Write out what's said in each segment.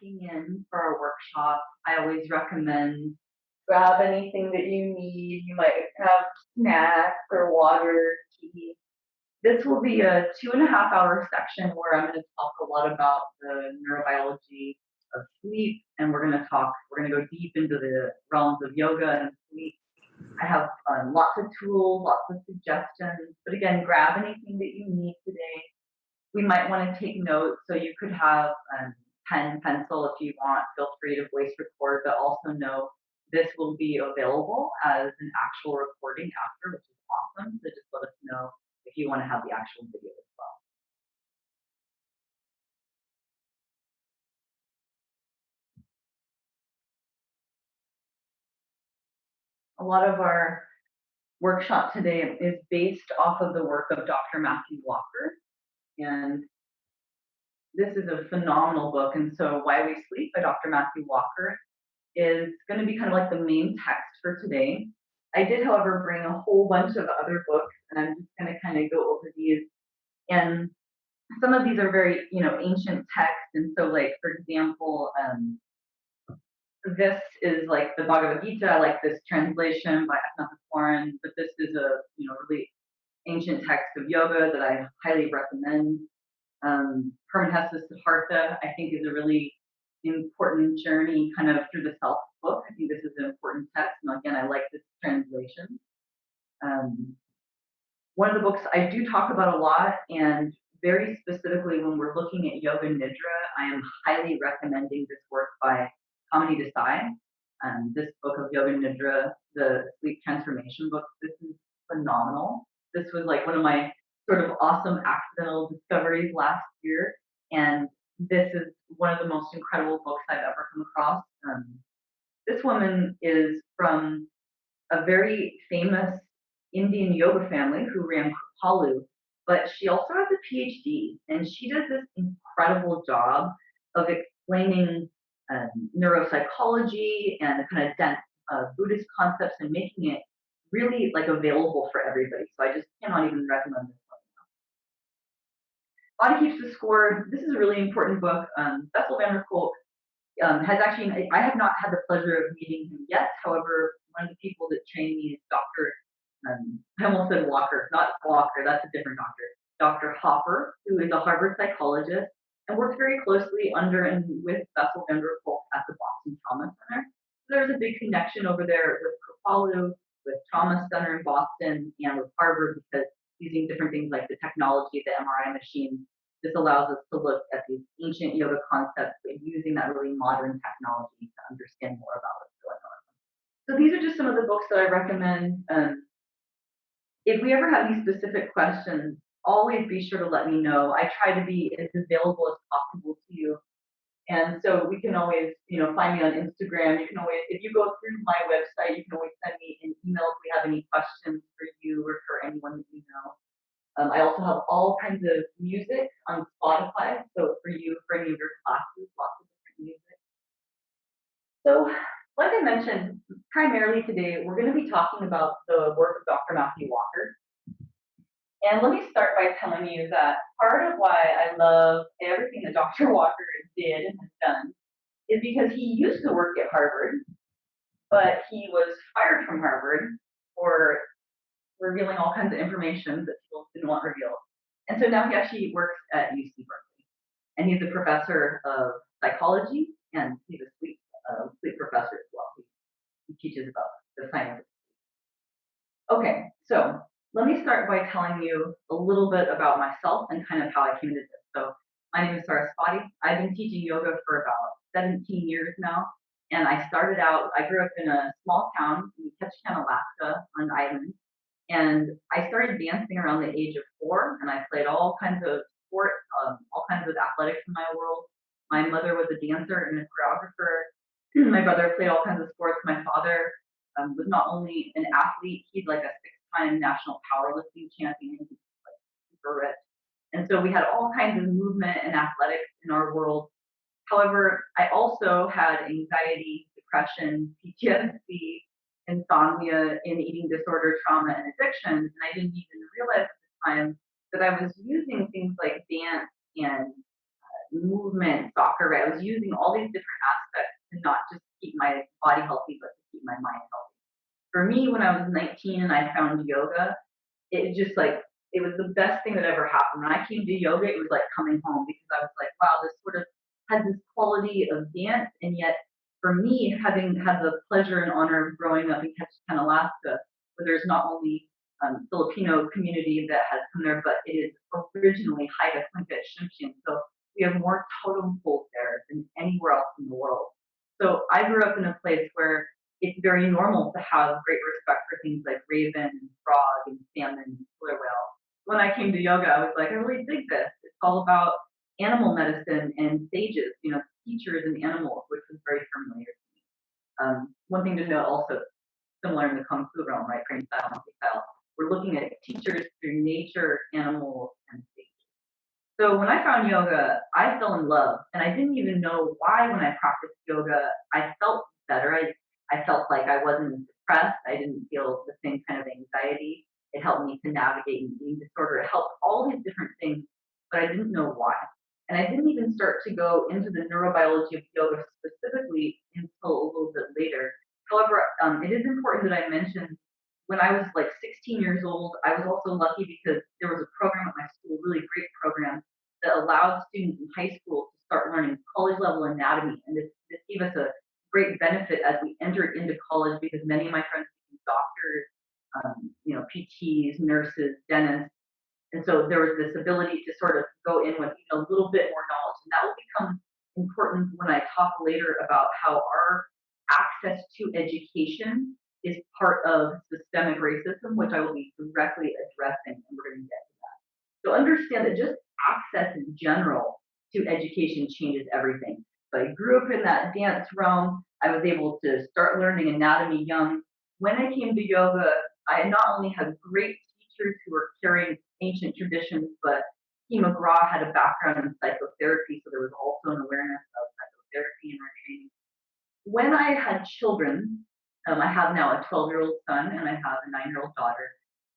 checking in for our workshop. I always recommend grab anything that you need. You might have snacks or water, tea. This will be a 2.5 hour section where I'm going to talk a lot about the neurobiology of sleep, and we're going to go deep into the realms of yoga and sleep. I have lots of tools, lots of suggestions, but again, grab anything that you need today. We might want to take notes, so you could have pen, pencil if you want. Feel free to voice record, but also know this will be available as an actual recording after, which is awesome. So just let us know if you want to have the actual video as well. A lot of our workshop today is based off of the work of Dr. Matthew Walker, and this is a phenomenal book. And so Why We Sleep by Dr. Matthew Walker is going to be kind of like the main text for today. I did, however, bring a whole bunch of other books, and I'm just going to kind of go over these. And some of these are very, ancient texts. And so, like, for example, this is like the Bhagavad Gita. I like this translation by Ethnatha Foreign, but this is a, really ancient text of yoga that I highly recommend. Hermann Hesse's Siddhartha, I think, is a really important journey kind of through the self book. I think this is an important text. And again, I like this translation. One of the books I do talk about a lot, and very specifically when we're looking at Yoga Nidra, I am highly recommending this work by Kamini Desai. This book of Yoga Nidra, the sleep transformation book, this is phenomenal. This was like one of my sort of awesome accidental discoveries last year, and this is one of the most incredible books I've ever come across. This woman is from a very famous Indian yoga family who ran Kripalu, but she also has a PhD, and she does this incredible job of explaining neuropsychology and kind of dense Buddhist concepts and making it really like available for everybody. So I just cannot even recommend this one. Body Keeps the Score. This is a really important book. Bessel van der Kolk has actually, I have not had the pleasure of meeting him yet. However, one of the people that trained me is Dr. I almost said Walker, not Walker, that's a different doctor. Dr. Hopper, who is a Harvard psychologist and works very closely under and with Bessel van der Kolk at the Boston Trauma Center. So there's a big connection over there with Kripalu, with Trauma Center in Boston, and with Harvard, because using different things like the technology, the MRI machine, this allows us to look at these ancient yoga concepts, but using that really modern technology to understand more about what's going on. So these are just some of the books that I recommend. If we ever have any specific questions, always be sure to let me know. I try to be as available as possible to you. And so we can always, find me on Instagram. You can always, if you go through my website, you can always send me an email if we have any questions for you or for anyone that you know. I also have all kinds of music on Spotify. So for you, for any of your classes, lots of different music. So like I mentioned, primarily today, we're going to be talking about the work of Dr. Matthew Walker. And let me start by telling you that part of why I love everything that Dr. Walker did and has done is because he used to work at Harvard, but he was fired from Harvard for revealing all kinds of information that people didn't want revealed. And so now he actually works at UC Berkeley. And he's a professor of psychology, and he's a sleep professor as well. He teaches about the science of sleep. Okay, so let me start by telling you a little bit about myself and kind of how I came to this. So my name is Saraswati. I've been teaching yoga for about 17 years now. And I started out, I grew up in a small town in Ketchikan, Alaska, on an island. And I started dancing around the age of 4, and I played all kinds of sports, all kinds of athletics in my world. My mother was a dancer and a choreographer. My brother played all kinds of sports. My father was not only an athlete, he's like a 6-time national powerlifting champion. He's like super rich. And so we had all kinds of movement and athletics in our world. However, I also had anxiety, depression, PTSD, insomnia, and eating disorder, trauma, and addiction. And I didn't even realize at the time that I was using things like dance and movement, soccer, right? I was using all these different aspects to not just keep my body healthy, but to keep my mind healthy. For me, when I was 19 and I found yoga, it just like it was the best thing that ever happened. When I came to yoga, it was like coming home because I was like, wow, this sort of has this quality of dance, and yet for me, having had the pleasure and honor of growing up in Ketchikan, Alaska, where there's not only Filipino community that has come there, but it is originally Haida Tlingit Tsimshian. So we have more totem poles there than anywhere else in the world. So I grew up in a place where it's very normal to have great respect for things like raven and frog and salmon and killer whale. When I came to yoga, I was like, I really dig this. It's all about animal medicine and sages, teachers and animals, which was very familiar to me. One thing to note also, similar in the Kung Fu realm, right, Brain style, monkey style, we're looking at teachers through nature, animals, and sages. So when I found yoga, I fell in love, and I didn't even know why. When I practiced yoga, I felt better. I felt like I wasn't depressed. I didn't feel the same kind of anxiety. It helped me to navigate an eating disorder. It helped all these different things, but I didn't know why. And I didn't even start to go into the neurobiology of yoga specifically until a little bit later. However, it is important that I mention when I was like 16 years old, I was also lucky because there was a program at my school, a really great program, that allowed students in high school to start learning college level anatomy. And this gave us a great benefit as we entered into college because many of my friends became doctors, PTs, nurses, dentists. And so there was this ability to sort of go in with a little bit more knowledge. And that will become important when I talk later about how our access to education is part of systemic racism, which I will be directly addressing, and we're going to get to that. So understand that just access in general to education changes everything. So I grew up in that dance realm. I was able to start learning anatomy young. When I came to yoga, I not only had great teachers who were carrying ancient traditions, but T. McGraw had a background in psychotherapy, so there was also an awareness of psychotherapy in our training. When I had children, I have now a 12-year-old son and I have a 9-year-old daughter.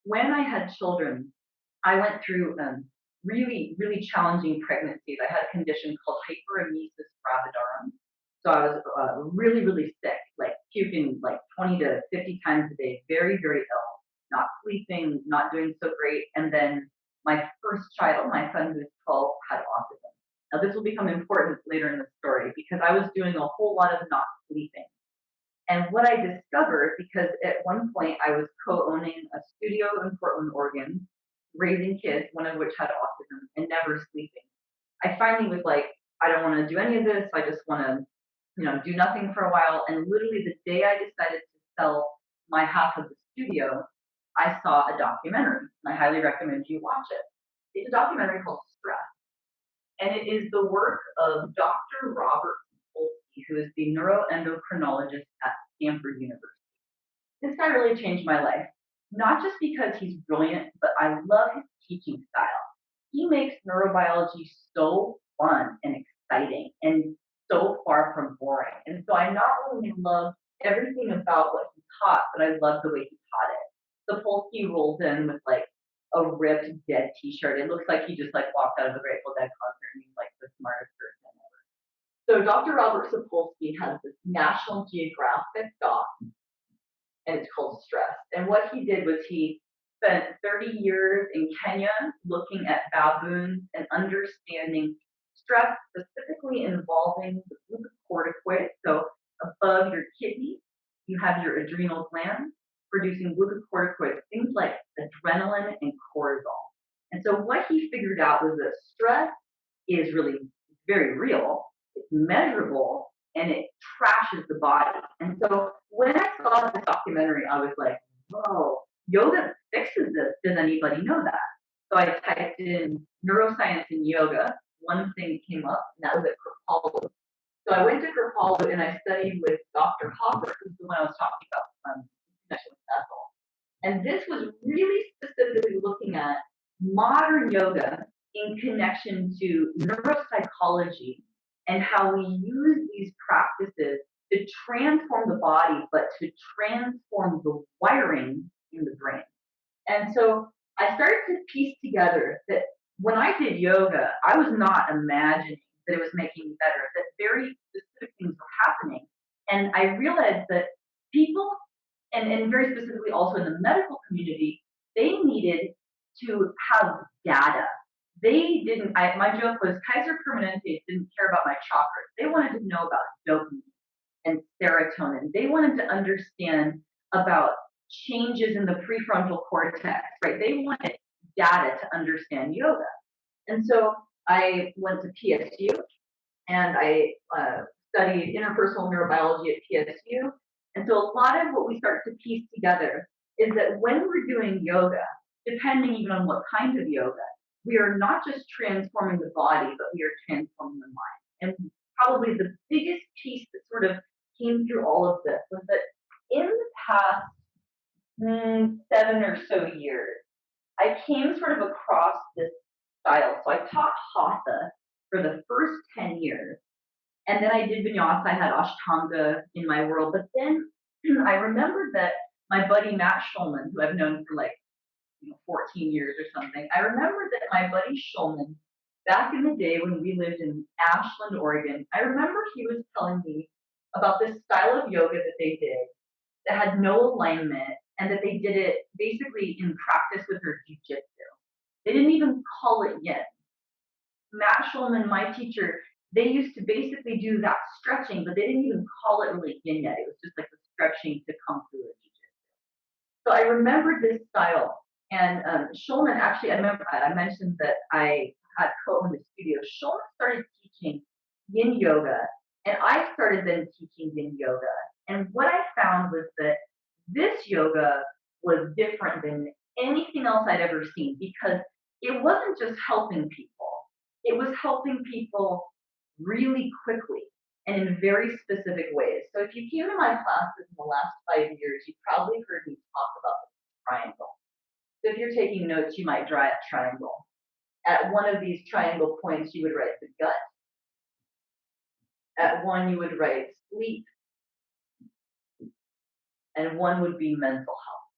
When I had children, I went through really, really challenging pregnancies. I had a condition called hyperemesis gravidarum. So I was really, really sick, like puking like 20 to 50 times a day, very, very ill, not sleeping, not doing so great. And then my first child, my son who's 12, had autism. Now this will become important later in the story because I was doing a whole lot of not sleeping. And what I discovered, because at one point I was co-owning a studio in Portland, Oregon, raising kids, one of which had autism, and never sleeping. I finally was like, I don't want to do any of this. I just want to, do nothing for a while. And literally the day I decided to sell my half of the studio, I saw a documentary, and I highly recommend you watch it. It's a documentary called Stress, and it is the work of Dr. Robert Sapolsky, who is the neuroendocrinologist at Stanford University. This guy really changed my life, not just because he's brilliant, but I love his teaching style. He makes neurobiology so fun and exciting and so far from boring. And so I not only love everything about what he taught, but I love the way he taught it. Sapolsky rolls in with like a ripped Dead t-shirt. It looks like he just like walked out of a Grateful Dead concert and he's like the smartest person ever. So Dr. Robert Sapolsky has this National Geographic doc, and it's called Stress. And what he did was he spent 30 years in Kenya looking at baboons and understanding stress specifically involving the glucocorticoids. So above your kidneys, you have your adrenal glands producing glucocorticoids, things like adrenaline and cortisol. And so what he figured out was that stress is really very real, it's measurable, and it trashes the body. And so when I saw this documentary, I was like, whoa, yoga fixes this. Does anybody know that? So I typed in neuroscience and yoga. One thing came up, and that was at Kripalu. So I went to Kripalu and I studied with Dr. Hopper, who's the one I was talking about, connection with Ethel. And this was really specifically looking at modern yoga in connection to neuropsychology and how we use these practices to transform the body, but to transform the wiring in the brain. And so I started to piece together that when I did yoga, I was not imagining that it was making me better, that very specific things were happening. And I realized that people, and very specifically also in the medical community, they needed to have data. They didn't, my joke was Kaiser Permanente didn't care about my chakras. They wanted to know about dopamine and serotonin. They wanted to understand about changes in the prefrontal cortex, right? They wanted data to understand yoga. And so I went to PSU and I studied interpersonal neurobiology at PSU. And so a lot of what we start to piece together is that when we're doing yoga, depending even on what kind of yoga, we are not just transforming the body, but we are transforming the mind. And probably the biggest piece that sort of came through all of this was that in the past 7 or so years, I came sort of across this style. So I taught Hatha for the first 10 years. And then I did vinyasa. I had Ashtanga in my world. But then I remembered that my buddy Matt Schulman, who I've known for like 14 years or something, I remembered that my buddy Schulman, back in the day when we lived in Ashland, Oregon, I remember he was telling me about this style of yoga that they did that had no alignment and that they did it basically in practice with their jujitsu. They didn't even call it yin. Matt Schulman, my teacher, they used to basically do that stretching, but they didn't even call it really yin yet. It was just like the stretching to come through a jiu-jitsu. So I remembered this style. And Schulman, actually, I mentioned that I had co-owned the studio. Schulman started teaching yin yoga, and I started then teaching yin yoga. And what I found was that this yoga was different than anything else I'd ever seen because it wasn't just helping people. It was helping people really quickly and in very specific ways. So if you came to my classes in the last 5 years, you probably heard me talk about the triangle. So if you're taking notes, you might draw a triangle. At one of these triangle points, you would write the gut. At one, you would write sleep. And one would be mental health.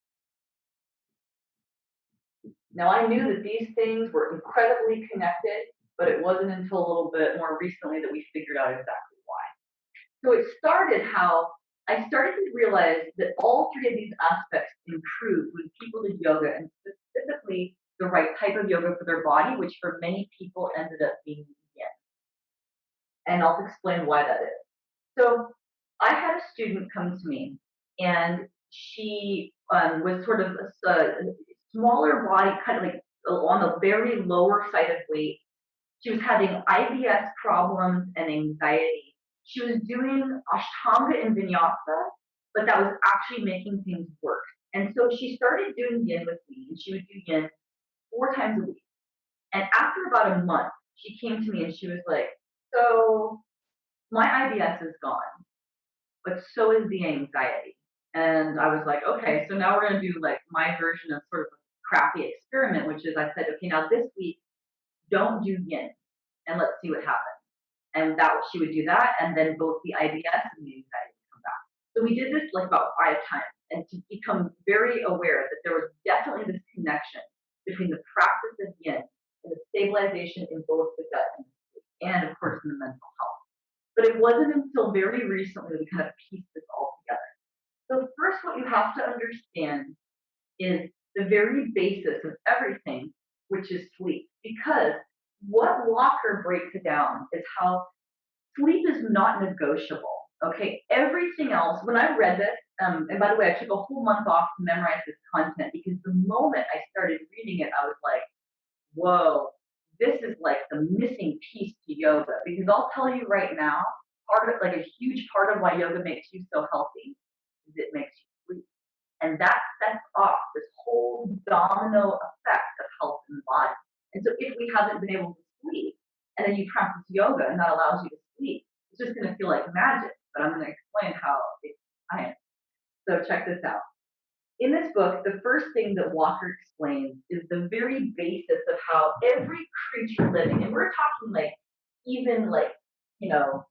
Now, I knew that these things were incredibly connected, but it wasn't until a little bit more recently that we figured out exactly why. So it started how I started to realize that all three of these aspects improved when people did yoga, and specifically the right type of yoga for their body, which for many people ended up being yin. And I'll explain why that is. So I had a student come to me, and she was sort of a smaller body, kind of like on the very lower side of weight. She was having IBS problems and anxiety. She was doing Ashtanga and Vinyasa, but that was actually making things worse. And so she started doing yin with me, and she would do yin 4 times a week. And after about a month, she came to me and she was like, so my IBS is gone, but so is the anxiety. And I was like, okay, so now we're going to do like my version of sort of a crappy experiment, which is I said, okay, now this week, don't do yin and let's see what happens. And that she would do that, and then both the IBS and the anxiety would come back. So we did this like about 5 times, and to become very aware that there was definitely this connection between the practice of yin and the stabilization in both the gut and the sleep, and of course in the mental health. But it wasn't until very recently that we kind of pieced this all together. So first, what you have to understand is the very basis of everything, which is sleep. Because what Walker breaks it down is how sleep is not negotiable. Okay, everything else. When I read this, and by the way, I took a whole month off to memorize this content because the moment I started reading it, I was like, whoa, this is like the missing piece to yoga. Because I'll tell you right now, part of it, like a huge part of why yoga makes you so healthy, is it makes you sleep. And that sets off this whole domino effect of health in the body. And so if we haven't been able to sleep, and then you practice yoga and that allows you to sleep, it's just going to feel like magic. But I'm going to explain how it's science. So check this out. In this book, the first thing that Walker explains is the very basis of how every creature living, and we're talking like even like, you know,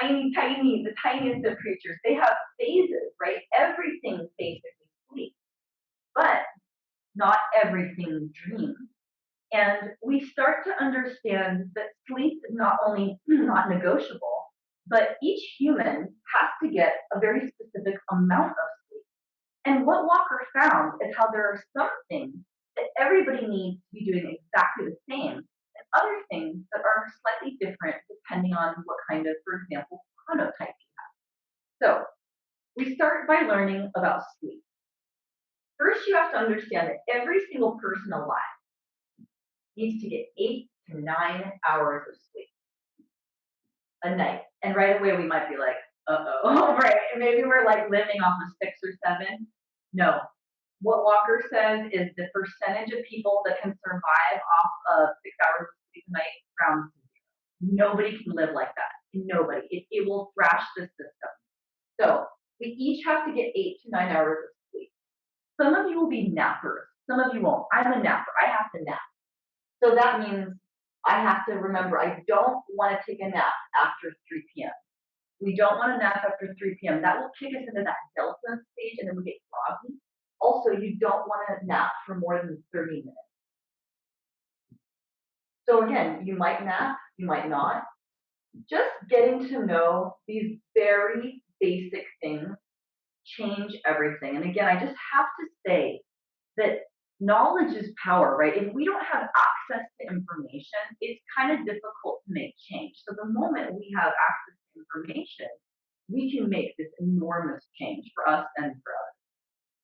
the tiniest of creatures, they have phases, right? Everything basically sleeps, but not everything dreams. And we start to understand that sleep is not only not negotiable, but each human has to get a very specific amount of sleep. And what Walker found is how there are some things that everybody needs to be doing exactly the same, and other things that are slightly different depending on what kind of, for example, chronotype you have. So we start by learning about sleep. First, you have to understand that every single person alive needs to get 8 to 9 hours of sleep a night. And right away, we might be like, uh-oh, right? Maybe we're like living off of 6 or 7. No. What Walker says is the percentage of people that can survive off of 6 hours of sleep a night rounds to zero. Nobody can live like that. Nobody. It will thrash the system. So we each have to get 8 to 9 hours of sleep. Some of you will be nappers. Some of you won't. I'm a napper. I have to nap. So that means I have to remember I don't want to take a nap after 3 p.m. We don't want to nap after 3 p.m. That will kick us into that delta stage and then we get groggy. Also, you don't want to nap for more than 30 minutes. So again, you might nap, you might not. Just getting to know these very basic things change everything. And again, I just have to say that knowledge is power, right? If we don't have access to information, it's kind of difficult to make change. So the moment we have access to information, we can make this enormous change for us and for others.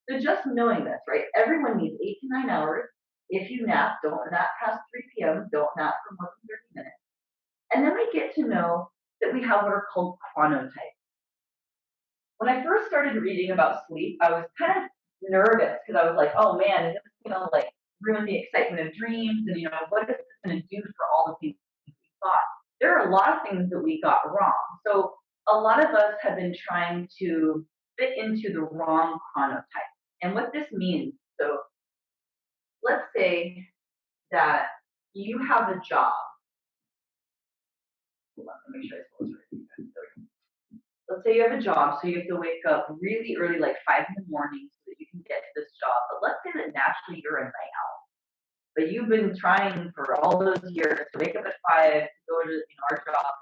So just knowing this, right? Everyone needs 8 to 9 hours. If you nap, don't nap past 3 p.m. Don't nap for more than 30 minutes. And then we get to know that we have what are called chronotypes. When I first started reading about sleep, I was kind of nervous because I was like, oh man, is this gonna like ruin the excitement of dreams? And what is this gonna do for all the things we thought? There are a lot of things that we got wrong. So a lot of us have been trying to fit into the wrong chronotype. And what this means, so let's say that you have a job. Hold on, let me make sure I spell this right. Let's say you have a job, so you have to wake up really early, like 5 in the morning, so that you can get to this job. But let's say that naturally you're a night owl, but you've been trying for all those years to wake up at 5 to go to our job.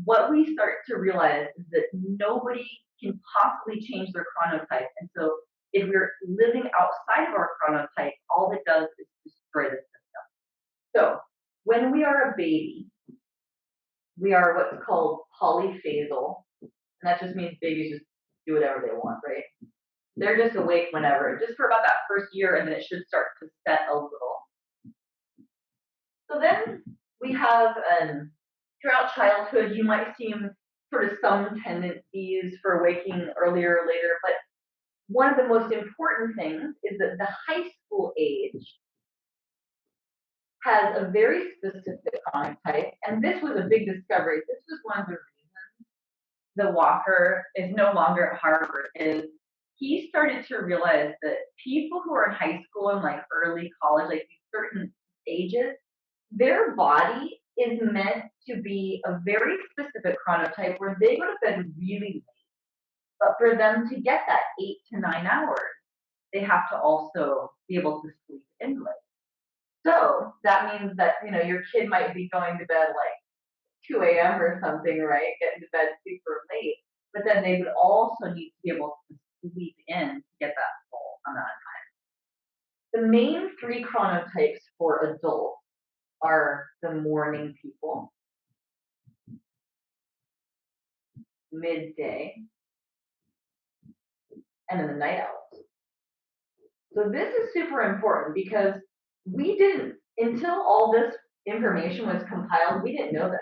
What we start to realize is that nobody can possibly change their chronotype, and so if we're living outside of our chronotype, all it does is destroy the system. So when we are a baby, we are what's called polyphasal, and that just means babies just do whatever they want, right? They're just awake whenever, just for about that first year, and then it should start to set a little. So then we have, throughout childhood, you might see sort of some tendencies for waking earlier or later, but one of the most important things is that the high school age has a very specific chronotype, and this was a big discovery. This was one of the reasons that Walker is no longer at Harvard, is he started to realize that people who are in high school and like early college, like these certain ages, their body is meant to be a very specific chronotype where they go to bed really late. But for them to get that 8 to 9 hours, they have to also be able to sleep in late. So that means that your kid might be going to bed like 2 a.m. or something, right? Getting to bed super late, but then they would also need to be able to sleep in to get that full amount of time. The main 3 chronotypes for adults are the morning people, midday, and then the night owls. So this is super important because we didn't, until all this information was compiled, we didn't know this.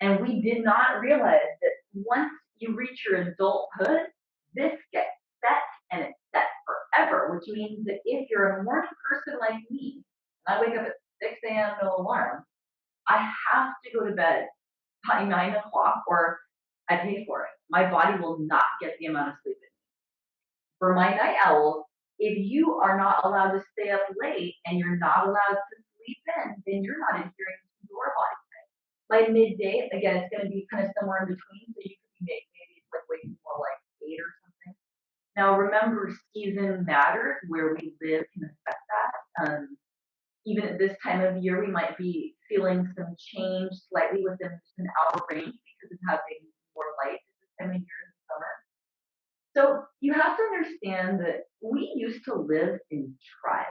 And we did not realize that once you reach your adulthood, this gets set and it's set forever, which means that if you're a morning person like me, and I wake up at 6 a.m. no alarm, I have to go to bed by 9 o'clock or I pay for it. My body will not get the amount of sleep it needs. For my night owls, if you are not allowed to stay up late and you're not allowed to sleep in, then you're not adhering to your body. By midday, again, it's going to be kind of somewhere in between, so you could be maybe it's like waking more like 8 or something. Now, remember, season matters. Where we live can affect that. even at this time of year, we might be feeling some change slightly within just an hour range because of having more light at this time of year in the summer. So you have to understand that we used to live in tribes.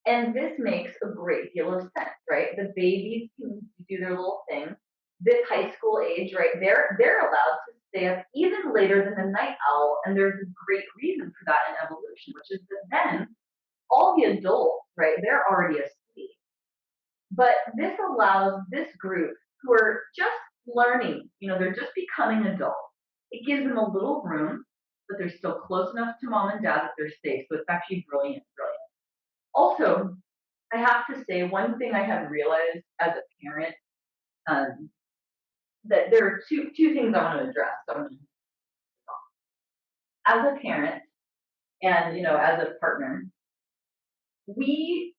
And this makes a great deal of sense, right? The babies can do their little thing. This high school age, right? They're allowed to stay up even later than the night owl, and there's a great reason for that in evolution, which is that then all the adults, right? They're already asleep. But this allows this group who are just learning, they're just becoming adults. It gives them a little room, but they're still close enough to mom and dad that they're safe. So it's actually brilliant, brilliant. Also, I have to say one thing I have realized as a parent, um, that there are two things I want to address. So as a parent and as a partner, we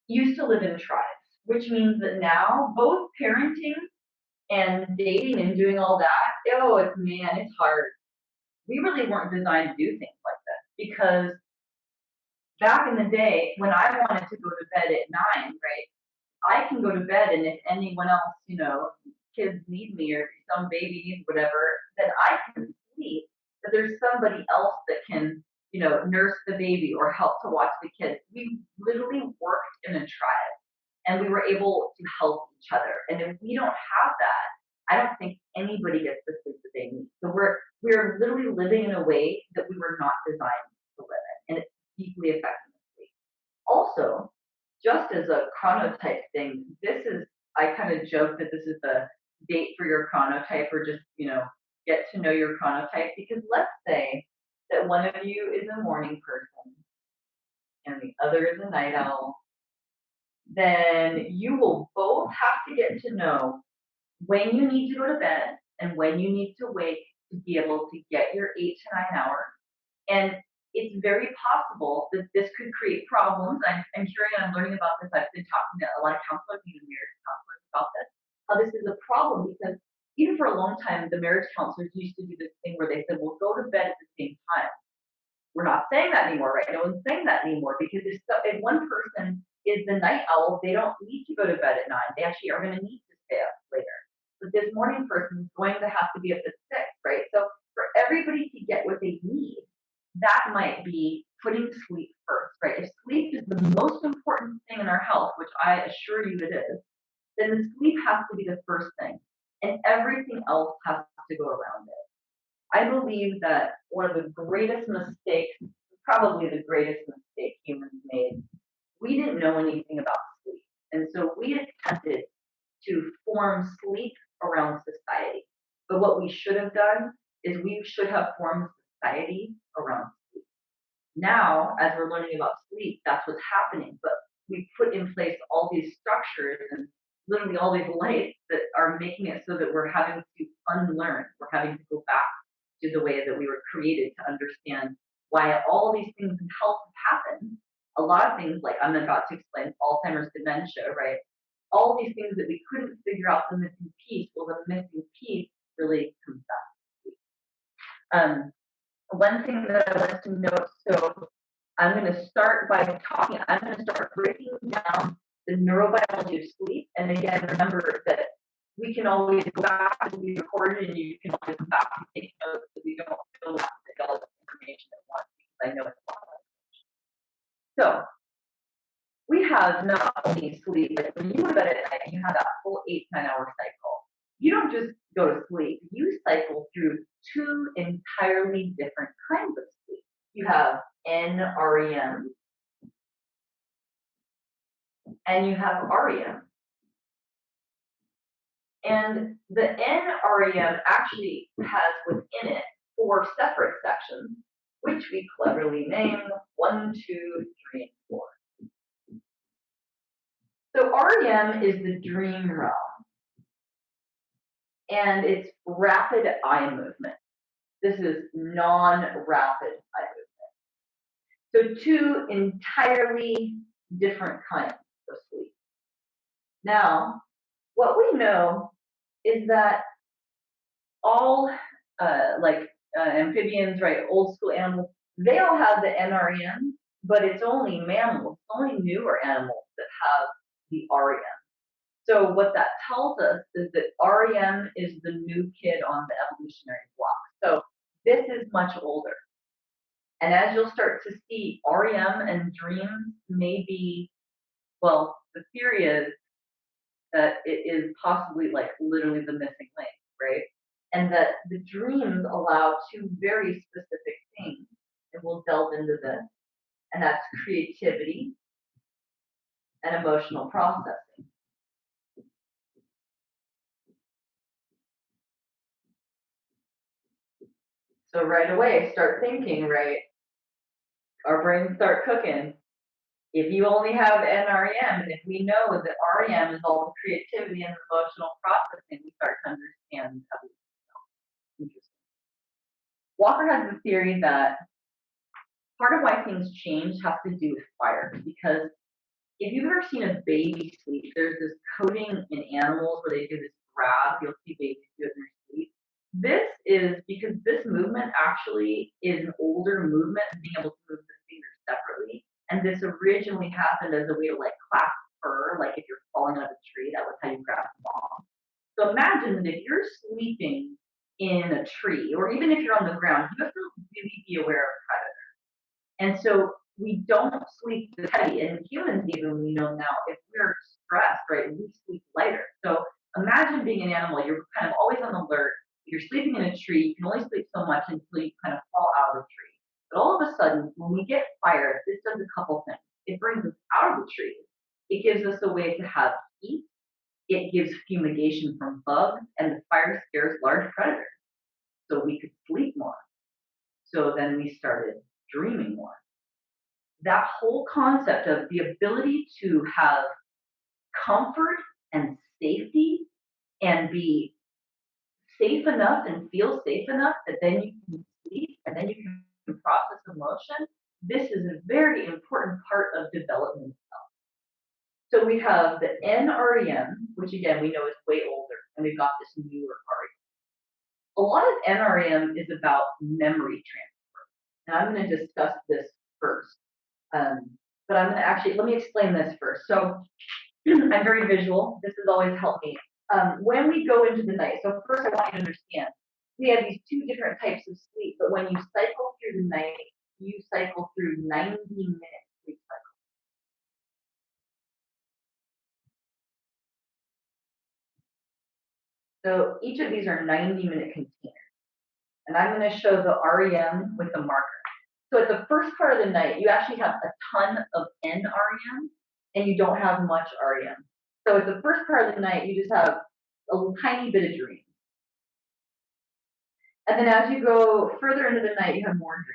used to live in tribes, which means that now both parenting and dating and doing all that, oh, it's hard. We really weren't designed to do things like this because back in the day when I wanted to go to bed at 9, right, I can go to bed, and if anyone else, kids need me or some baby needs whatever, then I can sleep. But there's somebody else that can, nurse the baby or help to watch the kids. We literally worked in a tribe, and we were able to help each other. And if we don't have that, I don't think anybody gets the sleep that they need. So we're literally living in a way that we were not designed to live in, and it's deeply affecting the sleep. Also, just as a chronotype thing, I kind of joke that this is the date for your chronotype, or just, get to know your chronotype, because let's say that one of you is a morning person and the other is a night owl, then you will both have to get to know when you need to go to bed and when you need to wake to be able to get your 8 to 9 hours. And it's very possible that this could create problems. I'm hearing and I'm learning about this. I've been talking to a lot of counselors, even marriage counselors, about this. How this is a problem because even for a long time, the marriage counselors used to do this thing where they said, "Well, go to bed at the same time." We're not saying that anymore, right? No one's saying that anymore because if one person is the night owl, they don't need to go to bed at 9. They actually are going to need to stay up later. But this morning person is going to have to be up at 6, right? So for everybody to get what they need, that might be putting sleep first, right? If sleep is the most important thing in our health, which I assure you it is, then the sleep has to be the first thing, and everything else has to go around it. I believe that one of the greatest mistakes, probably the greatest mistake humans made, we didn't know anything about sleep. And so we attempted to form sleep around society. But what we should have done is we should have formed society around sleep. Now, as we're learning about sleep, that's what's happening. But we put in place all these structures and literally all these lights that are making it so that we're having to unlearn. We're having to go back to the way that we were created to understand why all these things in health have happened. A lot of things, like I'm about to explain, Alzheimer's, dementia, right? All these things that we couldn't figure out the missing piece. Well, the missing piece really comes back. One thing that I want to note, so I'm going to start by I'm going to start breaking down the neurobiology of sleep. And again, remember that we can always go back to the recorded, and you can always come back and take notes so we don't fill out all the information at once, because I know it's a lot of information. So we have not only sleep, but when you go to bed at night, you have that full 8 to 9 hour cycle. You don't just go to sleep, you cycle through 2 entirely different kinds of sleep. You have NREM and you have REM. And the NREM actually has within it 4 separate sections, which we cleverly name 1, 2, 3, and 4. So REM is the dream realm, and it's rapid eye movement. This is non-rapid eye movement. So 2 entirely different kinds of sleep. Now, what we know is that all amphibians, right, old school animals, they all have the NREM, but it's only mammals, only newer animals that have the REM. So what that tells us is that REM is the new kid on the evolutionary block. So this is much older. And as you'll start to see, REM and dreams may be, well, the theory is that it is possibly like literally the missing link, right? And that the dreams allow two very specific things. And we'll delve into this. And that's creativity and emotional processing. So right away, start thinking, right? Our brains start cooking. If you only have NREM, and if we know that REM is all the creativity and emotional processing, we start to understand how this is interesting. Walker has the theory that part of why things change has to do with fire, because if you've ever seen a baby sleep, there's this coding in animals where they do this grab. You'll see babies do it in their sleep. This is because this movement actually is an older movement, being able to move the fingers separately. And this originally happened as a way to like clasp fur, like if you're falling out of a tree, that was how you grab the mom. So imagine that if you're sleeping in a tree, or even if you're on the ground, you have to really be aware of predators. And so we don't sleep this heavy. And humans, even we know now, if we're stressed, right, we sleep lighter. So imagine being an animal, you're kind of always on alert. If you're sleeping in a tree, you can only sleep so much until you kind of fall out of the tree. But all of a sudden, when we get fired, this does a couple things. It brings us out of the tree. It gives us a way to have heat. It gives fumigation from bugs, and the fire scares large predators. So we could sleep more. So then we started dreaming more. That whole concept of the ability to have comfort and safety and be safe enough and feel safe enough that then you can sleep and then you can process emotion, this is a very important part of development itself. So we have the NREM, which again we know is way older, and we've got this newer REM. A lot of NREM is about memory transfer, and I'm going to discuss this first. But I'm going to actually, let me explain this first. So I'm very visual. This has always helped me. When we go into the night, so first I want you to understand, we have these two different types of sleep, but when you cycle through the night, you cycle through 90-minute sleep cycles. So each of these are 90-minute containers. And I'm going to show the REM with the marker. So at the first part of the night, you actually have a ton of NREM, and you don't have much REM. So at the first part of the night, you just have a tiny bit of dreams. And then as you go further into the night, you have more dreams.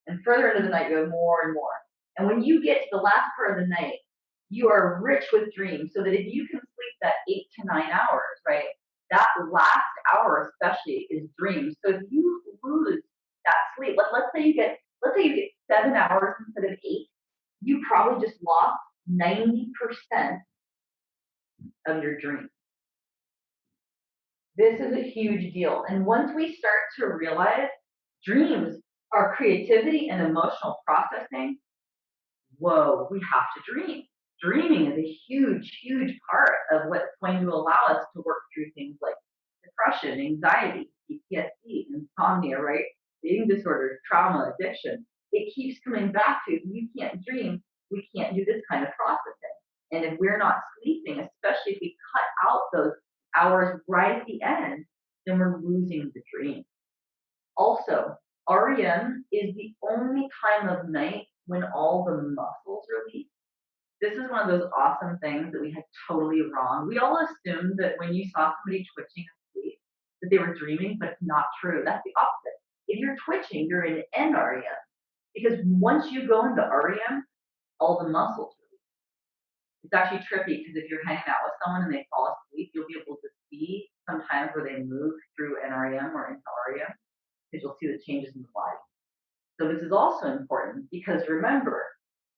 And further into the night, you have more and more. And when you get to the last part of the night, you are rich with dreams, so that if you can sleep that 8 to 9 hours, right, that last hour especially is dreams. So if you lose that sleep, let's say you get 7 hours instead of 8, you probably just lost 90% of your dreams. This is a huge deal. And once we start to realize dreams are creativity and emotional processing, whoa, we have to dream. Dreaming is a huge, huge part of what's going to allow us to work through things like depression, anxiety, PTSD, insomnia, right? Eating disorders, trauma, addiction. It keeps coming back to if you can't dream, we can't do this kind of processing. And if we're not sleeping, especially if we cut out those hours right at the end, then we're losing the dream. Also, REM is the only time of night when all the muscles release. This is one of those awesome things that we had totally wrong. We all assumed that when you saw somebody twitching asleep, that they were dreaming, but it's not true. That's the opposite. If you're twitching, you're in NREM. Because once you go into REM, all the muscles release. It's actually trippy because if you're hanging out with someone and they fall asleep, you'll be able to see sometimes where they move through NREM or into REM, because you'll see the changes in the body. So this is also important because remember,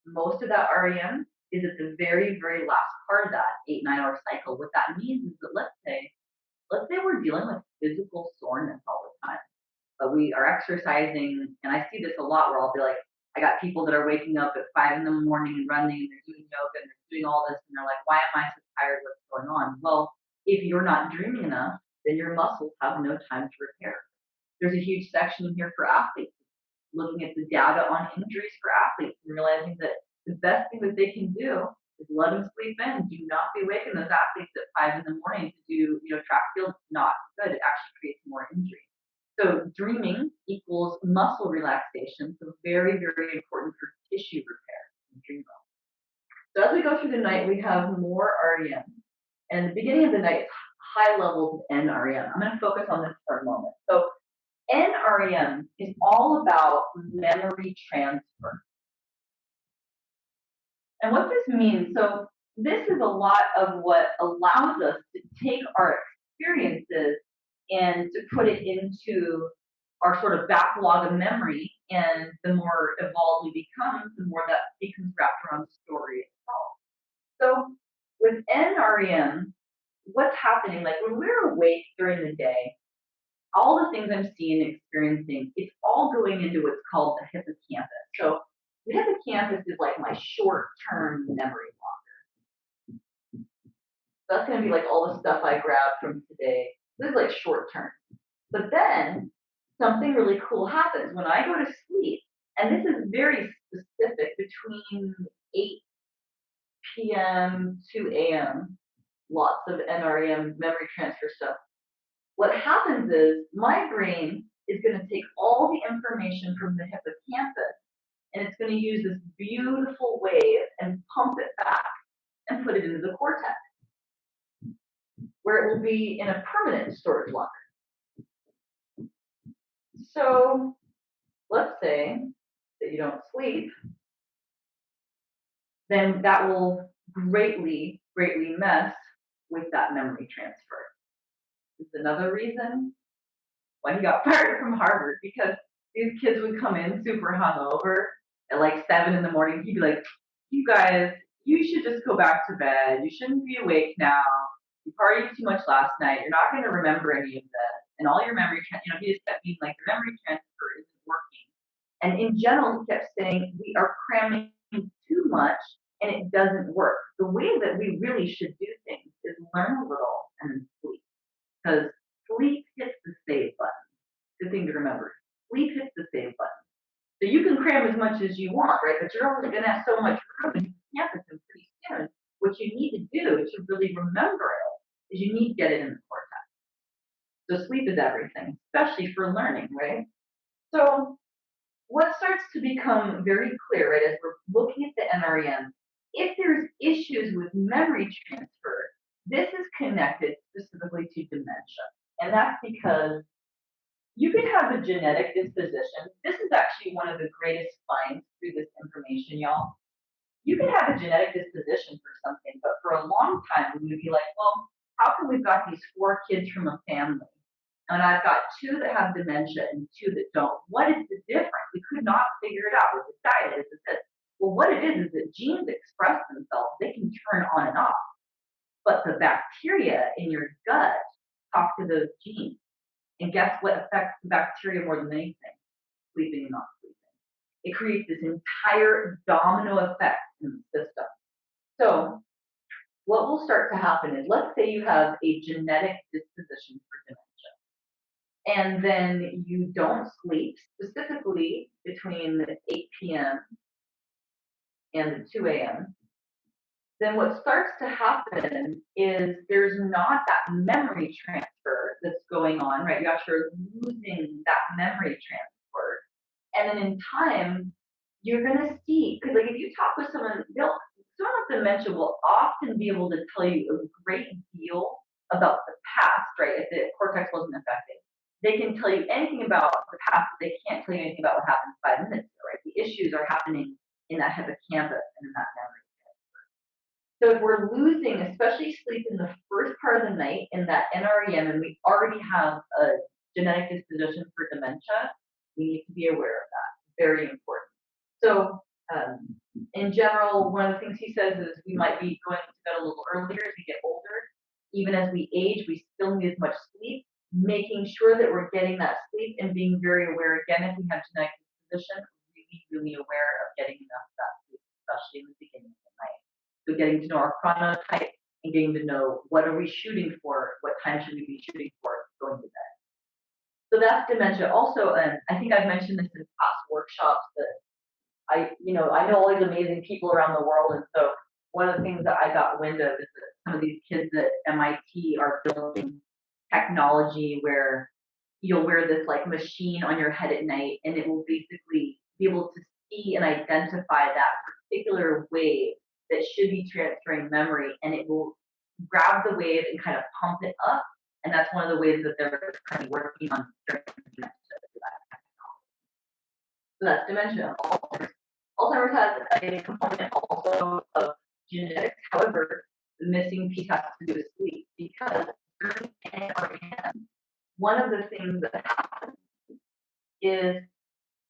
most of that REM is at the very, very last part of that 8-9 hour cycle. What that means is that let's say we're dealing with physical soreness all the time, but we are exercising, and I see this a lot where I'll be like, I got people that are waking up at 5 in the morning and running and they're doing yoga and they're doing all this and they're like, why am I so tired? What's going on? Well, if you're not dreaming enough, then your muscles have no time to repair. There's a huge section here for athletes, looking at the data on injuries for athletes and realizing that the best thing that they can do is let them sleep in. Do not be waking those athletes at 5 in the morning to do, track field. Not good. It actually creates more injury. So dreaming equals muscle relaxation. So very, very important for tissue repair in dream mode. So as we go through the night, we have more REM. And the beginning of the night is high levels of NREM. I'm going to focus on this for a moment. So NREM is all about memory transfer. And what this means, so this is a lot of what allows us to take our experiences and to put it into our sort of backlog of memory. And the more evolved we become, the more that becomes wrapped around the story itself. So with NREM, what's happening, like when we're awake during the day, all the things I'm seeing and experiencing, it's all going into what's called the hippocampus. So the hippocampus is like my short-term memory blocker. That's going to be like all the stuff I grabbed from today. This is like short-term. But then something really cool happens when I go to sleep, and this is very specific between 8 p.m. to a.m. Lots of NREM memory transfer stuff. What happens is my brain is going to take all the information from the hippocampus and it's going to use this beautiful wave and pump it back and put it into the cortex, where it will be in a permanent storage locker. So let's say that you don't sleep, then that will greatly, greatly mess with that memory transfer. This is another reason why he got fired from Harvard, because these kids would come in super hungover at like 7 in the morning. He'd be like, you guys, you should just go back to bed. You shouldn't be awake now. You partied too much last night. You're not going to remember any of this. And all your memory, he just kept being like, your memory transfer isn't working. And in general, he kept saying, we are cramming too much and it doesn't work. The way that we really should do things is learn a little and then sleep. Because sleep hits the save button. Good thing to remember. Sleep hits the save button. So you can cram as much as you want, right? But you're only going to have so much room in campus, and pretty soon, what you need to do to really remember it is you need to get it in the cortex. So sleep is everything, especially for learning, right? So what starts to become very clear, right, as we're looking at the NREM, if there's issues with memory transfer, this is connected specifically to dementia. And that's because you could have a genetic disposition. This is actually one of the greatest finds through this information, y'all. You can have a genetic disposition for something, but for a long time, we would be like, well, how come we've got these 4 kids from a family? And I've got 2 that have dementia and 2 that don't. What is the difference? We could not figure it out. Is it diet? Is it this? Well, what it is that genes express themselves. They can turn on and off. But the bacteria in your gut talk to those genes. And guess what affects the bacteria more than anything? Sleeping and not sleeping. It creates this entire domino effect in the system. So what will start to happen is, let's say you have a genetic disposition for dementia, and then you don't sleep, specifically between 8 p.m. and 2 a.m., then what starts to happen is there's not that memory transfer that's going on, right? You actually are losing that memory transfer. And then in time, you're going to see, because like if you talk with someone, someone with dementia will often be able to tell you a great deal about the past, right? If the cortex wasn't affected. They can tell you anything about the past, but they can't tell you anything about what happened 5 minutes ago, right? The issues are happening in that hippocampus and in that memory. So if we're losing, especially sleep in the first part of the night in that NREM, and we already have a genetic disposition for dementia, we need to be aware of that. Very important. So in general, one of the things he says is we might be going to bed a little earlier as we get older. Even as we age, we still need as much sleep, making sure that we're getting that sleep and being very aware, again, if we have genetic disposition, really, really aware of getting enough of that sleep, especially in the beginning of the night. So getting to know our chronotype and getting to know what are we shooting for, what time should we be shooting for going to bed. So that's dementia. Also, and I think I've mentioned this in past workshops that I know all these amazing people around the world, and so one of the things that I got wind of is that some of these kids at MIT are building technology where you'll wear this like machine on your head at night, and it will basically be able to see and identify that particular wave that should be transferring memory, and it will grab the wave and kind of pump it up, and that's one of the ways that they're kind of working on during dementia. So that's dementia. Alzheimer's has a component also of genetics. However, the missing piece has to do with sleep because during NREM, one of the things that happens is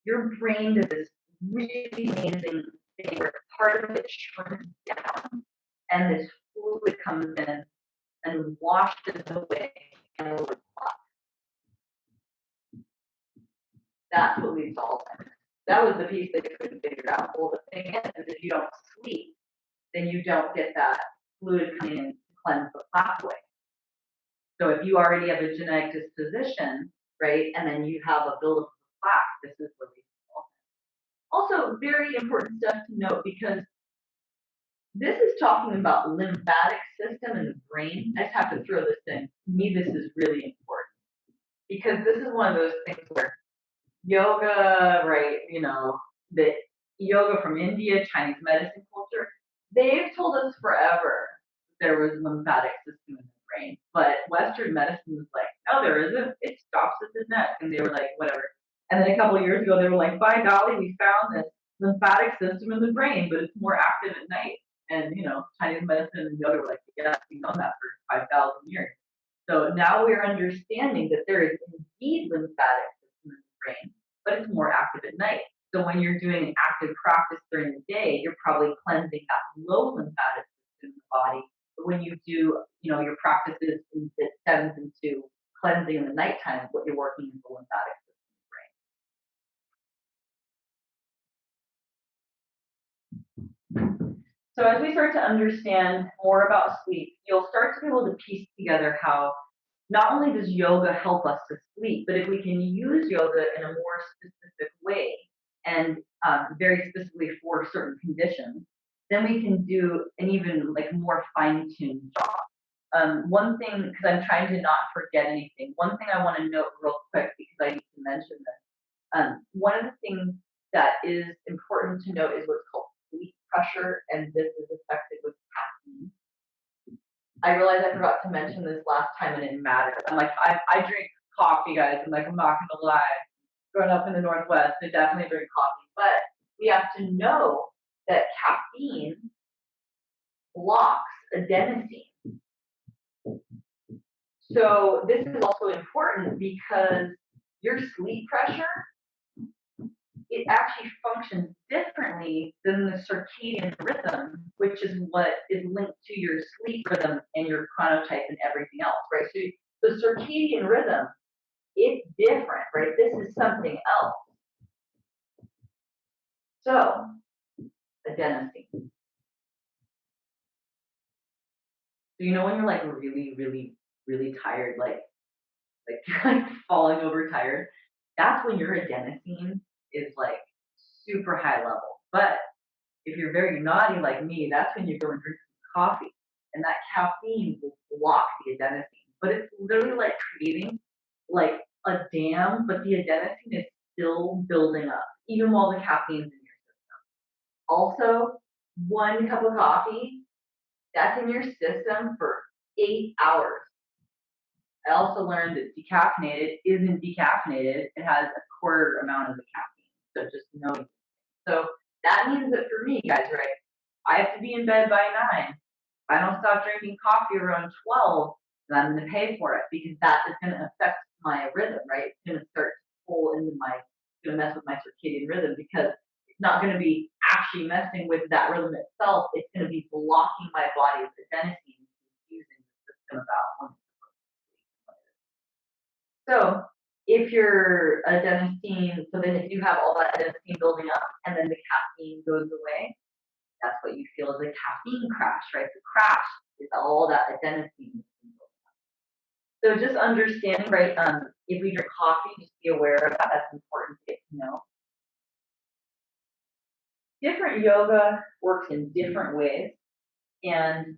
your brain does this really amazing thing where part of it shrinks down and this fluid comes in and washes away and will clot. That's what leads to Alzheimer's. That was the piece they couldn't figure out. Well, the thing is if you don't sleep, then you don't get that fluid coming in to cleanse the pathway. So if you already have a genetic disposition, right, and then you have a buildup of plaque, this is where we also very important stuff to note because this is talking about lymphatic system in the brain. I just have to throw this in. To me, this is really important because this is one of those things where yoga, right, the yoga from India, Chinese medicine culture, they've told us forever there was lymphatic system in the brain. But Western medicine was like, no, there isn't. It stops at the neck. And they were like, whatever. And then a couple of years ago, they were like, by golly, we found this lymphatic system in the brain, but it's more active at night. And, Chinese medicine and yoga were like, yes, we've known that for 5,000 years. So now we're understanding that there is indeed lymphatic system in the brain, but it's more active at night. So when you're doing an active practice during the day, you're probably cleansing that low lymphatic system in the body. But when you do, your practices that stems into cleansing in the nighttime, what you're working is the lymphatic system in the brain. So as we start to understand more about sleep, you'll start to be able to piece together how not only does yoga help us to sleep, but if we can use yoga in a more specific way and very specifically for certain conditions, then we can do an even more fine-tuned job. One thing, because I'm trying to not forget anything, one thing I want to note real quick because I need to mention this. One of the things that is important to note is what's called sleep pressure, and this is affected with caffeine. I realized I forgot to mention this last time and it matters. I'm like, I drink coffee, guys. I'm like, I'm not going to lie. Growing up in the Northwest, I definitely drink coffee. But we have to know that caffeine blocks adenosine. So this is also important because your sleep pressure, it actually functions differently than the circadian rhythm, which is what is linked to your sleep rhythm and your chronotype and everything else, right? So the circadian rhythm, it's different, right? This is something else. So, adenosine. So when you're really, really, really tired, you're falling over tired, that's when your adenosine is super high level. But if you're very naughty like me, that's when you go and drink some coffee. And that caffeine will block the adenosine. But it's literally like creating a dam, but the adenosine is still building up, even while the caffeine's in your system. Also, 1 cup of coffee, that's in your system for 8 hours. I also learned that decaffeinated isn't decaffeinated. It has a quarter amount of the caffeine. So just know. So that means that for me, guys, right, I have to be in bed by 9. If I don't stop drinking coffee around 12, then I'm going to pay for it because that is going to affect my rhythm, right? It's going to start to pull into it's going to mess with my circadian rhythm because it's not going to be actually messing with that rhythm itself. It's going to be blocking my body's adenosine and confusing the system about when it's supposed to sleep. So if your adenosine, so then if you have all that adenosine building up and then the caffeine goes away, that's what you feel is a caffeine crash, right? The crash is all that adenosine. So just understanding, right? If we drink coffee, just be aware of that. That's important to get to know. Different yoga works in different ways, and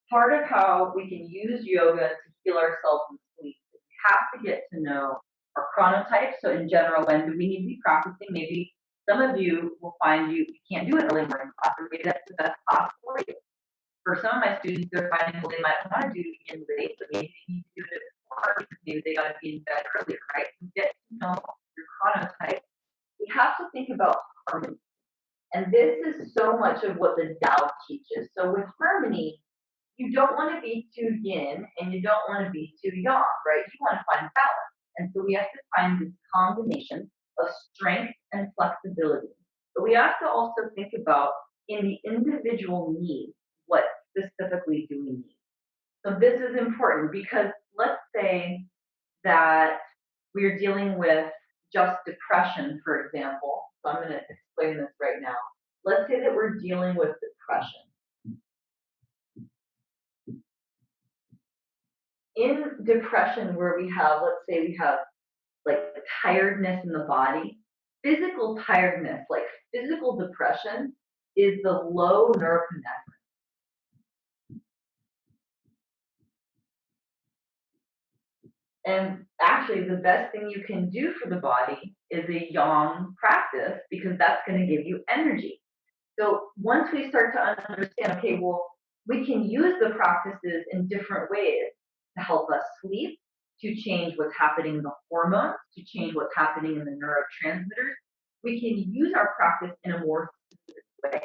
part of how we can use yoga to heal ourselves in sleep is we have to get to know our chronotype. So in general, when do we need to be practicing? Maybe some of you will find you can't do an early morning class, or maybe that's the best class for you. For some of my students, they're finding, well, they might want to do it in late, but maybe they need to do it before because maybe they got to be in bed earlier, right? So get to know your chronotype. We have to think about harmony. And this is so much of what the Tao teaches. So with harmony, you don't want to be too yin and you don't want to be too yang, right? You want to find balance. And so we have to find this combination of strength and flexibility. But we have to also think about in the individual needs, what specifically do we need? So this is important because let's say that we're dealing with just depression, for example. So I'm going to explain this right now. Let's say that we're dealing with depression. In depression, where we have, let's say we have like tiredness in the body, physical tiredness, like physical depression, is the low norepinephrine. And actually, the best thing you can do for the body is a yang practice because that's going to give you energy. So once we start to understand, okay, well, we can use the practices in different ways to help us sleep, to change what's happening in the hormones, to change what's happening in the neurotransmitters. We can use our practice in a more specific way.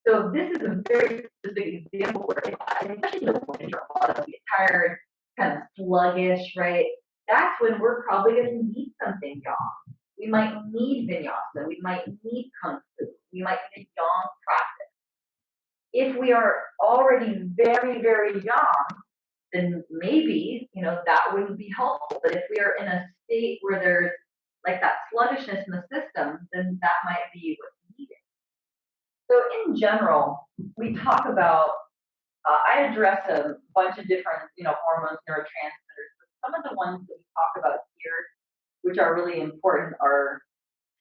So this is a very specific example where, especially when you're a lot of get tired, kind of sluggish, right? That's when we're probably going to need something yang. We might need vinyasa. We might need kung fu. We might need a yang practice. If we are already very, very yang, then maybe, that wouldn't be helpful. But if we are in a state where there's like that sluggishness in the system, then that might be what's needed. So in general, we talk about, I address a bunch of different, hormones, neurotransmitters. But some of the ones that we talk about here, which are really important, are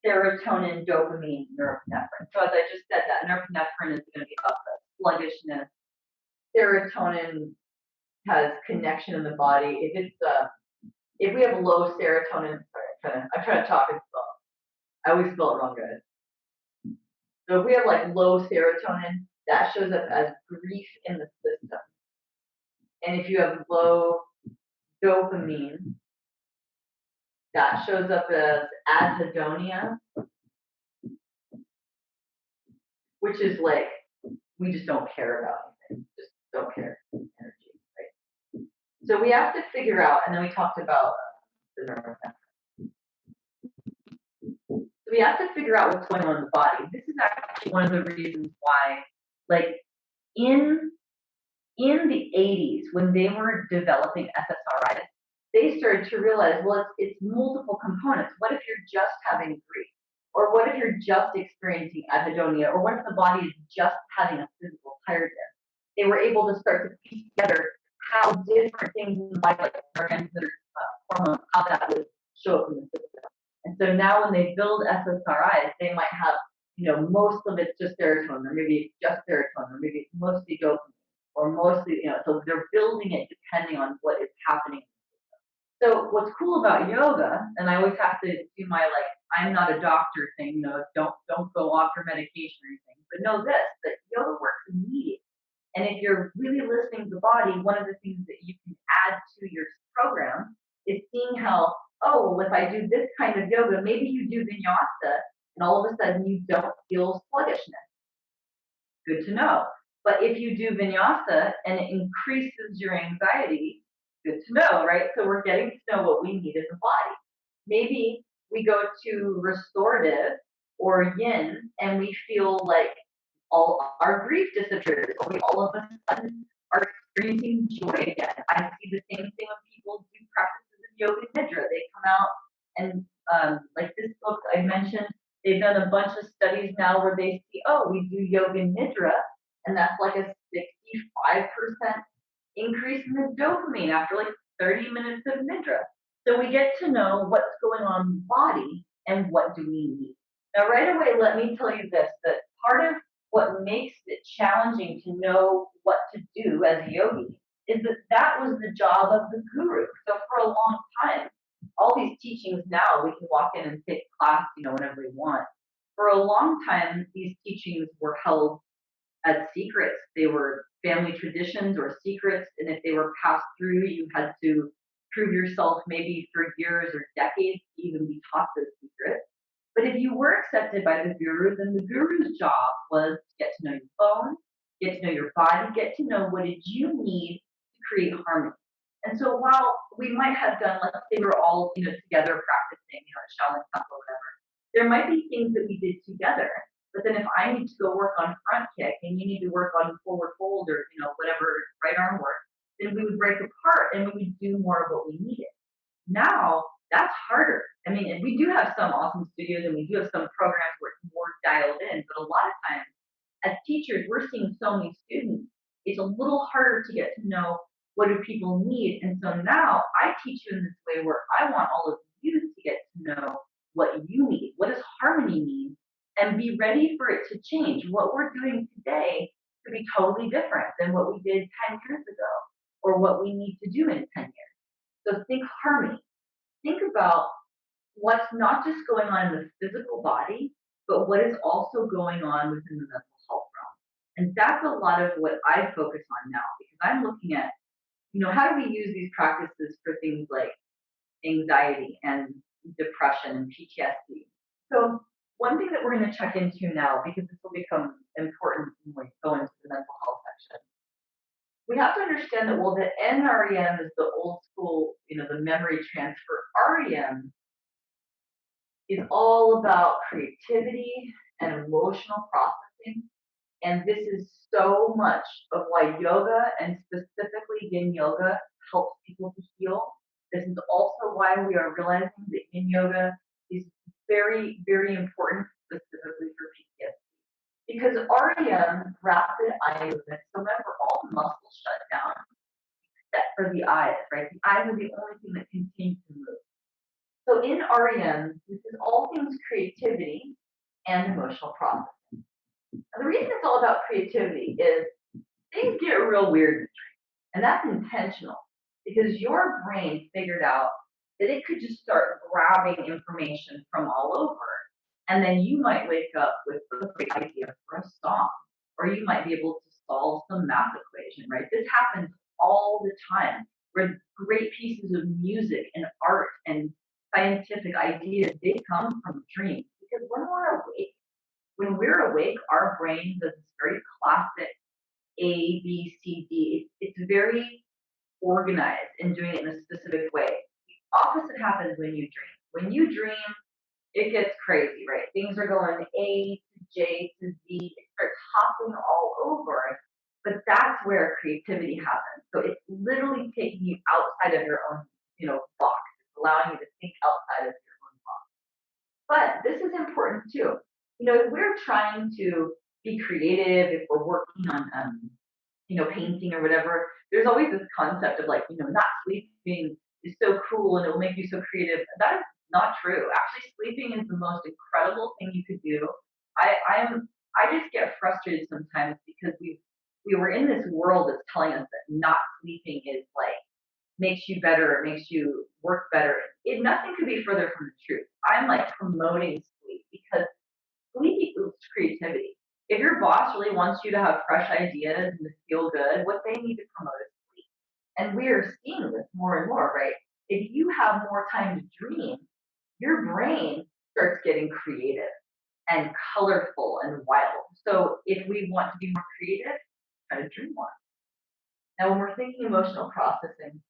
serotonin, dopamine, norepinephrine. So as I just said, that norepinephrine is going to be about the sluggishness. Serotonin has connection in the body. If we have low serotonin, sorry, I'm trying to talk and spell. I always spell it wrong, guys. So if we have like low serotonin, that shows up as grief in the system. And if you have low dopamine, that shows up as anhedonia, which is like we just don't care about anything, just don't care energy, right? So we have to figure out, and then we talked about the neurotransmitters. So we have to figure out what's going on in the body. This is actually one of the reasons why, like in the 80s, when they were developing SSRIs, they started to realize, well, it's multiple components. What if you're just having grief? Or what if you're just experiencing anhedonia? Or what if the body is just having a physical tiredness? They were able to start to piece together how different things in the body, like neurotransmitters, hormones, how that would show up in the system. And so now when they build SSRIs, they might have, most of it's just serotonin, or maybe it's just serotonin, or maybe it's mostly dopamine, or mostly, so they're building it depending on what is happening. So what's cool about yoga, and I always have to do my I'm not a doctor thing, don't go off your medication or anything, but know this, that yoga works immediately. And if you're really listening to the body, one of the things that you can add to your program is seeing how, oh, well, if I do this kind of yoga, maybe you do vinyasa, and all of a sudden you don't feel sluggishness. Good to know. But if you do vinyasa and it increases your anxiety, good to know, right? So we're getting to know what we need in the body. Maybe we go to restorative or yin and we feel like all our grief disappears, or we all of a sudden are experiencing joy again. I see the same thing when people do practices of yoga nidra. They come out done a bunch of studies now where they see, oh, we do yoga nidra, and that's like a 65% increase in the dopamine after like 30 minutes of nidra. So we get to know what's going on in the body and what do we need. Now, right away, let me tell you this, that part of what makes it challenging to know what to do as a yogi is that that was the job of the guru. So for a long time, all these teachings now, we can walk in and take class, whenever we want. For a long time, these teachings were held as secrets. They were family traditions or secrets, and if they were passed through, you had to prove yourself maybe for years or decades to even be taught those secrets. But if you were accepted by the guru, then the guru's job was to get to know your bones, get to know your body, get to know what did you need to create harmony. And so while we might have done, let's say we're all, together practicing, at Shaolin Temple or whatever, there might be things that we did together. But then if I need to go work on front kick and you need to work on forward fold or, whatever right arm work, then we would break apart and we would do more of what we needed. Now that's harder. I mean, and we do have some awesome studios and we do have some programs where it's more dialed in, but a lot of times as teachers, we're seeing so many students, it's a little harder to get to know what do people need. And so now I teach you in this way where I want all of you to get to know what you need. What does harmony mean? And be ready for it to change. What we're doing today could be totally different than what we did 10 years ago or what we need to do in 10 years. So think harmony. Think about what's not just going on in the physical body, but what is also going on within the mental health realm. And that's a lot of what I focus on now because I'm looking at, how do we use these practices for things like anxiety and depression and PTSD. So one thing that we're going to check into now, because this will become important when we go into the mental health section, we have to understand that, well, the NREM is the old school, the memory transfer. REM is all about creativity and emotional processing. And this is so much of why yoga and specifically yin yoga helps people to heal. This is also why we are realizing that yin yoga is very, very important specifically for PTSD. Because REM, rapid eye movement, so remember all the muscles shut down except for the eyes, right? The eyes are the only thing that continue to move. So in REM, this is all things creativity and emotional processing. And the reason it's all about creativity is things get real weird in the dream. And that's intentional because your brain figured out that it could just start grabbing information from all over. And then you might wake up with a great idea for a song, or you might be able to solve some math equation, right? This happens all the time where great pieces of music and art and scientific ideas, they come from dreams because when we're awake, our brain does this very classic A, B, C, D. It's very organized in doing it in a specific way. The opposite happens when you dream. When you dream, it gets crazy, right? Things are going A to J to Z. It starts hopping all over. But that's where creativity happens. So it's literally taking you outside of your own, box. It's allowing you to think outside of your own box. But this is important too. If we're trying to be creative, if we're working on, painting or whatever, there's always this concept of like, not sleeping is so cool and it will make you so creative. That is not true. Actually, sleeping is the most incredible thing you could do. I just get frustrated sometimes because we were in this world that's telling us that not sleeping is like makes you better, it makes you work better. Nothing could be further from the truth. I'm like promoting sleep because sleep equals creativity. If your boss really wants you to have fresh ideas and to feel good, what they need to promote is sleep. And we are seeing this more and more, right? If you have more time to dream, your brain starts getting creative and colorful and wild. So if we want to be more creative, try to dream more. Now, when we're thinking emotional processing,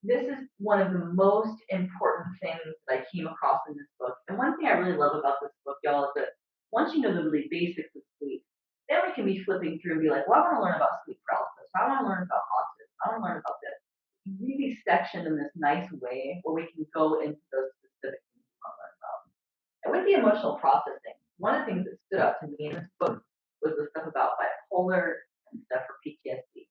this is one of the most important things that I came across in this book. And one thing I really love about this book, y'all, is that once you know the really basics of sleep, then we can be flipping through and be like, well, I want to learn about sleep paralysis. I want to learn about autism. I want to learn about this. It's really sectioned in this nice way where we can go into those specific things we want to learn about. And with the emotional processing, one of the things that stood out to me in this book was the stuff about bipolar and stuff for PTSD.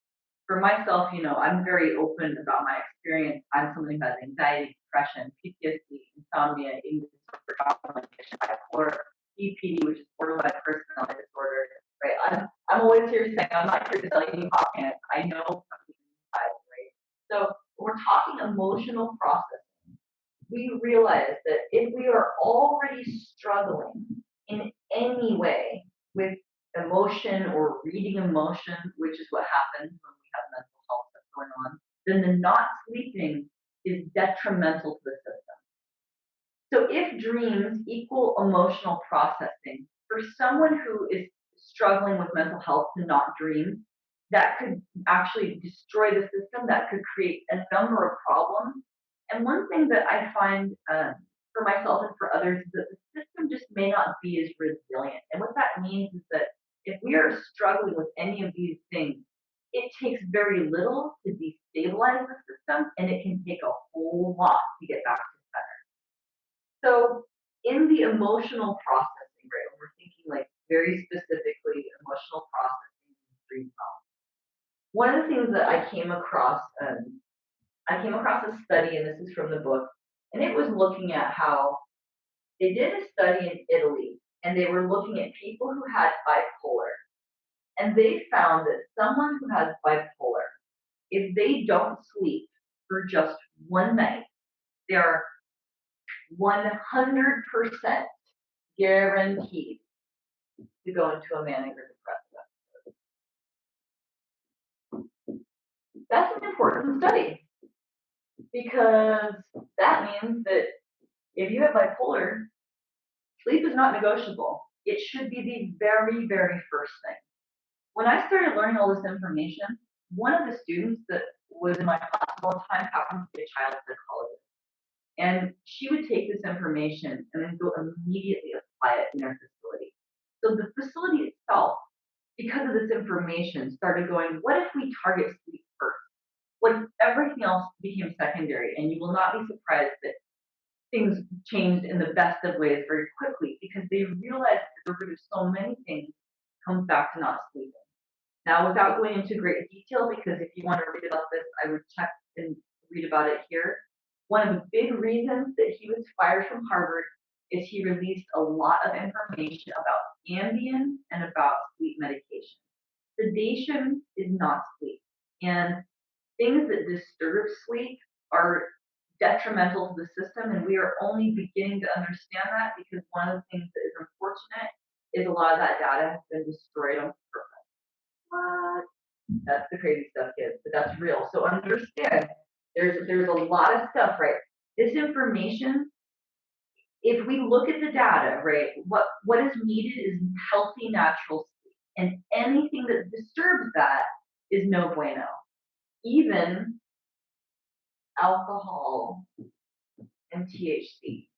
For myself, I'm very open about my experience. I'm someone who has anxiety, depression, PTSD, insomnia, eating disorder, trauma addiction, bipolar, BPD, which is borderline personality disorder. Right? I'm always here saying I'm not here to tell you pop pants. I know from the inside, right? So when we're talking emotional processing, we realize that if we are already struggling in any way with emotion or reading emotion, which is what happens when we have mental health stuff going on, then the not sleeping is detrimental to the system. So if dreams equal emotional processing, for someone who is struggling with mental health to not dream, that could actually destroy the system, that could create a number of problems. And one thing that I find for myself and for others is that the system just may not be as resilient. And what that means is that if we are struggling with any of these things, it takes very little to destabilize the system, and it can take a whole lot to get back to center. So in the emotional processing, right, when we're thinking like very specifically emotional processing in dream realm, one of the things that I came across a study, and this is from the book, and it was looking at how they did a study in Italy, and they were looking at people who had bipolar, and they found that someone who has bipolar, if they don't sleep for just one night, they are 100% guaranteed to go into a manic or depressive episode. That's an important study because that means that if you have bipolar, sleep is not negotiable. It should be the very, very first thing. When I started learning all this information, one of the students that was in my class all the time happened to be a child psychologist. And she would take this information and then go immediately apply it in their facility. So the facility itself, because of this information, started going, what if we target sleep first? Like everything else became secondary, and you will not be surprised that things changed in the best of ways very quickly because they realized that the root of so many things comes back to not sleeping. Now, without going into great detail, because if you want to read about this, I would check and read about it here. One of the big reasons that he was fired from Harvard is he released a lot of information about Ambien and about sleep medication. Sedation is not sleep, and things that disturb sleep are detrimental to the system, and we are only beginning to understand that because one of the things that is unfortunate is a lot of that data has been destroyed on purpose. What? That's the crazy stuff, kids, but that's real. So understand, there's a lot of stuff, right? This information, if we look at the data, right, what is needed is healthy, natural sleep, and anything that disturbs that is no bueno. Even alcohol and THC.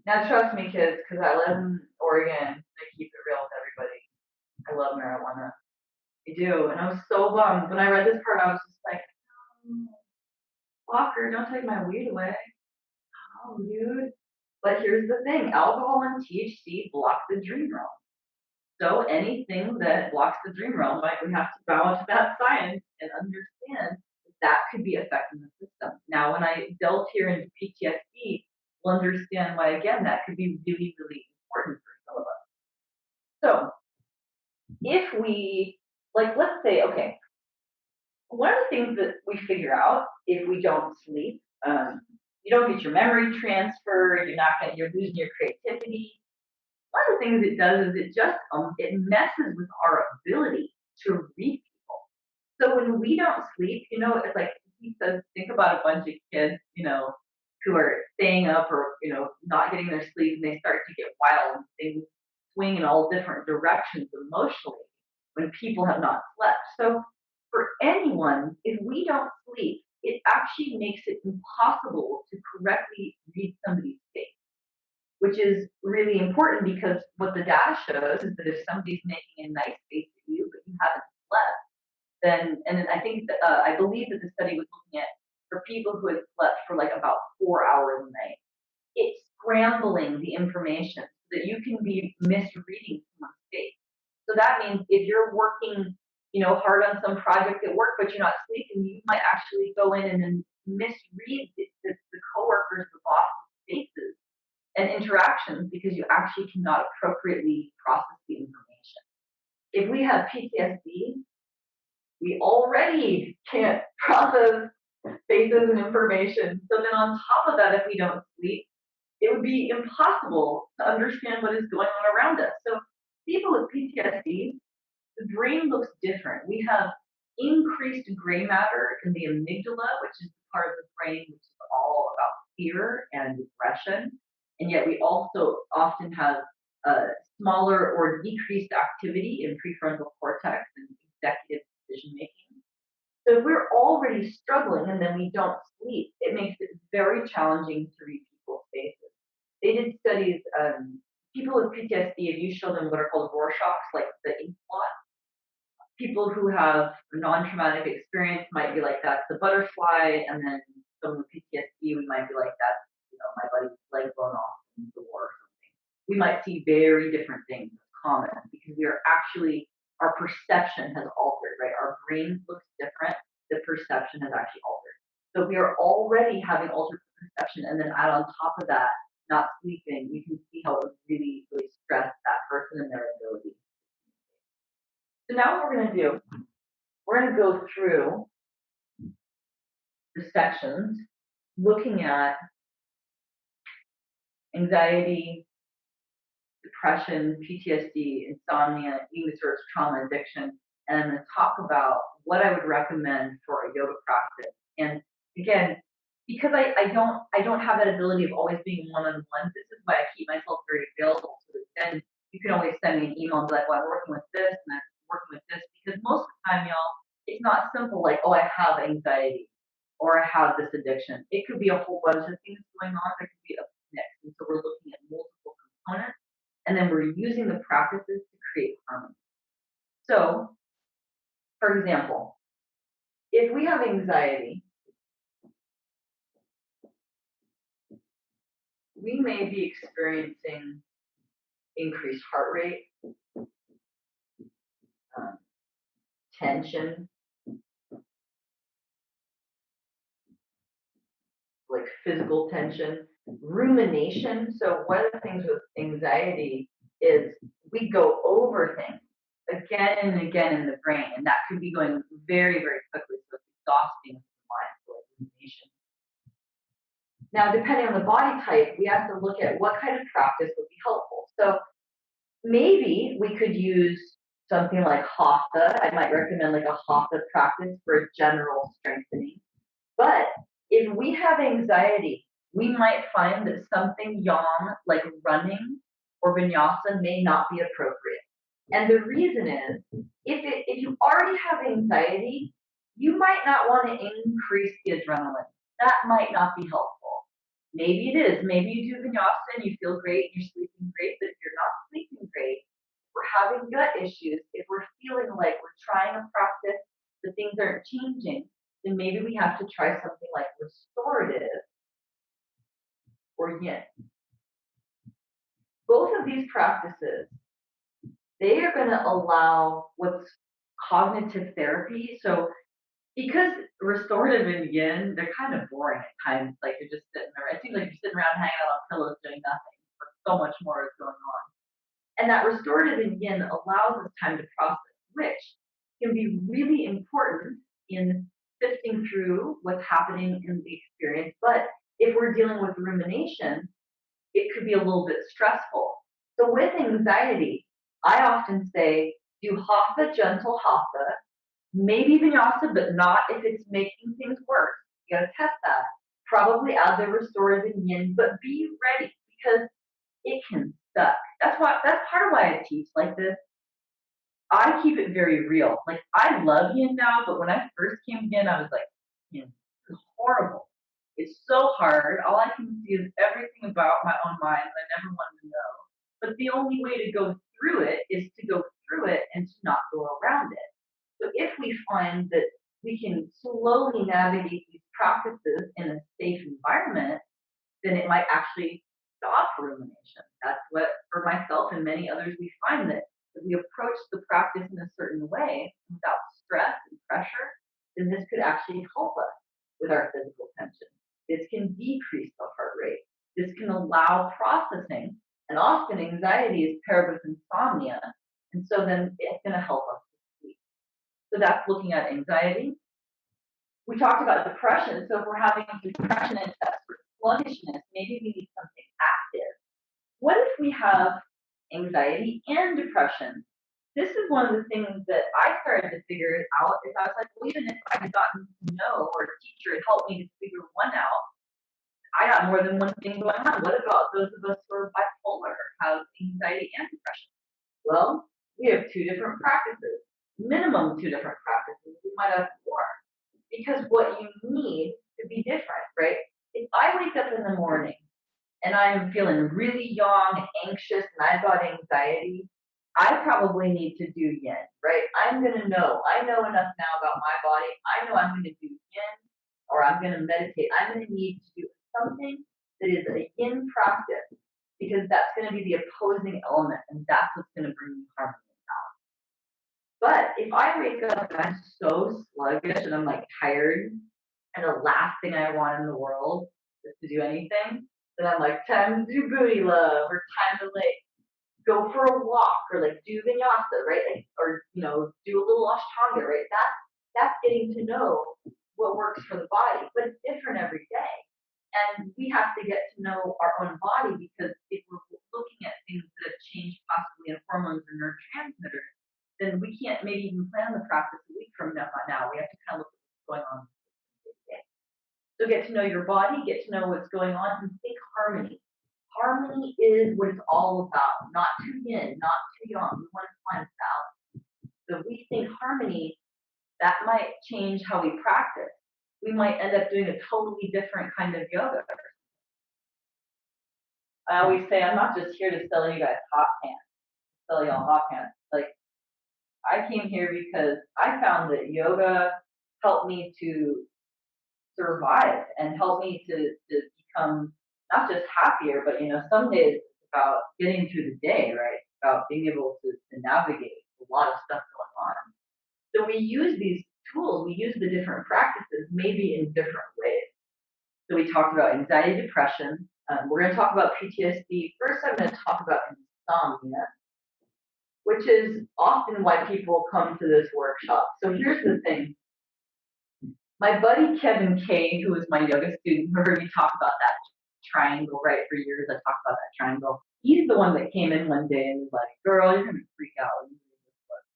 Now, trust me, kids, because I live in Oregon, I keep it real with everybody. I love marijuana. I do, and I was so bummed when I read this part. I was just like, oh, Walker, don't take my weed away. Oh, dude. But here's the thing: alcohol and THC block the dream realm. So anything that blocks the dream realm, like we have to bow to that science and understand that could be affecting the system. Now, when I delve here into PTSD, we'll understand why again that could be really, really important for some of us. So if we let's say, okay, one of the things that we figure out if we don't sleep, you don't get your memory transferred, you're losing your creativity. One of the things it does is it messes with our ability to read people. So when we don't sleep, it's like he says, think about a bunch of kids, who are staying up or not getting their sleep, and they start to get wild and things swing in all different directions emotionally when people have not slept. So for anyone, if we don't sleep, it actually makes it impossible to correctly read somebody's face, which is really important because what the data shows is that if somebody's making a nice face at you, but you haven't slept, and I think that, I believe that the study was looking at for people who had slept for like about 4 hours a night, it's scrambling the information. so that you can be misreading someone's face. So that means if you're working, hard on some project at work, but you're not sleeping, you might actually go in and then misread the coworkers, the boss's faces and interactions because you actually cannot appropriately process the information. If we have PTSD, we already can't process faces and information. So then on top of that, if we don't sleep, it would be impossible to understand what is going on around us. So people with PTSD, the brain looks different. We have increased gray matter in the amygdala, which is the part of the brain which is all about fear and aggression. And yet we also often have smaller or decreased activity in prefrontal cortex and executive decision making. So if we're already struggling and then we don't sleep, it makes it very challenging to read people's faces. They did studies, people with PTSD, if you show them what are called Rorschachs, like the ink blot, people who have a non-traumatic experience might be like, that's the butterfly, and then someone with PTSD, we might be like, that's, my buddy's leg blown off in the war or something. We might see very different things common because we are actually, our perception has altered, right? Our brain looks different, the perception has actually altered. So we are already having altered perception, and then add on top of that, not sleeping, you can see how it would really, really stress that person and their ability. So now what we're going to do, we're going to go through the sections looking at anxiety, depression, PTSD, insomnia, eating disorders, trauma, addiction, and I'm going to talk about what I would recommend for a yoga practice. And again, because I don't have that ability of always being one-on-one, this is why I keep myself very available. So that then you can always send me an email and be like, well, I'm working with this and I'm working with this, because most of the time, y'all, it's not simple like, oh, I have anxiety or I have this addiction. It could be a whole bunch of things going on. There could be a mix. And so we're looking at multiple components, and then we're using the practices to create harmony. So, for example, if we have anxiety, we may be experiencing increased heart rate, tension, like physical tension, rumination. So one of the things with anxiety is we go over things again and again in the brain, and that could be going very, very quickly. So it's exhausting for the mind, so like rumination. Now, depending on the body type, we have to look at what kind of practice would be helpful. So maybe we could use something like hatha. I might recommend like a hatha practice for a general strengthening. But if we have anxiety, we might find that something yang, like running or vinyasa, may not be appropriate. And the reason is, if you already have anxiety, you might not want to increase the adrenaline. That might not be helpful. Maybe it is. Maybe you do vinyasa and you feel great and you're sleeping great, but if you're not sleeping great, we're having gut issues, if we're feeling like we're trying a practice, but things aren't changing, then maybe we have to try something like restorative or yin. Both of these practices, they are going to allow what's cognitive therapy. So because restorative and yin, they're kind of boring at times. Like you're just sitting there. It seems like you're sitting around hanging out on pillows doing nothing, but so much more is going on. And that restorative and yin allows us time to process, which can be really important in sifting through what's happening in the experience. But if we're dealing with rumination, it could be a little bit stressful. So with anxiety, I often say, do hatha, gentle hatha, maybe vinyasa, but not if it's making things worse. You gotta test that. Probably add the restorative and yin, but be ready because it can suck. That's part of why I teach like this. I keep it very real. Like I love yin now, but when I first came to yin, I was like, yin, this is horrible. It's so hard. All I can see is everything about my own mind that I never wanted to know. But the only way to go through it is to go through it and to not go around it. So if we find that we can slowly navigate these practices in a safe environment, then it might actually stop rumination. That's what, for myself and many others, we find that if we approach the practice in a certain way without stress and pressure, then this could actually help us with our physical tension. This can decrease the heart rate. This can allow processing. And often anxiety is paired with insomnia. And so then it's going to help us sleep. So that's looking at anxiety. We talked about depression. So if we're having depression and that sort of sluggishness, maybe we need something active. What if we have anxiety and depression? This is one of the things that I started to figure out. Is I was like, well, even if I had gotten to know, or a teacher had helped me to figure one out, I got more than one thing going on. What about those of us who are bipolar, have anxiety and depression? Well, we have two different practices, minimum two different practices. We might have more, because what you need could be different, right? If I wake up in the morning and I'm feeling really young, anxious, and I've got anxiety, I probably need to do yin, right? I'm going to know. I know enough now about my body. I know I'm going to do yin, or I'm going to meditate. I'm going to need to do something that is a yin practice, because that's going to be the opposing element, and that's what's going to bring me harmony. But if I wake up and I'm so sluggish and I'm like tired, and the last thing I want in the world is to do anything, then I'm like, time to do booty love, or time to like go for a walk, or like do vinyasa, right? Like, or do a little ashtanga, right? That's getting to know what works for the body, but it's different every day. And we have to get to know our own body, because if we're looking at things that have changed possibly in hormones or neurotransmitters, then we can't maybe even plan the practice a week from now. We have to kind of look at what's going on. So get to know your body, get to know what's going on, and think harmony. Harmony is what it's all about, not too yin, not too yang. We want to find balance. So if we think harmony, that might change how we practice. We might end up doing a totally different kind of yoga. I always say, I'm not just here to sell you guys hot pants, sell y'all hot pants. Like, I came here because I found that yoga helped me to survive and helped me to become not just happier, but some days it's about getting through the day, right? About being able to navigate a lot of stuff going on. So we use these tools, we use the different practices maybe in different ways. So we talked about anxiety, depression. We're going to talk about PTSD. First, I'm going to talk about insomnia, which is often why people come to this workshop. So here's the thing. My buddy Kevin K, who was my yoga student, who heard me talk about that triangle, right? For years, I talked about that triangle. He's the one that came in one day and was like, girl, you're going to freak out.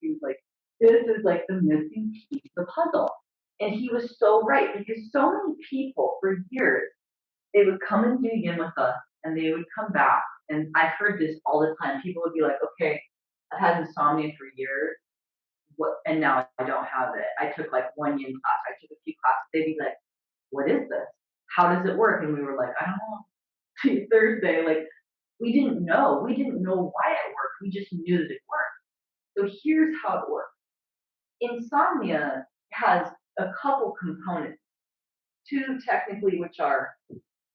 He was like, this is like the missing piece of the puzzle. And he was so right, because so many people for years, they would come and do yin with us, and they would come back. And I've heard this all the time. People would be like, okay, I've had insomnia for years, and now I don't have it. I took like one yin class. I took a few classes. They'd be like, what is this? How does it work? And we were like, I don't know. Thursday, like, we didn't know. We didn't know why it worked. We just knew that it worked. So here's how it works. Insomnia has a couple components. Two technically, which are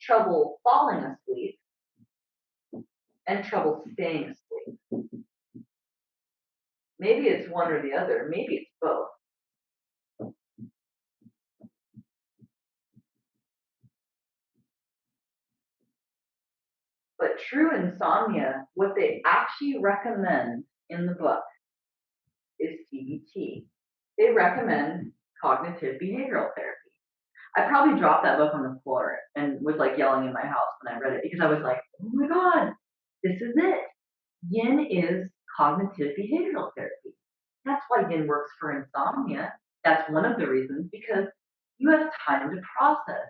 trouble falling asleep and trouble staying asleep. Maybe it's one or the other. Maybe it's both. But true insomnia, what they actually recommend in the book is CBT. They recommend cognitive behavioral therapy. I probably dropped that book on the floor and was like yelling in my house when I read it, because I was like, oh my God, this is it. Yin is cognitive behavioral therapy. That's why yin works for insomnia. That's one of the reasons, because you have time to process.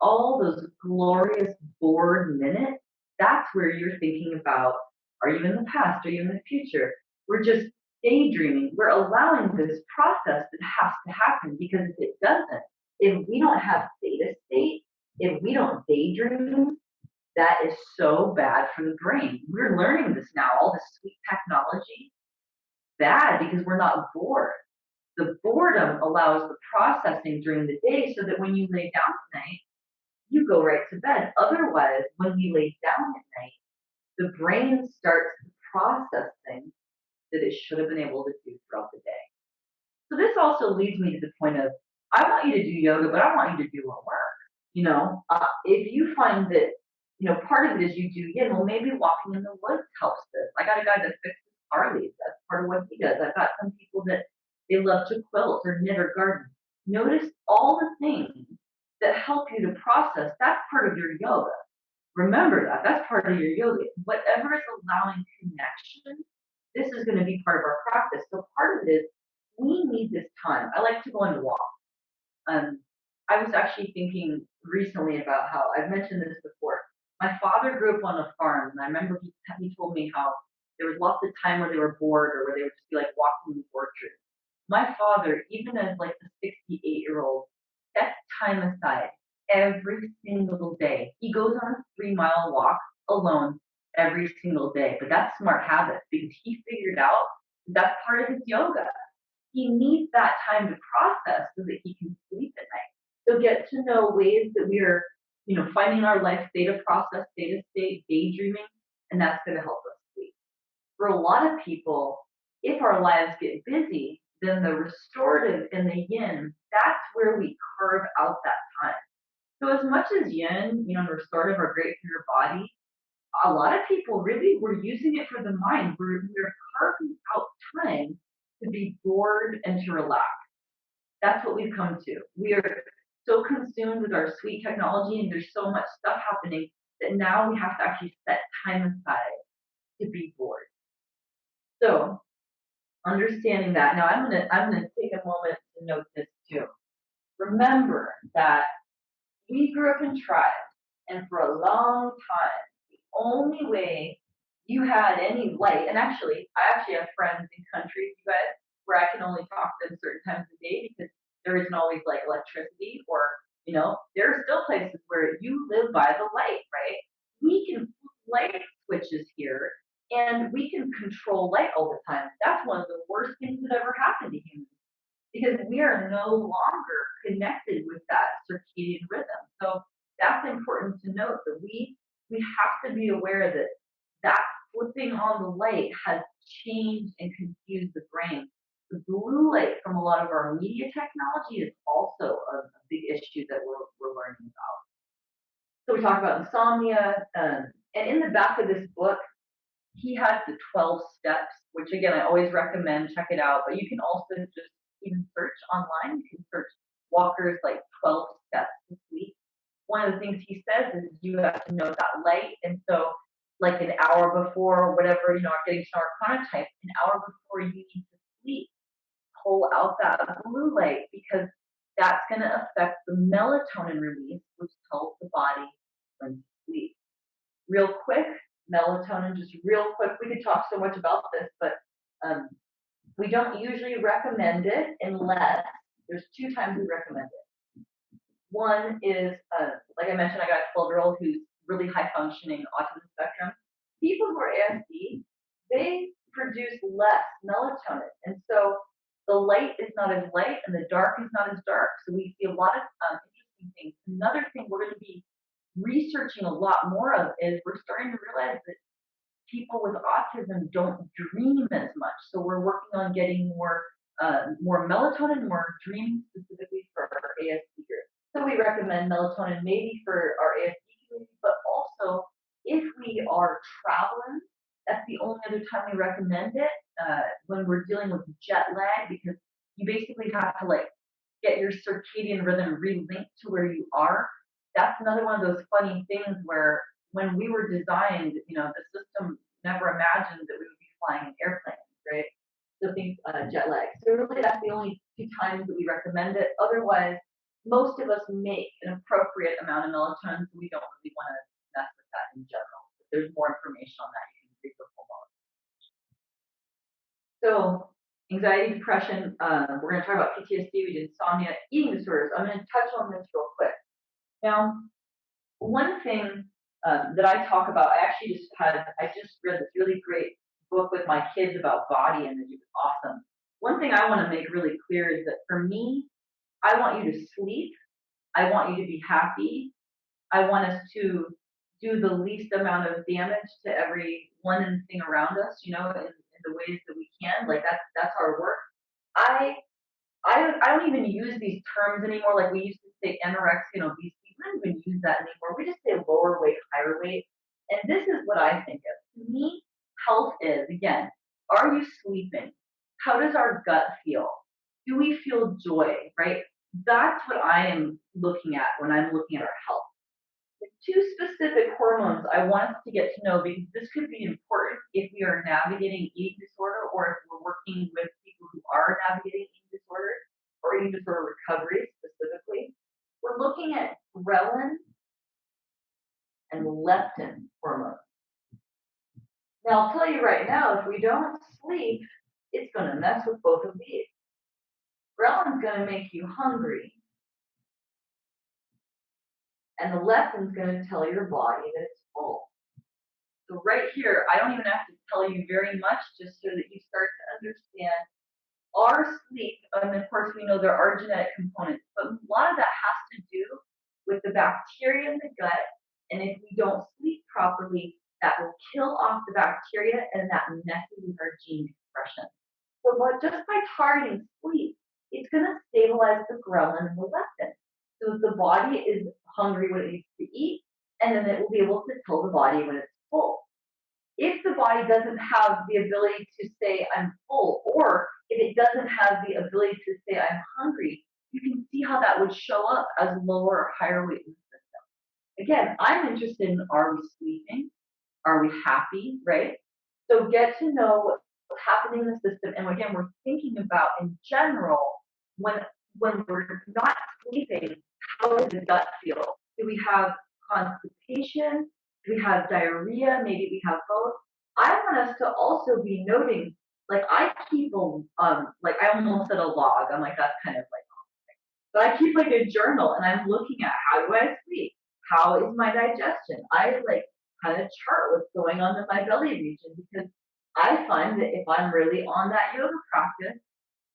All those glorious bored minutes, that's where you're thinking about, are you in the past? Are you in the future? We're just daydreaming. We're allowing this process that has to happen, because if it doesn't, if we don't have theta state, if we don't daydream, that is so bad for the brain. We're learning this now, all this sweet technology, bad because we're not bored. The boredom allows the processing during the day, so that when you lay down tonight, you go right to bed. Otherwise, when we lay down at night, the brain starts to process things that it should have been able to do throughout the day. So this also leads me to the point of, I want you to do yoga, but I want you to do what works. If you find that, part of it is you do yin, well, maybe walking in the woods helps this. I got a guy that fixes car leaves. That's part of what he does. I've got some people that they love to quilt or knit or garden. Notice all the things that help you to process. That's part of your yoga. Remember that. That's part of your yoga. Whatever is allowing connection, this is going to be part of our practice. So part of it is we need this time. I like to go and walk. Um, I was actually thinking recently about how I've mentioned this before. My father grew up on a farm, and I remember he told me how there was lots of time where they were bored or where they would just be like walking in the orchard. My father, even as like a 68-year-old, sets time aside every single day. He goes on a 3-mile walk alone every single day. But that's smart habit because he figured out that's part of his yoga. He needs that time to process so that he can sleep at night. So get to know ways that we are, finding our life theta process, theta state, daydreaming, and that's going to help us sleep. For a lot of people, if our lives get busy, then the restorative and the yin, that's where we carve out that time. So as much as yin, and restorative are great for your body, a lot of people really were using it for the mind. We're carving out time to be bored and to relax. That's what we've come to. We are so consumed with our sweet technology and there's so much stuff happening that now we have to actually set time aside to be bored. So understanding that, now I'm gonna take a moment to note this too. Remember that we grew up in tribes, and for a long time, the only way you had any light, and I actually have friends in countries, you guys, where I can only talk to them certain times of day because there isn't always like electricity, or there are still places where you live by the light, right? We can flip light switches here, and we can control light all the time. That's one of the worst things that ever happened to humans because we are no longer connected with that circadian rhythm. So that's important to note that we have to be aware that that flipping on the light has changed and confused the brain. The blue light from a lot of our media technology is also a big issue that we're learning about. So we talk about insomnia, and in the back of this book, he has the 12 steps, which again, I always recommend, check it out. But you can also just even search online. You can search Walker's like 12 steps to sleep. One of the things he says is you have to know that light. And so like an hour before, whatever, I'm getting to know our chronotype, an hour before you need to sleep, pull out that blue light because that's going to affect the melatonin release, which tells the body when to sleep. Real quick, melatonin, just real quick, we could talk so much about this, but we don't usually recommend it unless there's 2 times we recommend it. One is, like I mentioned, I got a 12-year-old who's really high functioning autism spectrum. People who are ASD, they produce less melatonin. And so the light is not as light and the dark is not as dark. So we see a lot of interesting things. Another thing we're going to be researching a lot more of is we're starting to realize that people with autism don't dream as much. So we're working on getting more melatonin, more dreaming specifically for our ASD group. So we recommend melatonin maybe for our ASD community, but also if we are traveling, that's the only other time we recommend it when we're dealing with jet lag because you basically have to like get your circadian rhythm relinked to where you are. That's another one of those funny things where when we were designed, the system never imagined that we would be flying in airplanes, right? So think jet lag. So really that's the only 2 times that we recommend it. Otherwise, most of us make an appropriate amount of melatonin, so we don't really want to mess with that in general. If there's more information on that, you can read the full book. So anxiety, depression, we're going to talk about PTSD, we did insomnia, eating disorders. I'm going to touch on this real quick. Now, one thing that I talk about, I just read this really great book with my kids about body image. It was awesome. One thing I want to make really clear is that for me, I want you to sleep. I want you to be happy. I want us to do the least amount of damage to every one and thing around us, in the ways that we can. Like that's our work. I I don't even use these terms anymore. Like we used to say anorexia and obesity. We don't even use that anymore. We just say lower weight, higher weight. And this is what I think of. To me, health is, again, are you sleeping? How does our gut feel? Do we feel joy, right? That's what I am looking at when I'm looking at our health. The two specific hormones I want us to get to know, because this could be important if we are navigating eating disorder or if we're working with people who are navigating eating disorder or eating disorder recovery specifically. We're looking at ghrelin and leptin hormones. Now, I'll tell you right now, if we don't sleep, it's going to mess with both of these. Ghrelin's going to make you hungry, and the leptin's going to tell your body that it's full. So right here, I don't even have to tell you very much, just so that you start to understand our sleep. And of course, we know there are genetic components, but a lot of that has to do with the bacteria in the gut. And if we don't sleep properly, that will kill off the bacteria, and that messes with our gene expression. So just by targeting sleep, it's going to stabilize the ghrelin and the leptin. So the body is hungry when it needs to eat, and then it will be able to tell the body when it's full. If the body doesn't have the ability to say I'm full, or if it doesn't have the ability to say I'm hungry, you can see how that would show up as lower or higher weight in the system. Again, I'm interested in, are we sleeping? Are we happy, right? So get to know what's happening in the system. And again, we're thinking about in general, when we're not sleeping, how does the gut feel? Do we have constipation? Do we have diarrhea? Maybe we have both. I want us to also be noting, like I keep like I almost said a log. I'm like, that's kind of like, but I keep like a journal, and I'm looking at how do I sleep? How is my digestion? I like kind of chart what's going on in my belly region, because I find that if I'm really on that yoga practice,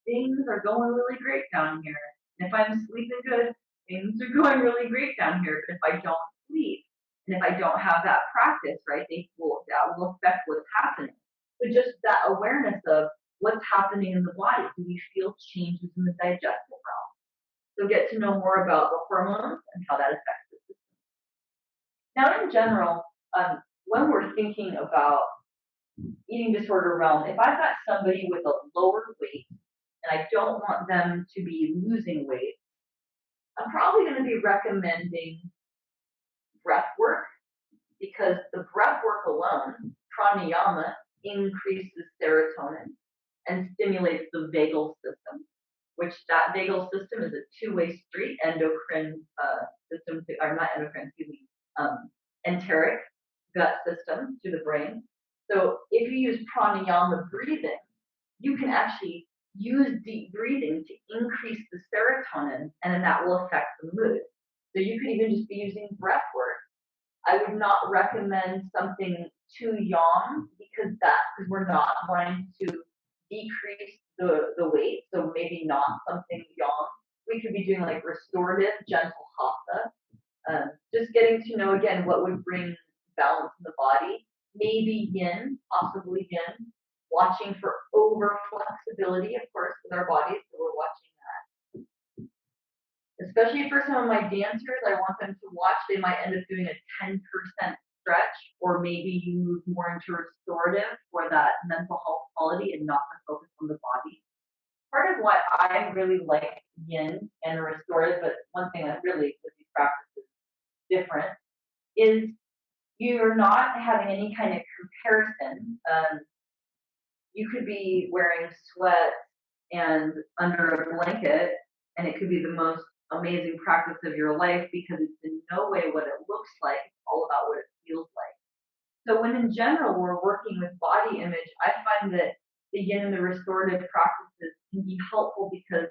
things are going really great down here. And if I'm sleeping good, things are going really great down here. But if I don't sleep, and if I don't have that practice, right, that will affect what's happening. So just that awareness of what's happening in the body. Do we feel changes in the digestive realm? So get to know more about the hormones and how that affects the system. Now, in general, when we're thinking about eating disorder realm, if I've got somebody with a lower weight and I don't want them to be losing weight, I'm probably going to be recommending breath work, because the breath work alone, pranayama, increases serotonin and stimulates the vagal system, which that vagal system is a two-way street, endocrine system, or not endocrine, excuse me, enteric gut system to the brain. So if you use pranayama breathing, you can actually use deep breathing to increase the serotonin, and then that will affect the mood. So you could even just be using breath work. I would not recommend something too yang, because we're not wanting to decrease the weight. So maybe not something yang. We could be doing like restorative, gentle hatha. Just getting to know again what would bring balance in the body. Maybe yin, possibly yin. Watching for over flexibility, of course, with our bodies. So we're watching that. Especially for some of my dancers, I want them to watch. They might end up doing a 10% stretch, or maybe you move more into restorative for that mental health quality and not the focus on the body. Part of what I really like yin and restorative, but one thing that really with these practices different, is you're not having any kind of comparison. You could be wearing sweats and under a blanket, and it could be the most amazing practice of your life, because it's in no way what it looks like. It's all about what it feels like. So when in general we're working with body image, I find that the yin and the restorative practices can be helpful, because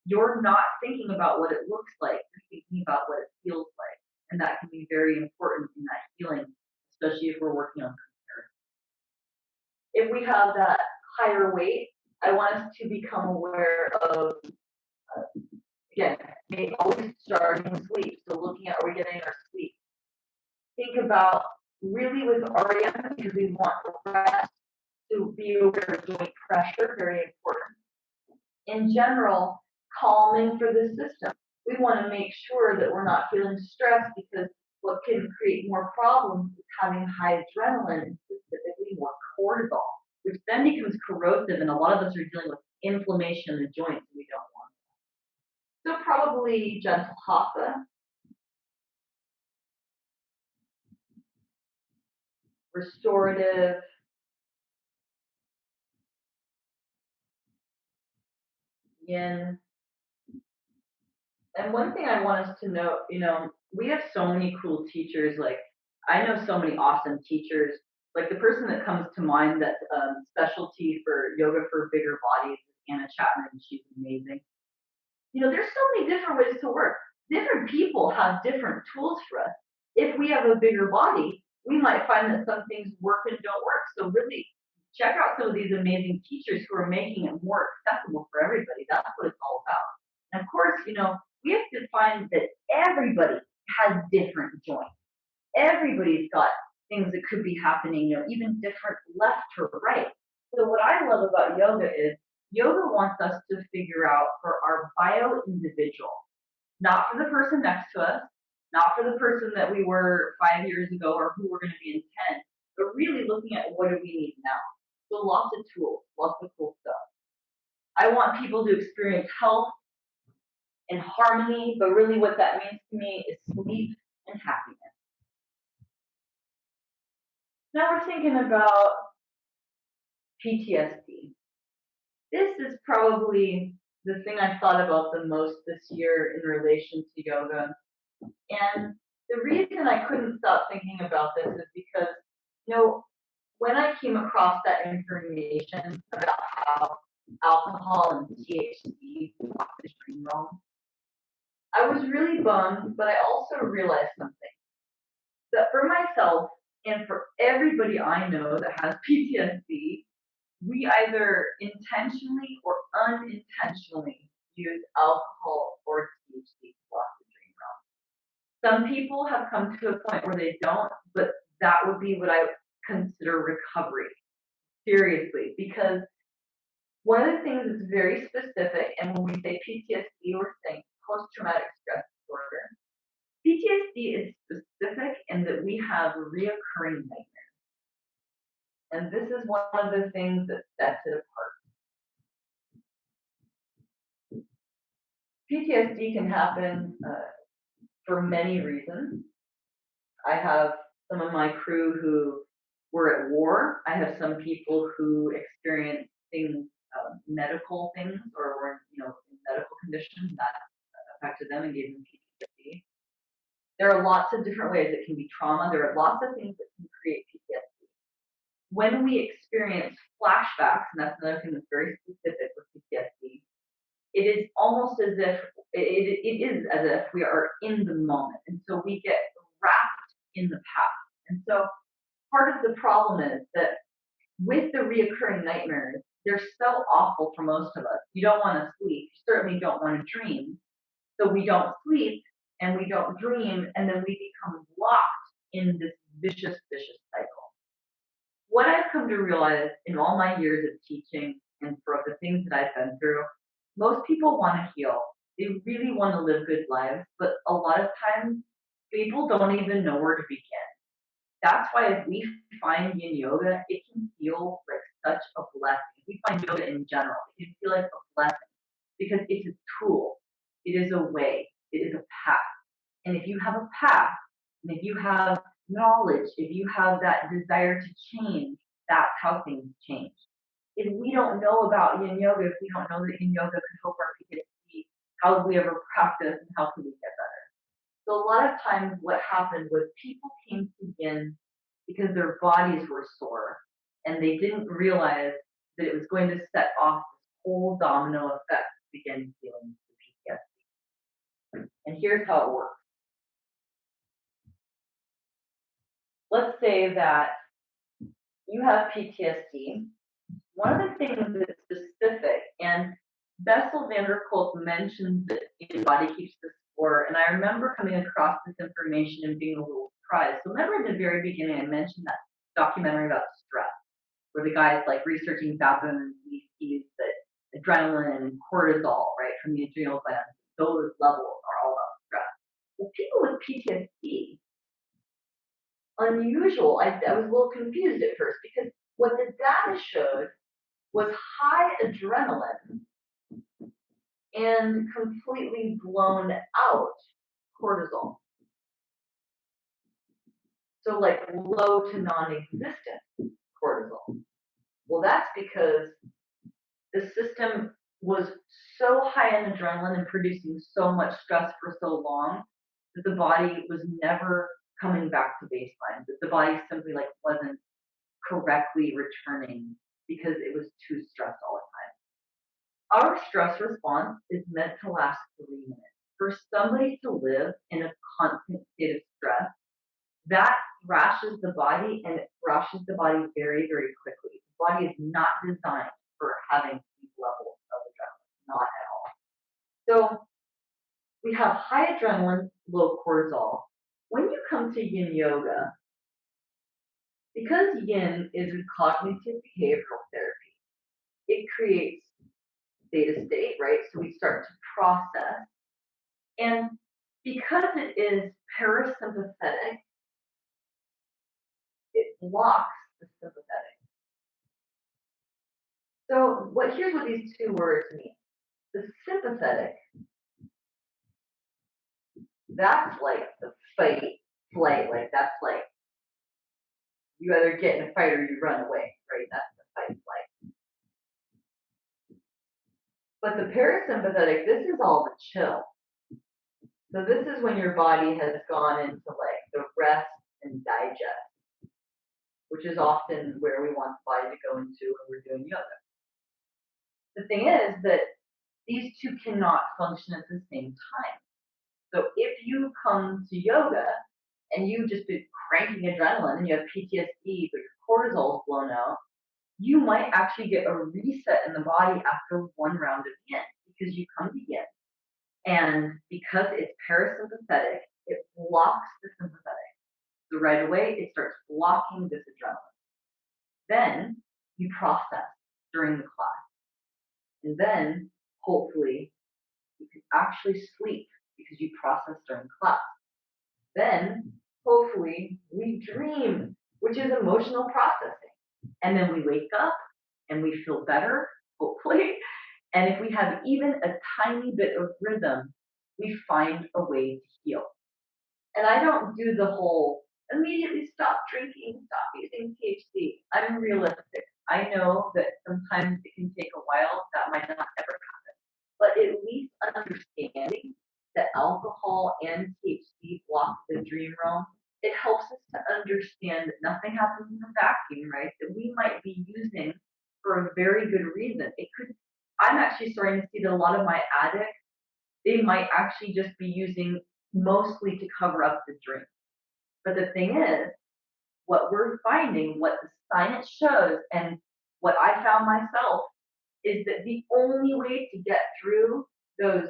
you're not thinking about what it looks like, you're thinking about what it feels like. And that can be very important in that healing, especially if we're working on comparison. If we have that higher weight, I want us to become aware of, again, maybe always starting sleep. So looking at, are we getting our sleep? about really with REM, because we want rest to be aware of joint pressure, very important. In general, calming for the system. We want to make sure that we're not feeling stressed, because what can create more problems is having high adrenaline and specifically more cortisol, which then becomes corrosive, and a lot of us are dealing with inflammation in the joints and we don't want it. So probably gentle hatha, restorative, yin. And one thing I want us to know, we have so many cool teachers. Like, I know so many awesome teachers. Like, the person that comes to mind that's specialty for yoga for bigger bodies is Anna Chapman. She's amazing. There's so many different ways to work. Different people have different tools for us. If we have a bigger body, we might find that some things work and don't work. So really check out some of these amazing teachers who are making it more accessible for everybody. That's what it's all about. And of course, we have to find that everybody has different joints. Everybody's got things that could be happening, even different left or right. So what I love about yoga is yoga wants us to figure out for our bio individual, not for the person next to us, not for the person that we were 5 years ago or who we're going to be in 10, but really looking at what do we need now. So lots of tools, lots of cool stuff. I want people to experience health and harmony, but really what that means to me is sleep and happiness. Now we're thinking about PTSD. This is probably the thing I thought about the most this year in relation to yoga. And the reason I couldn't stop thinking about this is because, when I came across that information about how alcohol and THC block the dream realm, I was really bummed, but I also realized something. That for myself and for everybody I know that has PTSD, we either intentionally or unintentionally use alcohol or THC to block the dream realm. Some people have come to a point where they don't, but that would be what I would consider recovery. Seriously, because one of the things that's very specific, and when we say PTSD, we're saying post-traumatic stress disorder. PTSD is specific in that we have reoccurring nightmares. And this is one of the things that sets it apart. PTSD can happen for many reasons. I have some of my crew who were at war. I have some people who experienced things, medical things, or were in medical conditions that affected them and gave them PTSD. There are lots of different ways. It can be trauma. There are lots of things that can create PTSD. When we experience flashbacks, and that's another thing that's very specific with PTSD, it is almost as if it is as if we are in the moment, and so we get wrapped in the past. And so part of the problem is that with the reoccurring nightmares, they're so awful for most of us. You don't want to sleep. You certainly don't want to dream. So we don't sleep and we don't dream, and then we become locked in this vicious cycle. What I've come to realize in all my years of teaching and for the things that I've been through, most people want to heal. They really want to live good lives, but a lot of times people don't even know where to begin. That's why if we find yin yoga, it can feel like such a blessing. If we find yoga in general, it can feel like a blessing because it's a tool. It is a way. It is a path. And if you have a path, and if you have knowledge, if you have that desire to change, that's how things change. If we don't know about yin yoga, if we don't know that yin yoga could help our PTSD, how would we ever practice and how could we get better? So a lot of times what happened was people came to yin because their bodies were sore and they didn't realize that it was going to set off this whole domino effect to begin healing the PTSD. And here's how it works. Let's say that you have PTSD. One of the things that's specific, and Bessel van der Kolk mentions that your body keeps the score, and I remember coming across this information and being a little surprised. So remember in the very beginning, I mentioned that documentary about stress, where the guy's like researching baboons, he sees that adrenaline and cortisol, right, from the adrenal glands, those levels are all about stress. Well, people with PTSD, unusual. I was a little confused at first because what the data showed was high adrenaline and completely blown out cortisol. So like low to non-existent cortisol. Well, that's because the system was so high in adrenaline and producing so much stress for so long that the body was never coming back to baseline. That the body simply like wasn't correctly returning because it was too stressed all the time. Our stress response is meant to last 3 minutes. For somebody to live in a constant state of stress, that rashes the body and it rashes the body very, very quickly. The body is not designed for having these levels of adrenaline, not at all. So we have high adrenaline, low cortisol. When you come to yin yoga, because yin is a cognitive behavioral therapy, it creates theta state, right? So we start to process. And because it is parasympathetic, it blocks the sympathetic. So here's what these two words mean. The sympathetic, that's like the fight, flight, like that's like you either get in a fight or you run away, right? That's the fight, flight. But the parasympathetic, this is all the chill. So this is when your body has gone into like the rest and digest, which is often where we want the body to go into when we're doing yoga. The thing is that these two cannot function at the same time. So if you come to yoga and you just been cranking adrenaline and you have PTSD, but your cortisol is blown out, you might actually get a reset in the body after one round of yin because you come to yin. And because it's parasympathetic, it blocks the sympathetic. So right away, it starts blocking this adrenaline. Then you process during the class. And then, hopefully, you can actually sleep because you process during class. Then, hopefully, we dream, which is emotional processing. And then we wake up and we feel better, hopefully. And if we have even a tiny bit of rhythm, we find a way to heal. And I don't do the whole immediately stop drinking, stop using THC. I'm realistic. I know that sometimes it can take a while. That might not ever happen. But at least understanding that alcohol and THC block the dream realm, it helps us to understand that nothing happens in a vacuum, right? That we might be using for a very good reason. It could. I'm actually starting to see that a lot of my addicts, they might actually just be using mostly to cover up the dream. But the thing is, what we're finding, what the science shows, and what I found myself, is that the only way to get through those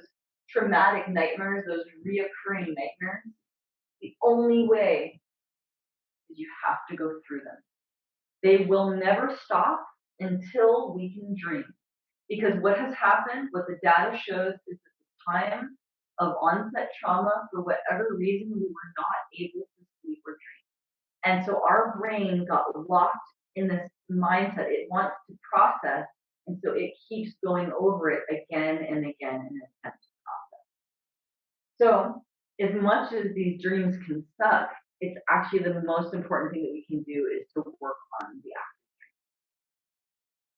traumatic nightmares, those reoccurring nightmares, the only way is you have to go through them. They will never stop until we can dream. Because what has happened, what the data shows, is that the time of onset trauma, for whatever reason, we were not able to sleep or dream. And so our brain got locked in this mindset. It wants to process, and so it keeps going over it again and again in an attempt to process. So as much as these dreams can suck, it's actually the most important thing that we can do is to work on the active dream.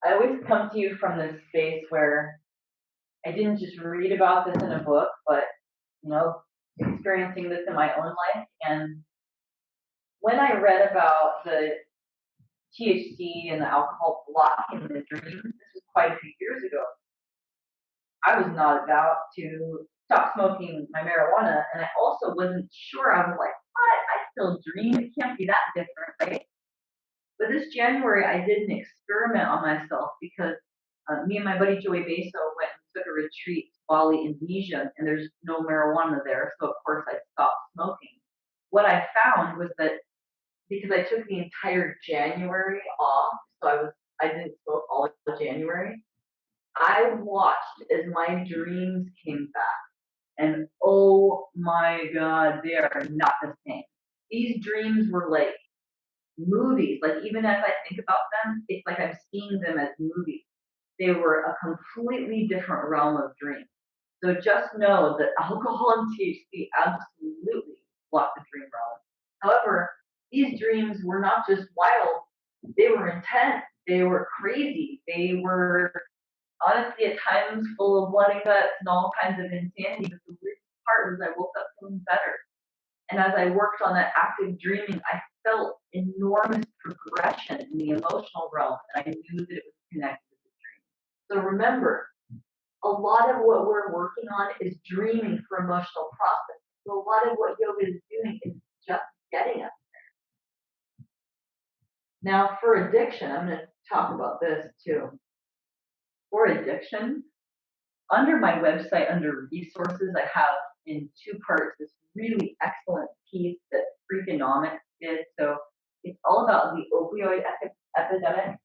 I always come to you from this space where I didn't just read about this in a book, but experiencing this in my own life. And when I read about the THC and the alcohol blocking the dream, this was quite a few years ago, I was not about to stop smoking my marijuana, and I also wasn't sure. I was like, what? I still dream? It can't be that different, right? But this January, I did an experiment on myself because me and my buddy Joey Beso went and took a retreat to Bali, Indonesia, and there's no marijuana there, so of course I stopped smoking. what I found was that because I took the entire January off, so I didn't smoke all of January. I watched as my dreams came back, and oh my God, they are not the same. These dreams were like movies. Like even as I think about them, it's like I'm seeing them as movies. They were a completely different realm of dreams. So just know that alcohol and THC absolutely block the dream realm. However, these dreams were not just wild, they were intense, they were crazy, they were honestly at times full of blood and guts and all kinds of insanity. But the weird part was I woke up feeling better. And as I worked on that active dreaming, I felt enormous progression in the emotional realm, and I knew that it was connected to the dream. So remember, a lot of what we're working on is dreaming for emotional processing. So a lot of what yoga is doing is just getting us. Now for addiction, I'm going to talk about this too. For addiction, under my website, under resources, I have in two parts this really excellent piece that Freakonomics did. So it's all about the opioid epidemic.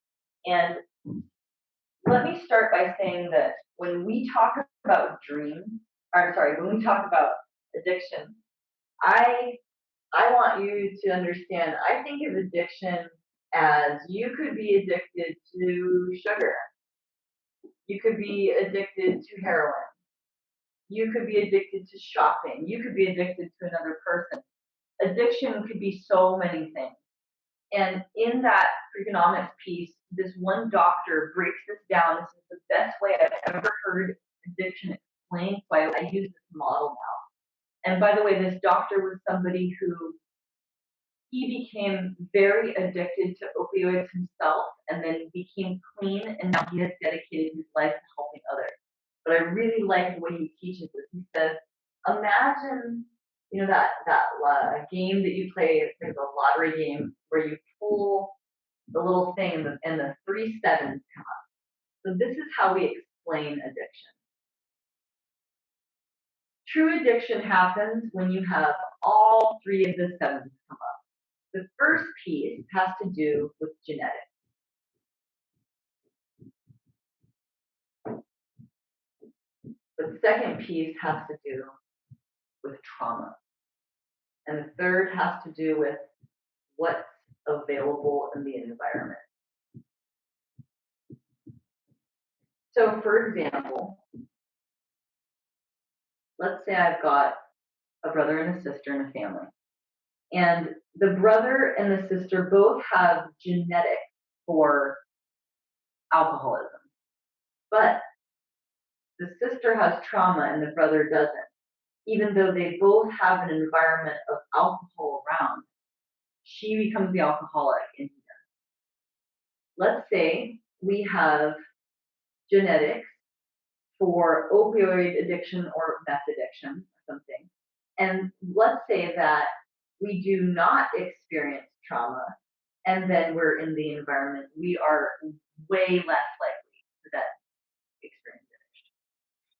And let me start by saying that when we talk about when we talk about addiction, I I want you to understand. I think of addiction as you could be addicted to sugar, you could be addicted to heroin, you could be addicted to shopping, you could be addicted to another person. Addiction could be so many things. And in that Freakonomics piece, this one doctor breaks this down. This is the best way I've ever heard addiction explained. So I use this model now. And by the way, this doctor was somebody who he became very addicted to opioids himself and then became clean, and now he has dedicated his life to helping others. But I really like the way he teaches this. He says, imagine, that game that you play, it's like a lottery game where you pull the little thing and the three sevens come up. So this is how we explain addiction. True addiction happens when you have all three of the sevens come up. The first piece has to do with genetics. The second piece has to do with trauma. And the third has to do with what's available in the environment. So for example, let's say I've got a brother and a sister in a family. And the brother and the sister both have genetics for alcoholism. But the sister has trauma and the brother doesn't. Even though they both have an environment of alcohol around, she becomes the alcoholic in here. Let's say we have genetics for opioid addiction or meth addiction or something. And let's say that we do not experience trauma and then we're in the environment, we are way less likely to then experience addiction.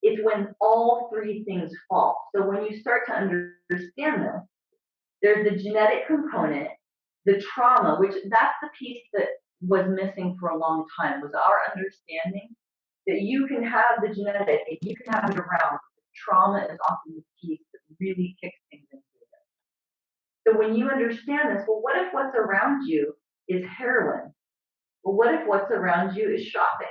It's when all three things fall. So when you start to understand this, there's the genetic component, the trauma, which that's the piece that was missing for a long time, was our understanding that you can have the genetic, you can have it around. Trauma is often the piece that really kicks things into it. So when you understand this, well, what if what's around you is heroin? Well, what if what's around you is shopping?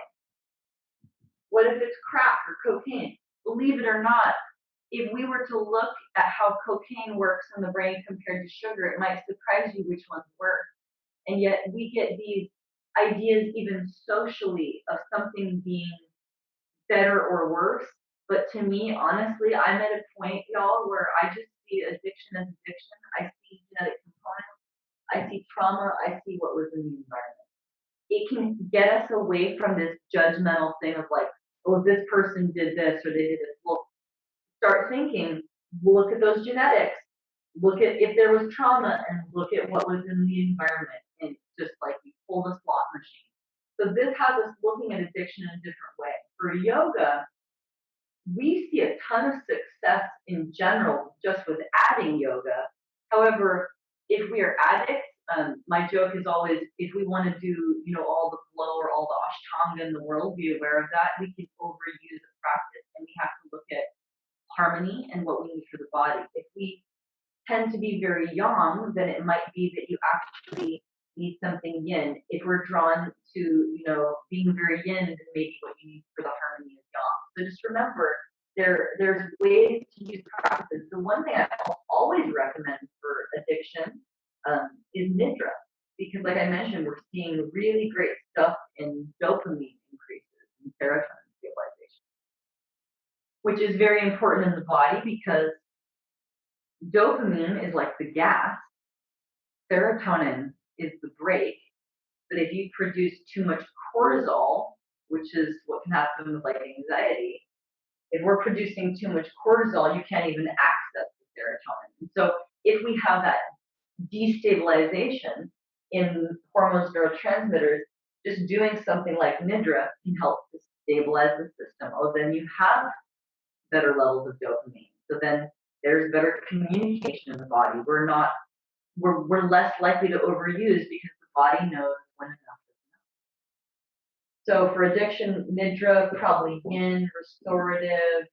What if it's crack or cocaine? Believe it or not, if we were to look at how cocaine works in the brain compared to sugar, it might surprise you which ones work. And yet we get these ideas even socially of something being better or worse. But to me, honestly, I'm at a point, y'all, where I just see addiction as addiction. I see genetic components. I see trauma. I see what was in the environment. It can get us away from this judgmental thing of like, oh, this person did this or they did this. Well, start thinking, look at those genetics, look at if there was trauma, and look at what was in the environment. And just like you pull the slot machine. So this has us looking at addiction in a different way. For yoga, we see a ton of success in general just with adding yoga. However, if we are addicts, my joke is always if we want to do, all the flow or all the ashtanga in the world, be aware of that. We can overuse the practice, and we have to look at harmony and what we need for the body. If we tend to be very yang, then it might be that you actually need something yin. If we're drawn to, being very yin, then maybe what you need for the harmony is yang. So just remember, there's ways to use practices. The one thing I always recommend for addiction is nidra, because like I mentioned, we're seeing really great stuff in dopamine increases and serotonin stabilization, which is very important in the body because dopamine is like the gas, serotonin is the brake. But if you produce too much cortisol, which is what can happen with like anxiety, if we're producing too much cortisol, you can't even access the serotonin. And so if we have that destabilization in hormones, neurotransmitters, just doing something like nidra can help to stabilize the system. Oh, then you have better levels of dopamine. So then there's better communication in the body. We're less likely to overuse because the body knows when enough is enough. So for addiction, nidra, probably yin, restorative.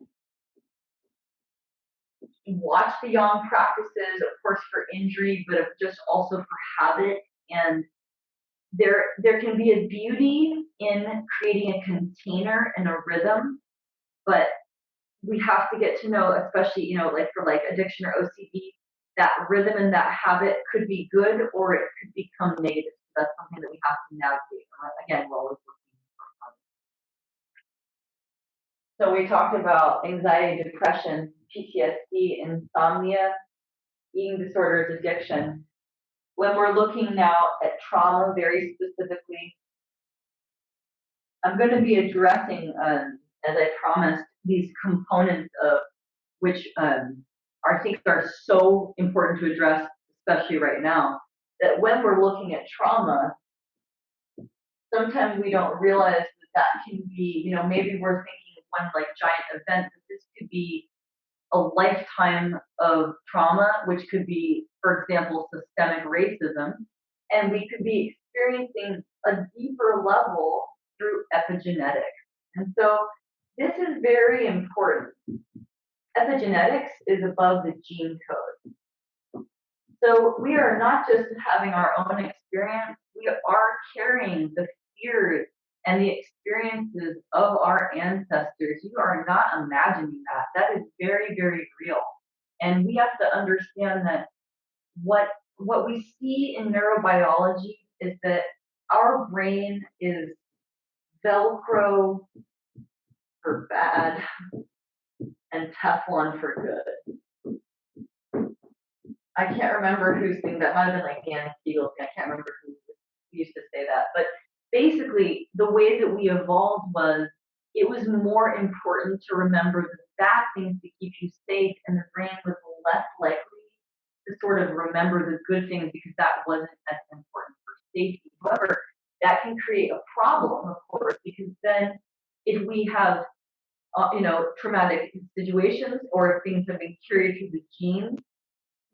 Watch the yang practices, of course, for injury, but just also for habit. And there can be a beauty in creating a container and a rhythm, but we have to get to know, especially, like for like addiction or OCD, that rhythm and that habit could be good or it could become negative. So that's something that we have to navigate. Again, we're always looking for fun. So we talked about anxiety, depression, PTSD, insomnia, eating disorders, addiction. When we're looking now at trauma very specifically, I'm going to be addressing, as I promised, these components of which I think are so important to address, especially right now, that when we're looking at trauma, sometimes we don't realize that can be, maybe we're thinking of one like giant event, but this could be a lifetime of trauma, which could be, for example, systemic racism, and we could be experiencing a deeper level through epigenetics. And so this is very important. Epigenetics is above the gene code. So we are not just having our own experience, we are carrying the fears and the experiences of our ancestors. You are not imagining that. That is very, very real. And we have to understand that what we see in neurobiology is that our brain is Velcro for bad and Teflon for good. I can't remember who's saying that. Might have been like Dan Siegel. I can't remember who used to say that. But basically, the way that we evolved was it was more important to remember the bad things to keep you safe, and the brain was less likely to sort of remember the good things because that wasn't as important for safety. However, that can create a problem, of course, because then if we have traumatic situations or if things have been carried through the genes,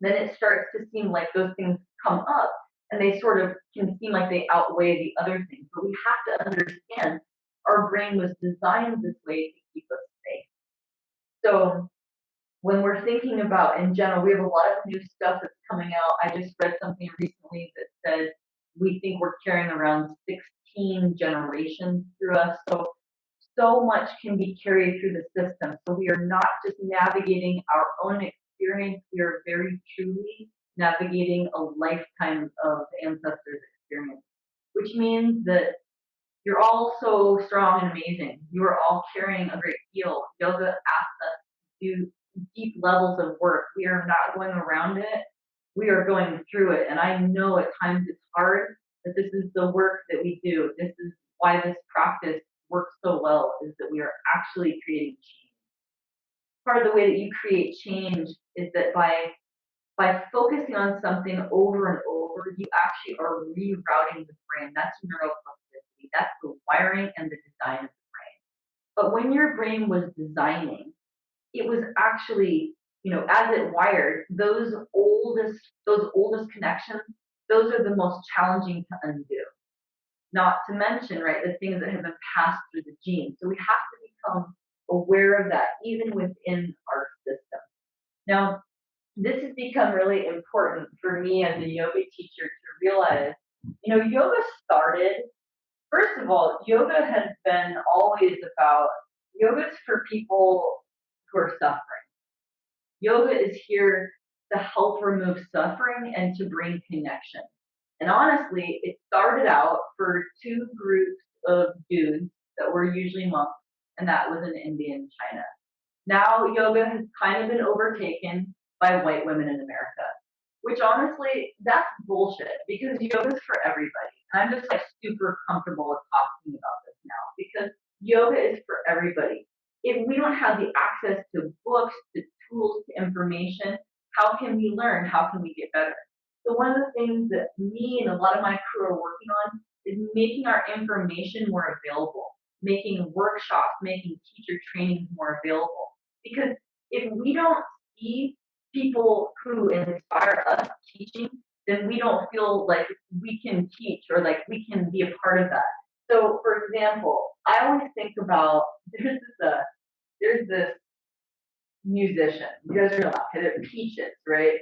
then it starts to seem like those things come up and they sort of can seem like they outweigh the other things. But we have to understand our brain was designed this way to keep us safe. So when we're thinking about, in general, we have a lot of new stuff that's coming out. I just read something recently that said we think we're carrying around 16 generations through us. So much can be carried through the system. So we are not just navigating our own experience, we are very truly navigating a lifetime of ancestors' experience, which means that you're all so strong and amazing. You are all carrying a great deal. Yoga asks us to do deep levels of work. We are not going around it. We are going through it. And I know at times it's hard, but this is the work that we do. This is why this practice works so well, is that we are actually creating change. Part of the way that you create change is that by focusing on something over and over, you actually are rerouting the brain. That's neuroplasticity. That's the wiring and the design of the brain. But when your brain was designing, it was actually as it wired, those oldest connections, those are the most challenging to undo. Not to mention, right, the things that have been passed through the genes. So we have to become aware of that even within our system. Now, this has become really important for me as a yoga teacher to realize, yoga started, first of all, yoga has been always about, yoga's for people who are suffering. Yoga is here to help remove suffering and to bring connection. And honestly, it started out for two groups of dudes that were usually monks, and that was in India and China. Now yoga has kind of been overtaken by white women in America, which honestly, that's bullshit because yoga's for everybody. And I'm just like super comfortable with talking about this now because yoga is for everybody. If we don't have the access to books, to tools, to information, how can we learn? How can we get better? So one of the things that me and a lot of my crew are working on is making our information more available, making workshops, making teacher trainings more available. Because if we don't see people who inspire us teaching, then we don't feel like we can teach or like we can be a part of that. So, for example, I always think about there's this musician. You guys are not they're Peaches, right?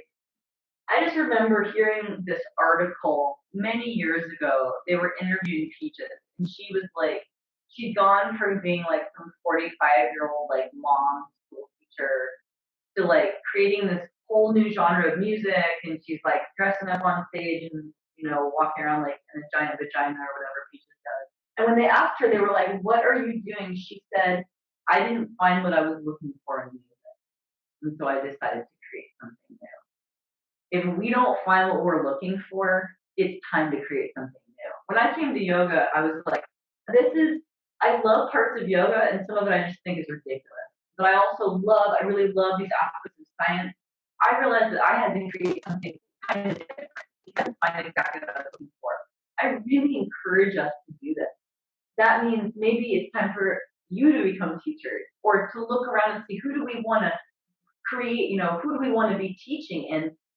I just remember hearing this article many years ago. They were interviewing Peaches, and she was like, she'd gone from being like some 45-year-old like mom school teacher to like creating this whole new genre of music, and she's like dressing up on stage and walking around like in a giant vagina or whatever Peaches does. And when they asked her, they were like, "What are you doing?" She said, "I didn't find what I was looking for in music, and so I decided to create something new." If we don't find what we're looking for, it's time to create something new. When I came to yoga, I was like, I love parts of yoga, and some of it I just think is ridiculous. But I really love these aspects of science. I realized that I had to create something kind of different to find exactly what I was looking for. I really encourage us to do this. That means maybe it's time for you to become teachers or to look around and see who do we want to create, who do we want to be teaching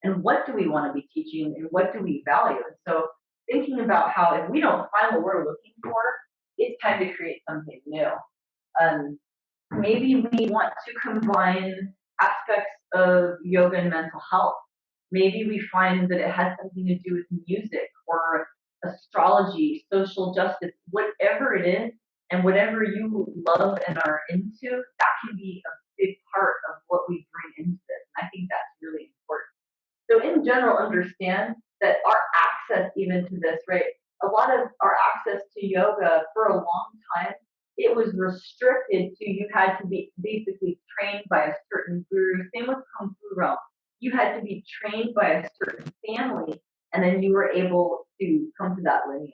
and what do we want to be teaching and what do we value. And so thinking about how if we don't find what we're looking for, it's time to create something new. Um, Maybe we want to combine aspects of yoga and mental health. Maybe we find that it has something to do with music or astrology, social justice, whatever it is, and whatever you love and are into, that can be a big part of what we bring into this. And I think that's really important. So in general, understand that our access even to this, right? A lot of our access to yoga for a long time, it was restricted to you had to be basically trained by a certain guru. Same with Kung Fu realm. You had to be trained by a certain family, and then you were able to come to that lineage.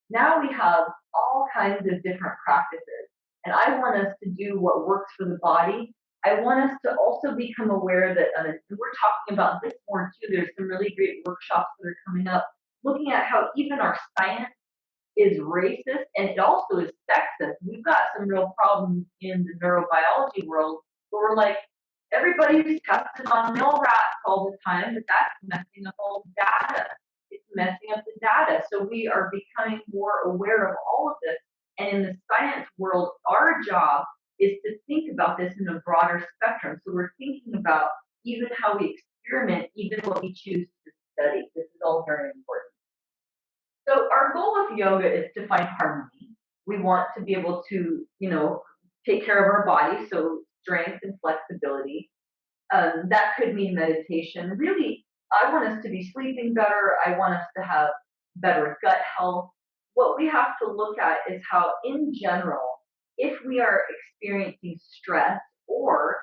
Now we have all kinds of different practices, and I want us to do what works for the body. I want us to also become aware that, and we're talking about this more too, there's some really great workshops that are coming up, looking at how even our science is racist and it also is sexist. We've got some real problems in the neurobiology world where we're like, everybody's tested on mill rats all the time, but that's messing up all the data. It's messing up the data. So we are becoming more aware of all of this. And in the science world, our job is to think about this in a broader spectrum. So we're thinking about even how we experiment, even what we choose to study. This is all very important. So our goal with yoga is to find harmony. We want to be able to, take care of our body, so strength and flexibility. That could mean meditation. Really, I want us to be sleeping better. I want us to have better gut health. What we have to look at is how, in general, if we are experiencing stress or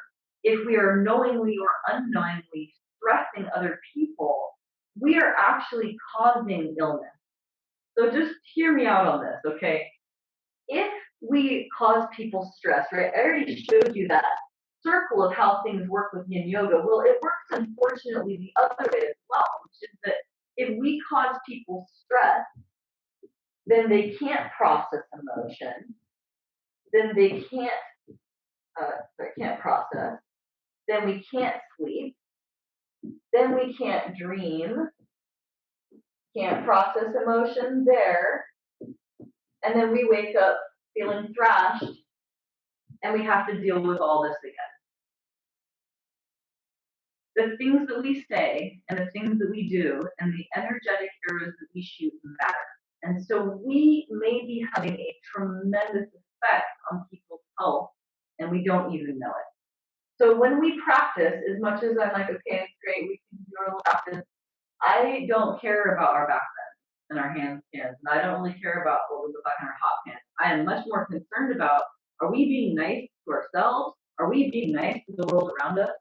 if we are knowingly or unknowingly stressing other people, we are actually causing illness. So just hear me out on this, okay? If we cause people stress, right? I already showed you that circle of how things work with yin yoga. Well, it works unfortunately the other way as well, which is that if we cause people stress, then they can't process emotion, then they can't process. then we can't sleep, then we can't dream, can't process emotion there, and then we wake up feeling thrashed, and we have to deal with all this again. The things that we say and the things that we do and the energetic arrows that we shoot matter. And so we may be having a tremendous effect on people's health, and we don't even know it. So when we practice, as much as I'm like, okay, it's great, we can do our little practice, I don't care about our back bends and our handstands, and I don't really care about what we look like in our hot pants. I am much more concerned about, are we being nice to ourselves? Are we being nice to the world around us?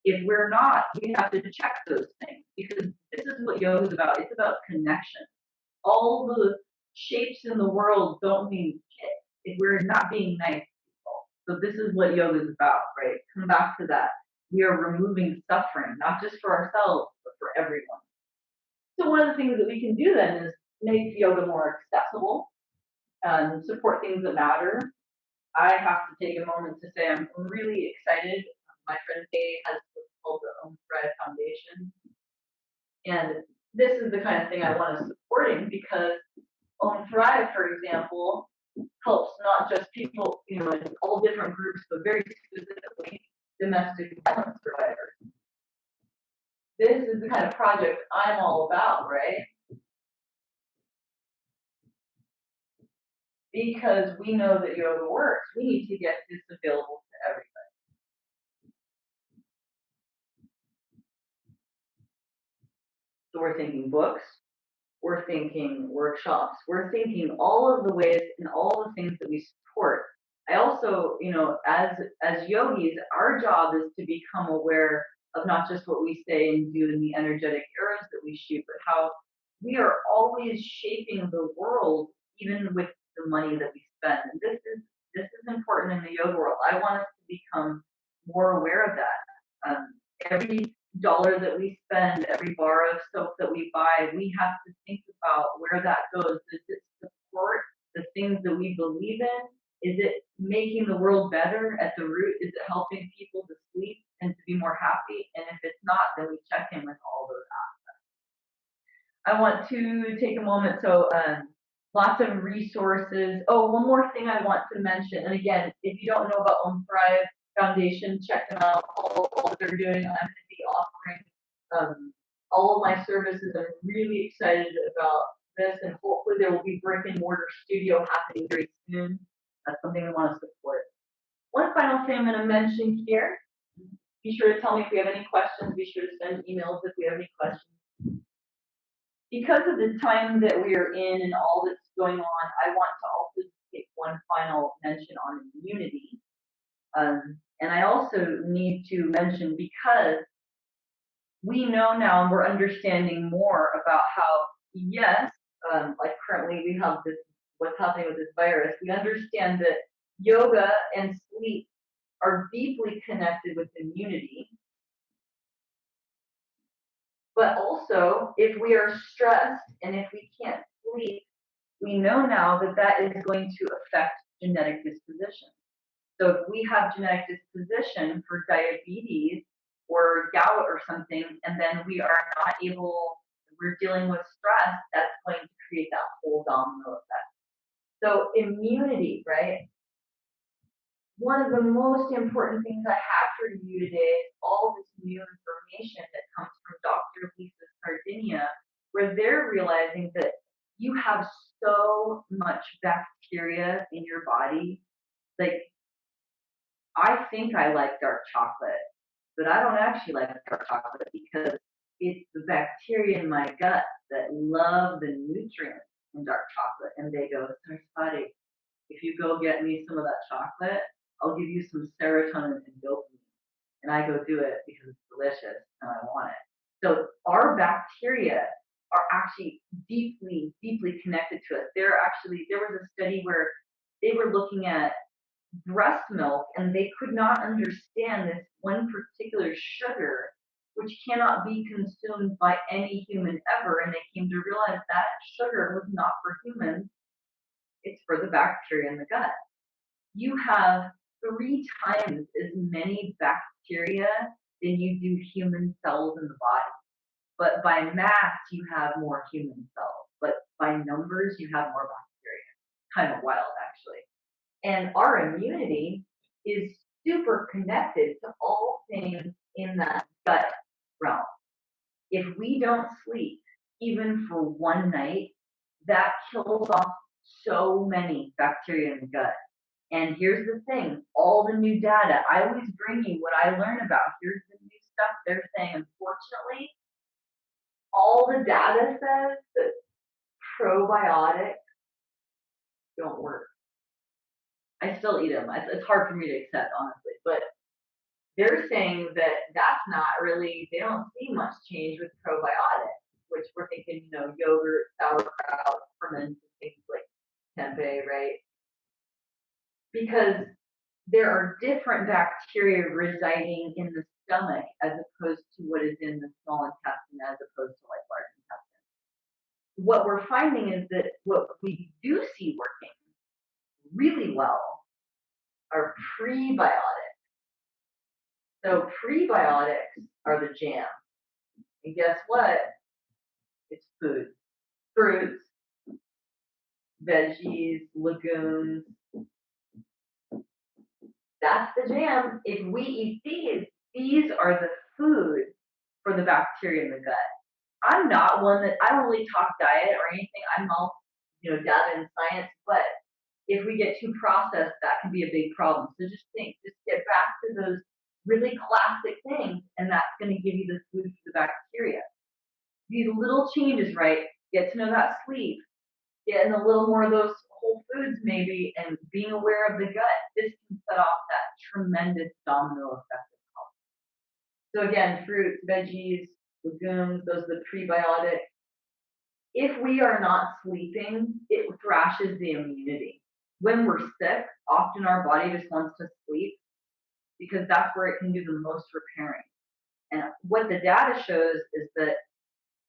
If we're not, we have to check those things, because this is what yoga is about. It's about connection. All the shapes in the world don't mean shit if we're not being nice to people. So this is what yoga is about, right? Come back to that. We are removing suffering, not just for ourselves, but for everyone. So one of the things that we can do then is make yoga more accessible, support things that matter. I have to take a moment to say I'm really excited. My friend Kay has what's called the Own Thrive Foundation. And this is the kind of thing I want to supporting, because Own Thrive, for example, helps not just people, in all different groups, but very specifically domestic violence survivors. This is the kind of project I'm all about, right? Because we know that yoga works, we need to get this available to everybody. So we're thinking books, we're thinking workshops, we're thinking all of the ways and all the things that we support. I also, as yogis, our job is to become aware of not just what we say and do in the energetic arrows that we shoot, but how we are always shaping the world, even with the money that we spend. And this is important in the yoga world. I want us to become more aware of that. Every dollar that we spend, every bar of soap that we buy, we have to think about where that goes. Does it support the things that we believe in? Is it making the world better at the root? Is it helping people to sleep and to be more happy? And if it's not, then we check in with all those aspects. I want to take a moment. So lots of resources. Oh, one more thing I want to mention. And again, if you don't know about Own Thrive Foundation, check them out. All that they're doing. I'm going to be offering all of my services. I'm really excited about this, and hopefully there will be brick and mortar studio happening very soon. That's something we want to support. One final thing I'm going to mention here. Be sure to tell me if we have any questions. Be sure to send emails if we have any questions. Because of the time that we are in and all that's going on, I want to also take one final mention on immunity. And I also need to mention, because we know now and we're understanding more about how, yes, like currently we have this, what's happening with this virus, we understand that yoga and sleep are deeply connected with immunity. But also, if we are stressed and if we can't sleep, we know now that that is going to affect genetic disposition. So if we have genetic disposition for diabetes or gout or something, and then we are not able, we're dealing with stress, that's going to create that whole domino effect. So immunity, right? One of the most important things I have for you today is all this new information that comes from Dr. Lisa Sardinia, where they're realizing that you have so much bacteria in your body. Like, I think I like dark chocolate, but I don't actually like dark chocolate because it's the bacteria in my gut that love the nutrients in dark chocolate. And they go, Saraswati, if you go get me some of that chocolate, I'll give you some serotonin and dopamine. And I go do it because it's delicious and I want it. So our bacteria are actually deeply, deeply connected to us. There was a study where they were looking at breast milk, and they could not understand this one particular sugar, which cannot be consumed by any human ever. And they came to realize that sugar was not for humans, it's for the bacteria in the gut. You have 3 times as many bacteria than you do human cells in the body. But by mass, you have more human cells. But by numbers, you have more bacteria. Kind of wild, actually. And our immunity is super connected to all things in that gut realm. If we don't sleep, even for one night, that kills off so many bacteria in the gut. And here's the thing, all the new data, I always bring you what I learn about. Here's the new stuff they're saying. Unfortunately, all the data says that probiotics don't work. I still eat them. It's hard for me to accept, honestly. But they're saying that that's not really, they don't see much change with probiotics, which we're thinking, yogurt, sauerkraut, fermented things like tempeh, right? Because there are different bacteria residing in the stomach as opposed to what is in the small intestine as opposed to like large intestine. What we're finding is that what we do see working really well are prebiotics. So prebiotics are the jam. And guess what? It's food. Fruits, veggies, legumes. That's the jam. If we eat these are the food for the bacteria in the gut. I'm not one that, I don't really talk diet or anything. I'm all, data and science, but if we get too processed, that can be a big problem. So just get back to those really classic things, and that's going to give you the food for the bacteria. These little changes, right? Get to know that sleep, getting a little more of those whole foods maybe, and being aware of the gut. This can set off that tremendous domino effect of health. So again, fruits, veggies, legumes, those are the prebiotics. If we are not sleeping, it thrashes the immunity. When we're sick, often our body just wants to sleep because that's where it can do the most repairing. And what the data shows is that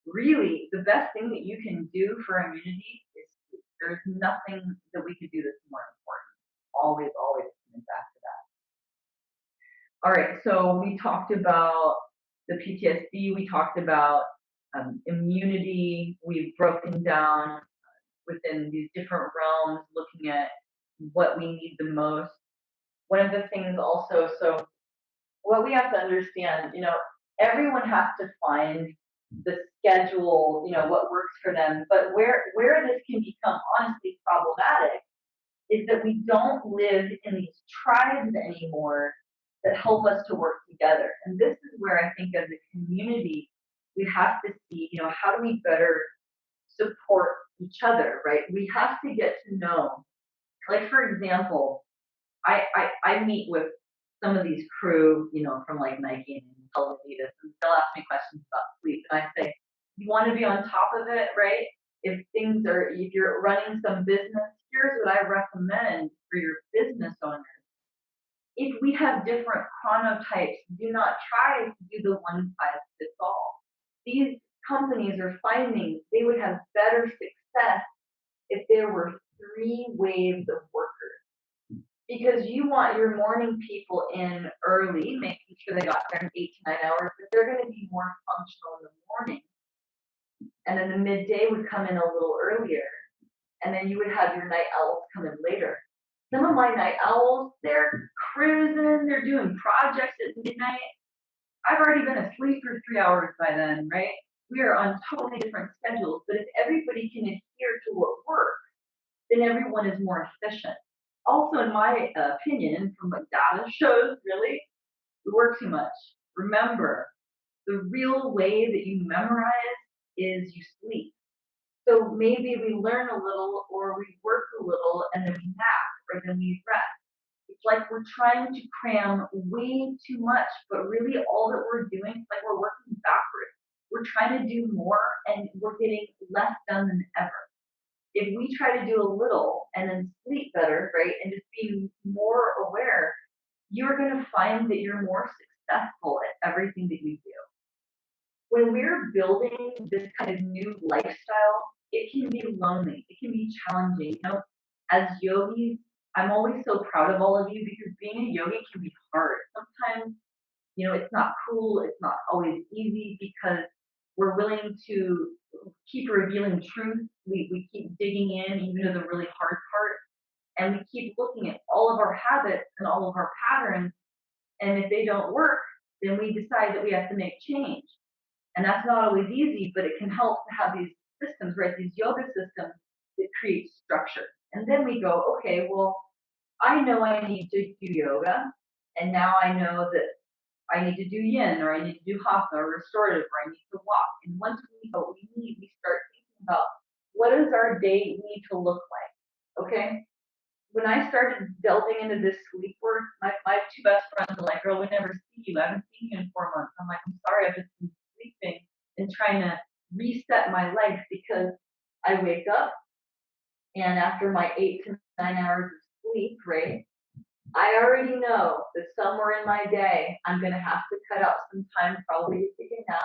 really the best thing that you can do for immunity is sleep. There's nothing that we could do that's more important. Always coming back to that. All right, so we talked about the PTSD, we talked about immunity, we've broken down within these different realms, looking at what we need the most. One of the things also, so what we have to understand, everyone has to find the schedule, what works for them. But where this can become honestly problematic is that we don't live in these tribes anymore that help us to work together. And this is where I think as a community, we have to see, how do we better support each other, right? We have to get to know, like for example, I meet with some of these crew, from like Nike and Televitas, and they'll ask me questions about sleep, and I say, you want to be on top of it, right? If you're running some business, here's what I recommend for your business owners. If we have different chronotypes, do not try to do the one size fits all. These companies are finding they would have better success if there were 3 waves of workers. Because you want your morning people in early, making sure they got there in 8 to 9 hours, but they're going to be more functional in the morning. And then the midday would come in a little earlier. And then you would have your night owls come in later. Some of my night owls, they're cruising, they're doing projects at midnight. I've already been asleep for 3 hours by then, right? We are on totally different schedules, but if everybody can adhere to what works, then everyone is more efficient. Also, in my opinion, from what data shows, really, we work too much. Remember, the real way that you memorize is you sleep. So maybe we learn a little or we work a little and then we nap or then we rest. It's like we're trying to cram way too much, but really all that we're doing is like we're working backwards. We're trying to do more and we're getting less done than ever. If we try to do a little and then sleep better, right, and just be more aware, you're going to find that you're more successful at everything that you do. When we're building this kind of new lifestyle, it can be lonely. It can be challenging. As yogis, I'm always so proud of all of you because being a yogi can be hard. Sometimes It's not cool, it's not always easy because we're willing to keep revealing truth. We keep digging in, even to the really hard part, and we keep looking at all of our habits and all of our patterns. And if they don't work, then we decide that we have to make change. And that's not always easy, but it can help to have these systems, right? These yoga systems that create structure. And then we go, okay, well, I know I need to do yoga, and now I know that I need to do yin, or I need to do hatha, or restorative, or I need to walk. And once we know what we need, we start thinking about what does our day need to look like, okay? When I started delving into this sleep work, my two best friends are like, girl, we never see you. I haven't seen you in 4 months. I'm like, I'm sorry, I've just been sleeping and trying to reset my life because I wake up and after my 8 to 9 hours of sleep, right, I already know that somewhere in my day, I'm going to have to cut out some time probably to take a nap.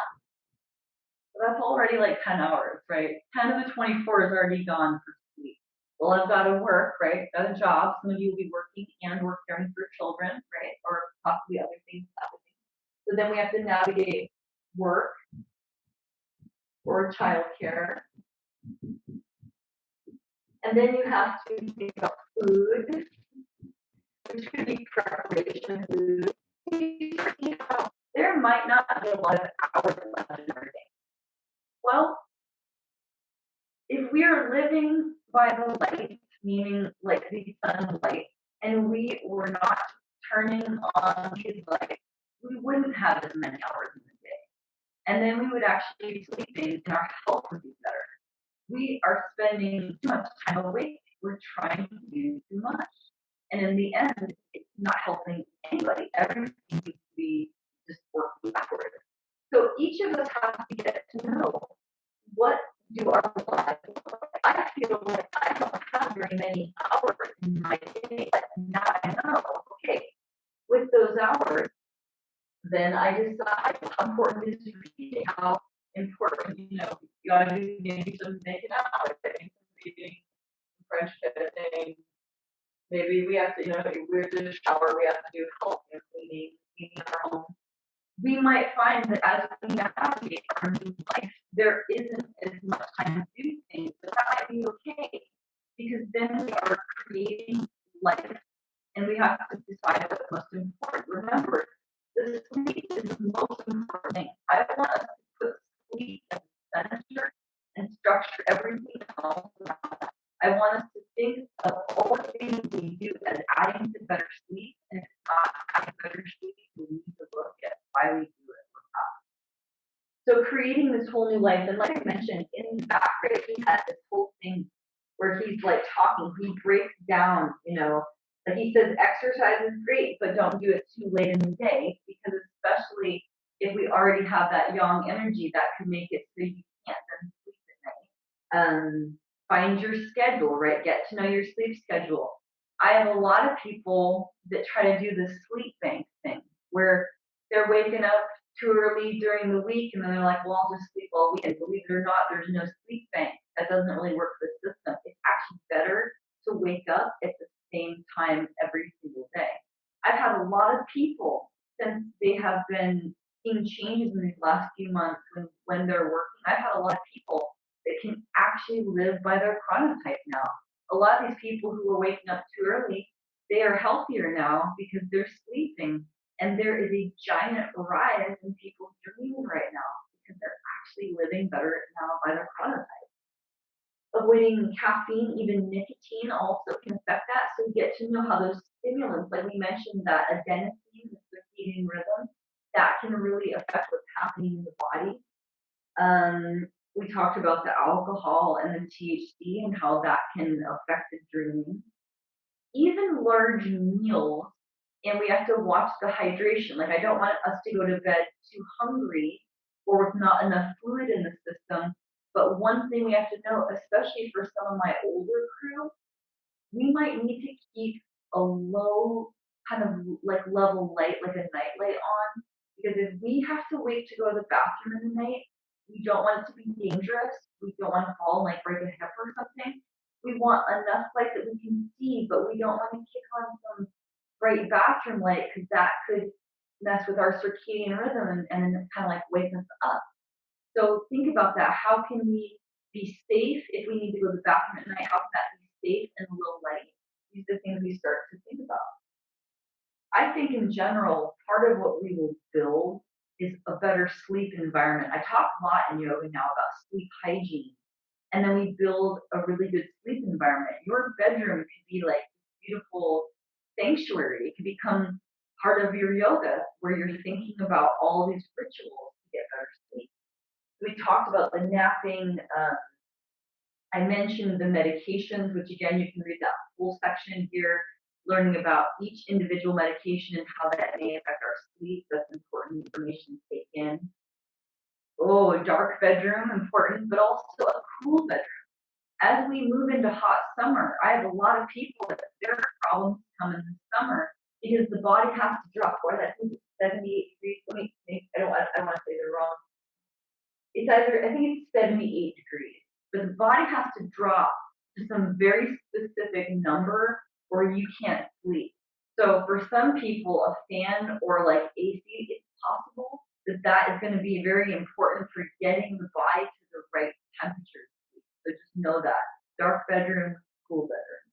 So that's already like 10 hours, right? 10 of the 24 is already gone for sleep. Well, I've got to work, right? Got a job. Some of you will be working and or caring for children, right? Or possibly other things happening. So then we have to navigate work or childcare. And then you have to think about food, which could be preparation food. There might not be a lot of hours left in our day. Well, if we are living by the light, meaning like the sunlight, and we were not turning on these lights, we wouldn't have as many hours in the day. And then we would actually be sleeping and our health would be better. We are spending too much time awake. We're trying to do too much. And in the end, it's not helping anybody. Everything seems to be just working backwards. So each of us has to get to know what do our lives look like. I feel like I don't have very many hours in my day, but now I know, okay, with those hours, then I decide how important it is to read, how important, you gotta do maybe some making out, some reading, some French kissing. Maybe we have to, we're in the shower, we have to do help in cleaning our home. We might find that as we navigate our new life, there isn't as much time to do things, but that might be okay because then we are creating life and we have to decide what's most important. Remember, the sleep is the most important thing. I want us to put sleep as the center and structure everything else around that. I want us to think of all the things we do as adding to better sleep, and if it's not adding better sleep, we need to look at why we do it. So creating this whole new life, and like I mentioned, in the background, he has this whole thing where he's like talking, he breaks down, like he says exercise is great, but don't do it too late in the day because especially if we already have that yang energy, that could make it so you can't then sleep at night. Find your schedule, right? Get to know your sleep schedule. I have a lot of people that try to do the sleep bank thing where they're waking up too early during the week and then they're like, well, I'll just sleep all weekend. Believe it or not, there's no sleep bank. That doesn't really work for the system. It's actually better to wake up at the same time every single day. I've had a lot of people since they have been seeing changes in these last few months when they're working. I've had a lot of people that can actually live by their chronotype now. A lot of these people who were waking up too early, they are healthier now because they're sleeping. And there is a giant rise in people dreaming right now because they're actually living better now by their chronotype. Avoiding caffeine, even nicotine, also can affect that. So get to know how those stimulants, like we mentioned, that adenosine, the circadian rhythm, that can really affect what's happening in the body. We talked about the alcohol and the THC and how that can affect the dreaming. Even large meals, and we have to watch the hydration. Like I don't want us to go to bed too hungry or with not enough fluid in the system. But one thing we have to know, especially for some of my older crew, we might need to keep a low kind of like level light, like a night light on, because if we have to wait to go to the bathroom in the night, we don't want it to be dangerous. We don't want to fall and like break a hip or something. We want enough light that we can see, but we don't want to kick on some bright bathroom light because that could, mess with our circadian rhythm and kind of like wake us up. So think about that. How can we be safe if we need to go to the bathroom at night? How can that be safe and low light? These are the things we start to think about. I think in general, part of what we will build is a better sleep environment. I talk a lot in yoga now about sleep hygiene, and then we build a really good sleep environment. Your bedroom could be like this beautiful sanctuary. It could become part of your yoga where you're thinking about all these rituals to get better sleep. We talked about the napping. I mentioned the medications, which again, you can read that whole section here, learning about each individual medication and how that may affect our sleep. That's important information to take in. Oh, a dark bedroom, important, but also a cool bedroom. As we move into hot summer, I have a lot of people that their problems come in the summer because the body has to drop. What I think it's 78 degrees. I don't want to say they're wrong. It's either, I think it's 78 degrees, but the body has to drop to some very specific number or you can't sleep. So for some people, a fan or like AC, it's possible that that is going to be very important for getting the body to the right temperature. So just know that. Dark bedroom, cool bedroom.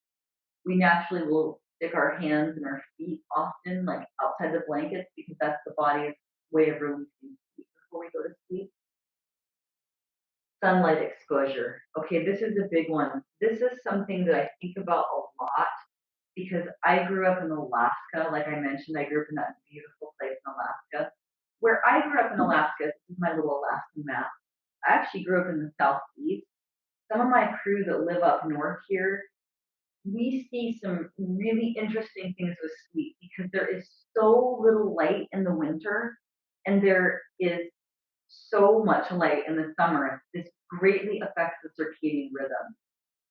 We naturally will stick our hands and our feet often, like outside the blankets, because that's the body's way of releasing heat before we go to sleep. Sunlight exposure. Okay, this is a big one. This is something that I think about a lot because I grew up in Alaska. Like I mentioned, I grew up in that beautiful place in Alaska. Where I grew up in Alaska, this is my little Alaskan map. I actually grew up in the southeast. Some of my crew that live up north here, we see some really interesting things with sleep because there is so little light in the winter and there is so much light in the summer. This greatly affects the circadian rhythm.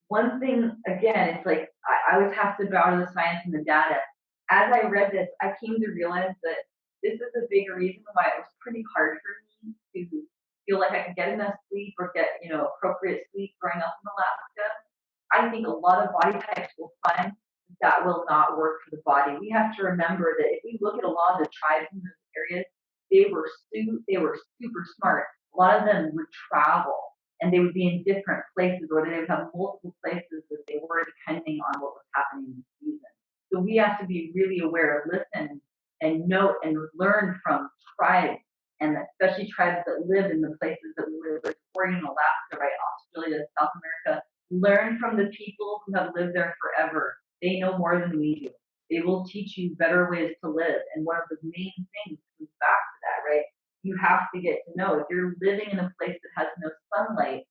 One thing, again, it's like I always have to bow to the science and the data. As I read this, I came to realize that this is a big reason why it was pretty hard for me to feel like I could get enough sleep or get, appropriate sleep growing up in Alaska. I think a lot of body types will find that will not work for the body. We have to remember that if we look at a lot of the tribes in those areas, they were super smart. A lot of them would travel and they would be in different places or they would have multiple places that they were depending on what was happening in the season. So we have to be really aware, listen and note and learn from tribes and especially tribes that live in the places that we live, like Oregon, Alaska, right, Australia, South America. Learn from the people who have lived there forever. They know more than we do. They will teach you better ways to live. And one of the main things comes back to that, right? You have to get to know if you're living in a place that has no sunlight,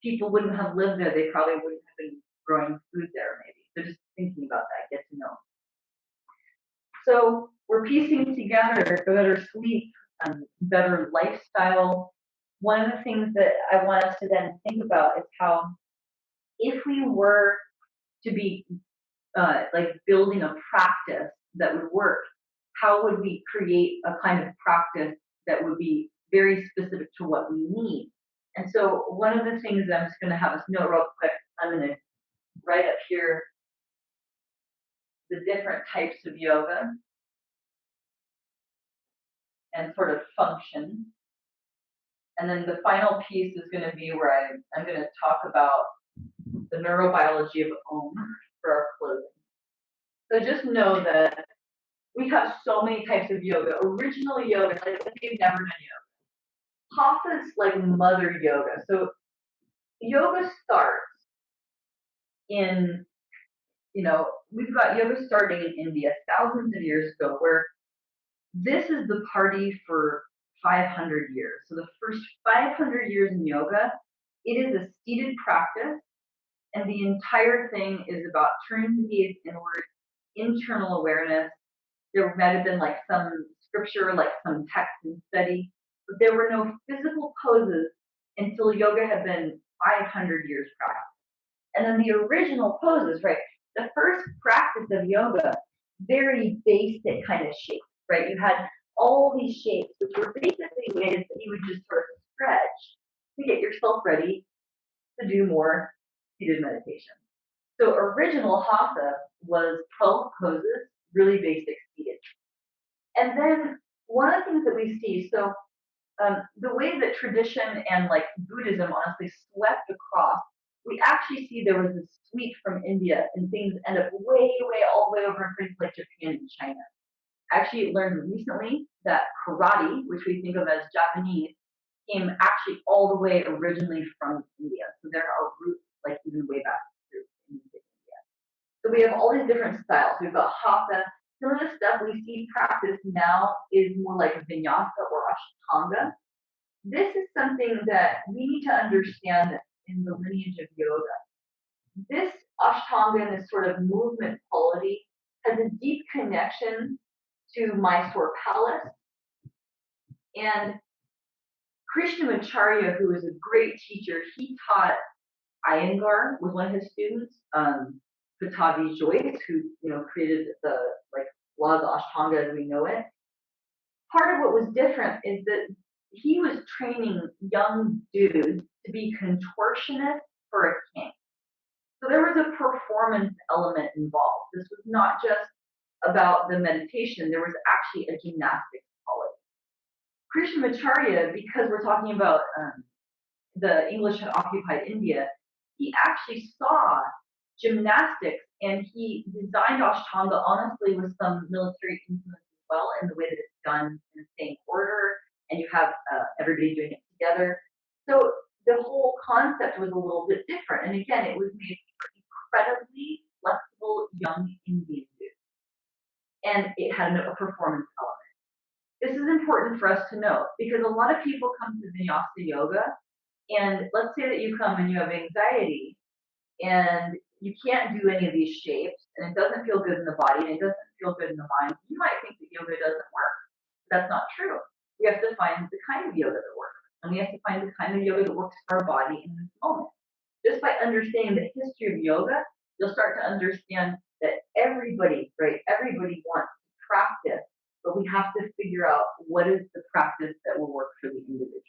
people wouldn't have lived there. They probably wouldn't have been growing food there, maybe. So just thinking about that, get to know. So we're piecing together better sleep, better lifestyle. One of the things that I want us to then think about is how if we were to be like building a practice that would work, how would we create a kind of practice that would be very specific to what we need? And so one of the things that I'm just going to have us note real quick, I'm going to write up here the different types of yoga and sort of function. And then the final piece is going to be where I'm going to talk about the neurobiology of Om for our closing. So just know that we have so many types of yoga. Original yoga, like if you've never done yoga. Hatha is like mother yoga. So yoga starts in, we've got yoga starting in India thousands of years ago, where this is the party for 500 years. So the first 500 years in yoga, it is a seated practice, and the entire thing is about turning the gaze inward, internal awareness. There might have been like some scripture, like some text and study, but there were no physical poses until yoga had been 500 years practice. And then the original poses, right? The first practice of yoga, very basic kind of shapes, right? You had all these shapes, which were basically ways that you would just sort of stretch to get yourself ready to do more seated meditation. So original hatha was 12 poses, really basic seated. And then one of the things that we see, so the way that tradition and like Buddhism honestly swept across, we actually see there was this sweep from India and things end up way, way, all the way over in places like Japan and China. I actually learned recently that karate, which we think of as Japanese, came actually all the way originally from India. So there are roots like even way back in India. So we have all these different styles. We've got hatha. Some of the stuff we see practiced now is more like vinyasa or ashtanga. This is something that we need to understand in the lineage of yoga. This ashtanga and this sort of movement quality has a deep connection to Mysore Palace. And Krishnamacharya, who was a great teacher, he taught Iyengar was one of his students. Pattabhi Jois, who created the like law of the Ashtanga as we know it. Part of what was different is that he was training young dudes to be contortionists for a king. So there was a performance element involved. This was not just about the meditation, there was actually a gymnastics quality. Krishnamacharya, because we're talking about the English had occupied India, he actually saw gymnastics and he designed Ashtanga honestly with some military influence as well in the way that it's done in the same order and you have everybody doing it together. So the whole concept was a little bit different. And again, it was made for incredibly flexible young Indian dudes. And it had a performance element. This is important for us to know because a lot of people come to Vinyasa yoga and let's say that you come and you have anxiety and you can't do any of these shapes and it doesn't feel good in the body and it doesn't feel good in the mind. You might think that yoga doesn't work. That's not true. We have to find the kind of yoga that works. And we have to find the kind of yoga that works for our body in this moment. Just by understanding the history of yoga, you'll start to understand that everybody, right, everybody wants to practice, but we have to figure out what is the practice that will work for the individual.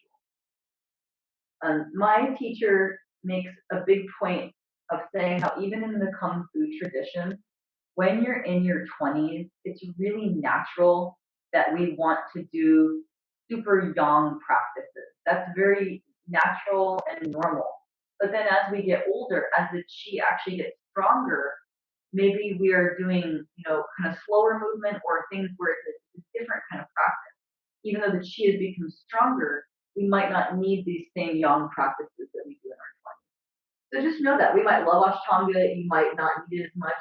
My teacher makes a big point of saying how even in the Kung Fu tradition, when you're in your 20s, it's really natural that we want to do super yang practices. That's very natural and normal. But then as we get older, as the chi actually gets stronger, maybe we are doing, kind of slower movement or things where it's a different kind of practice. Even though the chi has become stronger, we might not need these same yang practices that we do in our 20s. So just know that we might love Ashtanga, you might not need it as much,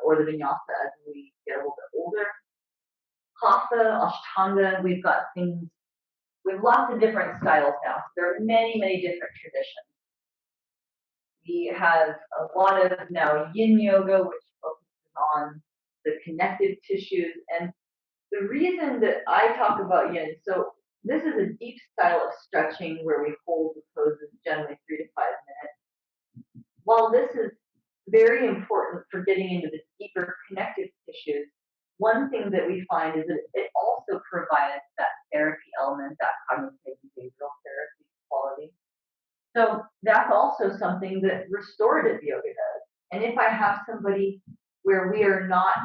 or the Vinyasa as we get a little bit older. Hatha, Ashtanga, we've got things, we have lots of different styles now. So there are many, many different traditions. We have a lot of now Yin Yoga, which focuses on the connective tissues. And the reason that I talk about Yin, so this is a deep style of stretching where we hold the poses generally 3 to 5 minutes. While this is very important for getting into the deeper connective tissues, one thing that we find is that it also provides that therapy element, that cognitive behavioral therapy quality. So that's also something that restorative yoga does. And if I have somebody where we are not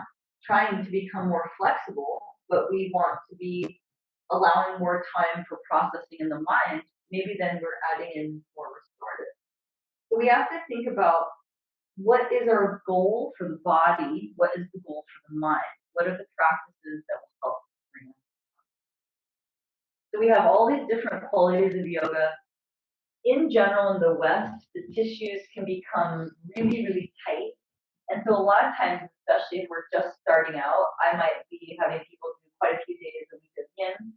trying to become more flexible, but we want to be allowing more time for processing in the mind, maybe then we're adding in more restorative. So we have to think about what is our goal for the body, what is the goal for the mind, what are the practices that will help bring us. So we have all these different qualities of yoga. In general, in the West, the tissues can become really, really tight. And so a lot of times, especially if we're just starting out, I might be having people do quite a few days a week of yin.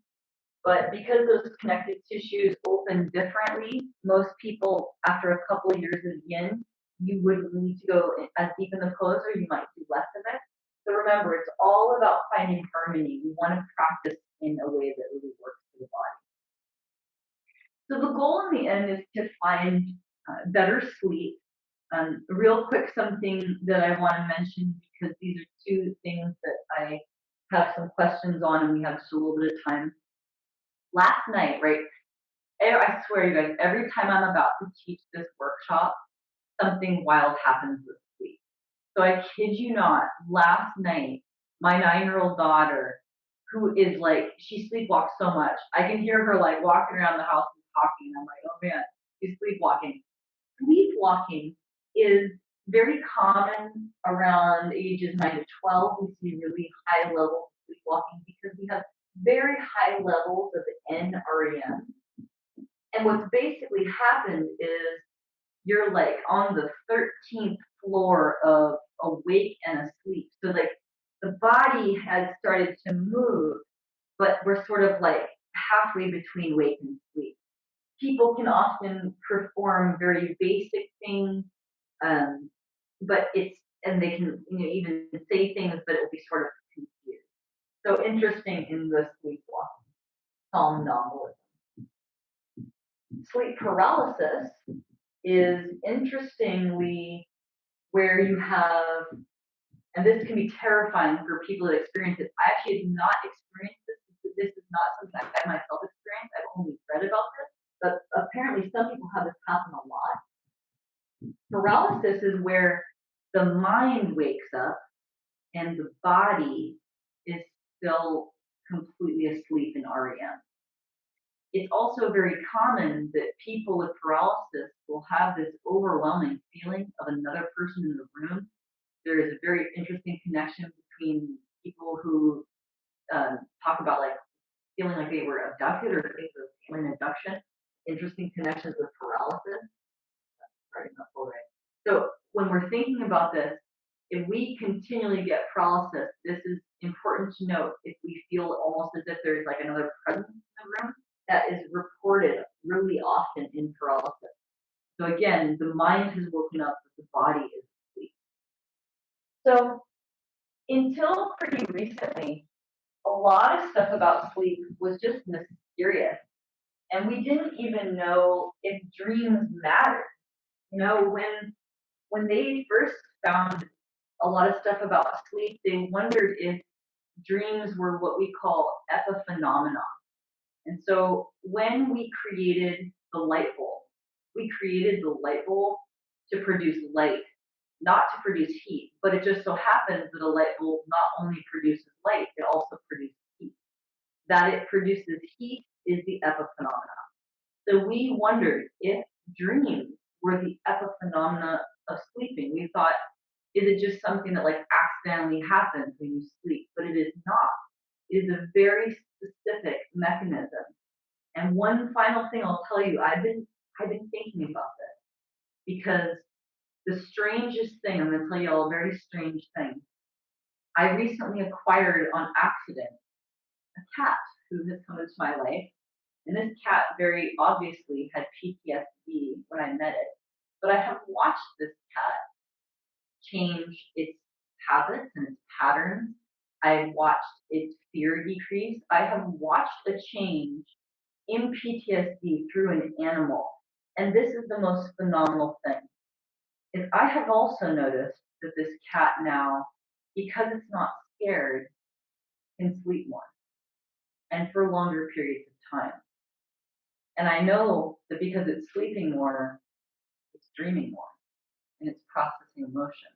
But because those connective tissues open differently, most people, after a couple of years of yin, you wouldn't need to go as deep in the pose or you might do less of it. So remember, it's all about finding harmony. We want to practice in a way that really works for the body. So the goal in the end is to find better sleep. Real quick, something that I want to mention because these are two things that I have some questions on and we have just a little bit of time. Last night, right, I swear you guys, every time I'm about to teach this workshop, something wild happens with sleep. So I kid you not, last night, my 9-year-old daughter, who is like, she sleepwalks so much. I can hear her like walking around the house and talking, and I'm like, oh man, she's sleepwalking. Sleepwalking is very common around ages 9 to 12. We see really high levels of sleepwalking because we have very high levels of NREM. And what's basically happened is you're like on the 13th floor of awake and asleep. So like the body has started to move, but we're sort of like halfway between wake and sleep. People can often perform very basic things, um, but it's and they can even say things, but it'll be sort of confused. So interesting in the sleepwalking, somnambulism. Sleep paralysis is interestingly where you have, and this can be terrifying for people that experience it. I actually have not experienced this. This is not something I myself experienced. I've only read about this, but apparently some people have this happen a lot. Paralysis is where the mind wakes up and the body is still completely asleep in REM. It's also very common that people with paralysis will have this overwhelming feeling of another person in the room. There is a very interesting connection between people who talk about like feeling like they were abducted or things of feeling abduction. Interesting connections with paralysis. Sorry, not full right. So when we're thinking about this, if we continually get paralysis, this is important to note. If we feel almost as if there's like another presence in the room, that is reported really often in paralysis. So again, the mind has woken up, but the body is asleep. So until pretty recently, a lot of stuff about sleep was just mysterious. And we didn't even know if dreams mattered. You know, when they first found a lot of stuff about sleep, they wondered if dreams were what we call epiphenomena. And so when we created the light bulb, we created the light bulb to produce light, not to produce heat. But it just so happens that a light bulb not only produces light, it also produces heat. That it produces heat is the epiphenomena. So we wondered if dreams were the epiphenomena of sleeping. We thought, is it just something that like accidentally happens when you sleep? But it is not. It is a very specific mechanism. And one final thing I'll tell you, I've been thinking about this because the strangest thing, I'm gonna tell you all a very strange thing. I recently acquired on accident a cat who has come into my life. And this cat very obviously had PTSD when I met it. But I have watched this cat change its habits and its patterns. I have watched its fear decrease. I have watched a change in PTSD through an animal. And this is the most phenomenal thing. Is I have also noticed that this cat now, because it's not scared, can sleep more and for longer periods of time. And I know that because it's sleeping more, it's dreaming more and it's processing emotion.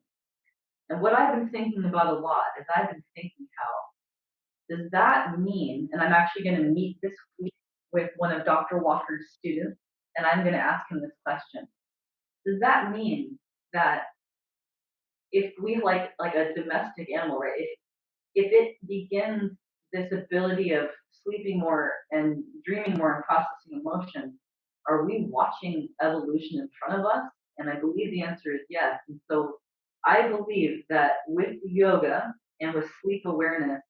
And what I've been thinking about a lot is I've been thinking how does that mean, and I'm actually going to meet this week with one of Dr. Walker's students, and I'm going to ask him this question. Does that mean that if we like a domestic animal, right? If it begins this ability of sleeping more and dreaming more and processing emotion, are we watching evolution in front of us? And I believe the answer is yes. And so I believe that with yoga and with sleep awareness,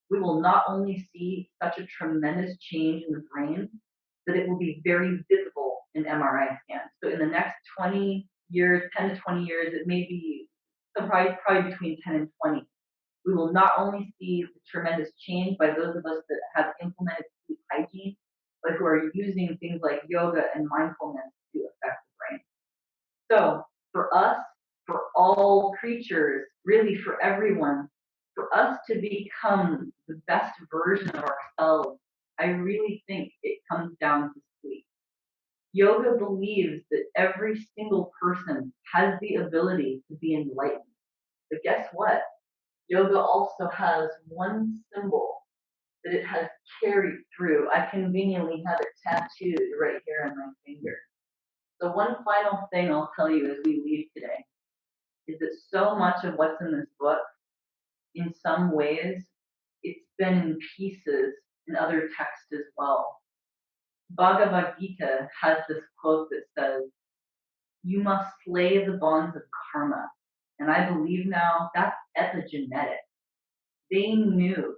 we will not only see such a tremendous change in the brain, that it will be very visible in MRI scans. So in the next 20 years, 10 to 20 years, it may be probably between 10 and 20. We will not only see the tremendous change by those of us that have implemented sleep hygiene, but who are using things like yoga and mindfulness to affect the brain. So for us, for all creatures, really for everyone, for us to become the best version of ourselves, I really think it comes down to sleep. Yoga believes that every single person has the ability to be enlightened. But guess what? Yoga also has one symbol that it has carried through. I conveniently have it tattooed right here on my finger. So one final thing I'll tell you as we leave today is that so much of what's in this book, in some ways, it's been in pieces in other texts as well. Bhagavad Gita has this quote that says, "You must slay the bonds of karma." And I believe now that's epigenetic. They knew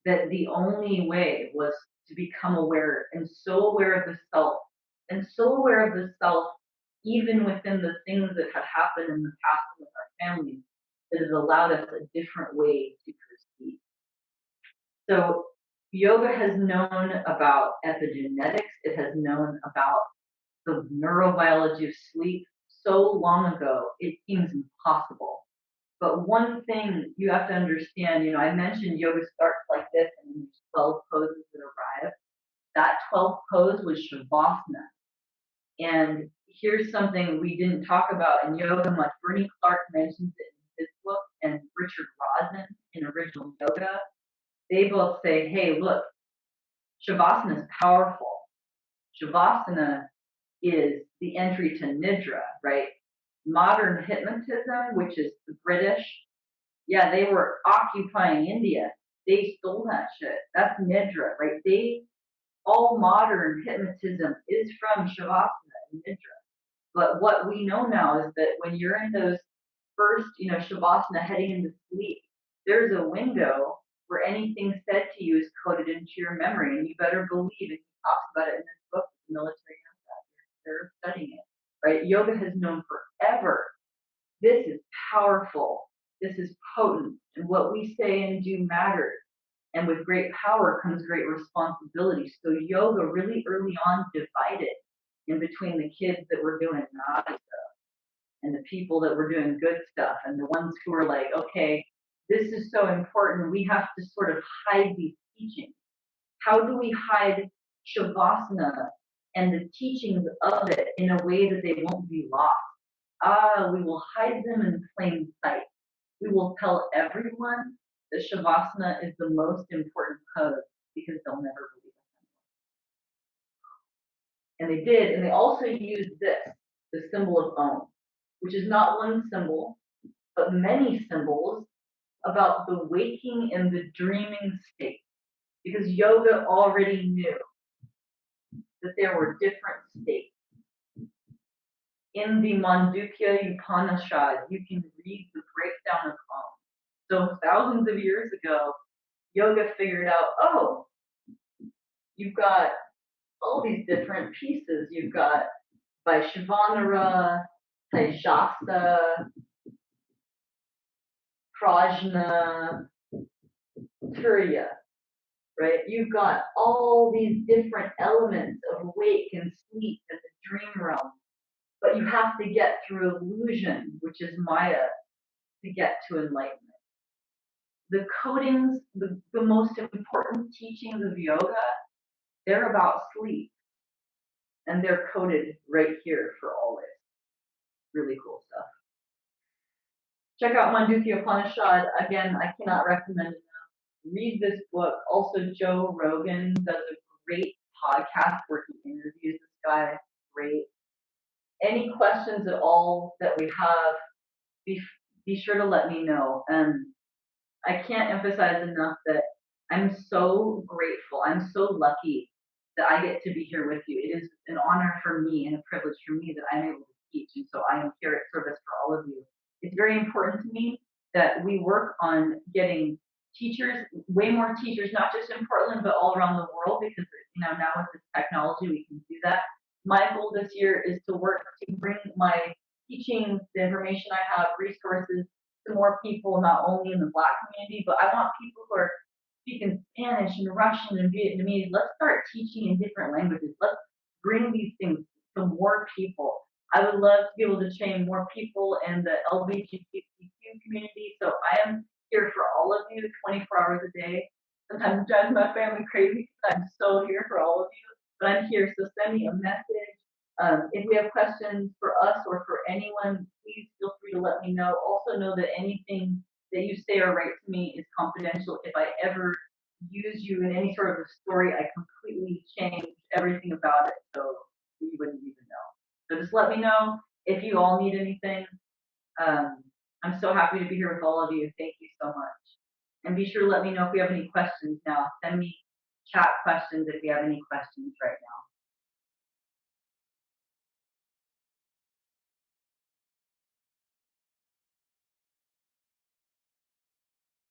that the only way was to become aware and so aware of the self, and so aware of the self even within the things that have happened in the past with our families, that has allowed us a different way to proceed. So yoga has known about epigenetics, it has known about the neurobiology of sleep so long ago, it seems impossible. But one thing you have to understand, I mentioned yoga starts like this and then there's 12 poses that arrive. That 12th pose was Shavasana. And here's something we didn't talk about in yoga much. Bernie Clark mentions it in his book, and Richard Rosen in Original Yoga. They both say, hey, look, Shavasana is powerful. Shavasana is the entry to Nidra, right? Modern hypnotism, which is the British, yeah, they were occupying India. They stole that shit. That's Nidra, right? All modern hypnotism is from Shavasana and Nidra. But what we know now is that when you're in those first, Shavasana heading into sleep, there's a window where anything said to you is coded into your memory. And you better believe, and he talks about it in this book, the military knows that. They're studying it, right? Yoga has known forever. This is powerful. This is potent. And what we say and do matters. And with great power comes great responsibility. So yoga really early on divided in between the kids that were doing naughty stuff and the people that were doing good stuff and the ones who were like, okay, this is so important. We have to sort of hide these teachings. How do we hide Shavasana and the teachings of it in a way that they won't be lost? We will hide them in plain sight. We will tell everyone that Shavasana is the most important pose because they'll never believe it. And they did, and they also used this, the symbol of Om, which is not one symbol, but many symbols about the waking and the dreaming state. Because yoga already knew that there were different states. In the Mandukya Upanishad, you can read the breakdown of Om. So thousands of years ago, yoga figured out, oh, you've got all these different pieces. You've got Vaishvanara, Taijasa, Prajna, Turiya, right? You've got all these different elements of wake and sleep and the dream realm. But you have to get through illusion, which is Maya, to get to enlightenment. The codings, the most important teachings of yoga, they're about sleep. And they're coded right here for always. Really cool stuff. Check out Mandukya Upanishad. Again, I cannot recommend enough. Read this book. Also, Joe Rogan does a great podcast where he interviews this guy. Great. Any questions at all that we have, be sure to let me know. I can't emphasize enough that I'm so grateful. I'm so lucky that I get to be here with you. It is an honor for me and a privilege for me that I'm able to teach. And so I am here at service for all of you. It's very important to me that we work on getting teachers, way more teachers, not just in Portland, but all around the world, because now with this technology, we can do that. My goal this year is to work to bring my teachings, the information I have, resources to more people, not only in the Black community, but I want people who are speaking Spanish and Russian and Vietnamese. Let's start teaching in different languages. Let's bring these things to more people. I would love to be able to train more people in the LGBTQ community. So I am here for all of you 24 hours a day. Sometimes it drives my family crazy because I'm so here for all of you. But I'm here, so send me a message. If we have questions for us or for anyone, please feel free to let me know. Also know that anything that you say or write to me is confidential. If I ever use you in any sort of a story, I completely change everything about it so you wouldn't even know. So just let me know if you all need anything. Um, I'm so happy to be here with all of you. Thank you so much. And be sure to let me know if you have any questions now. Send me chat questions if you have any questions right now.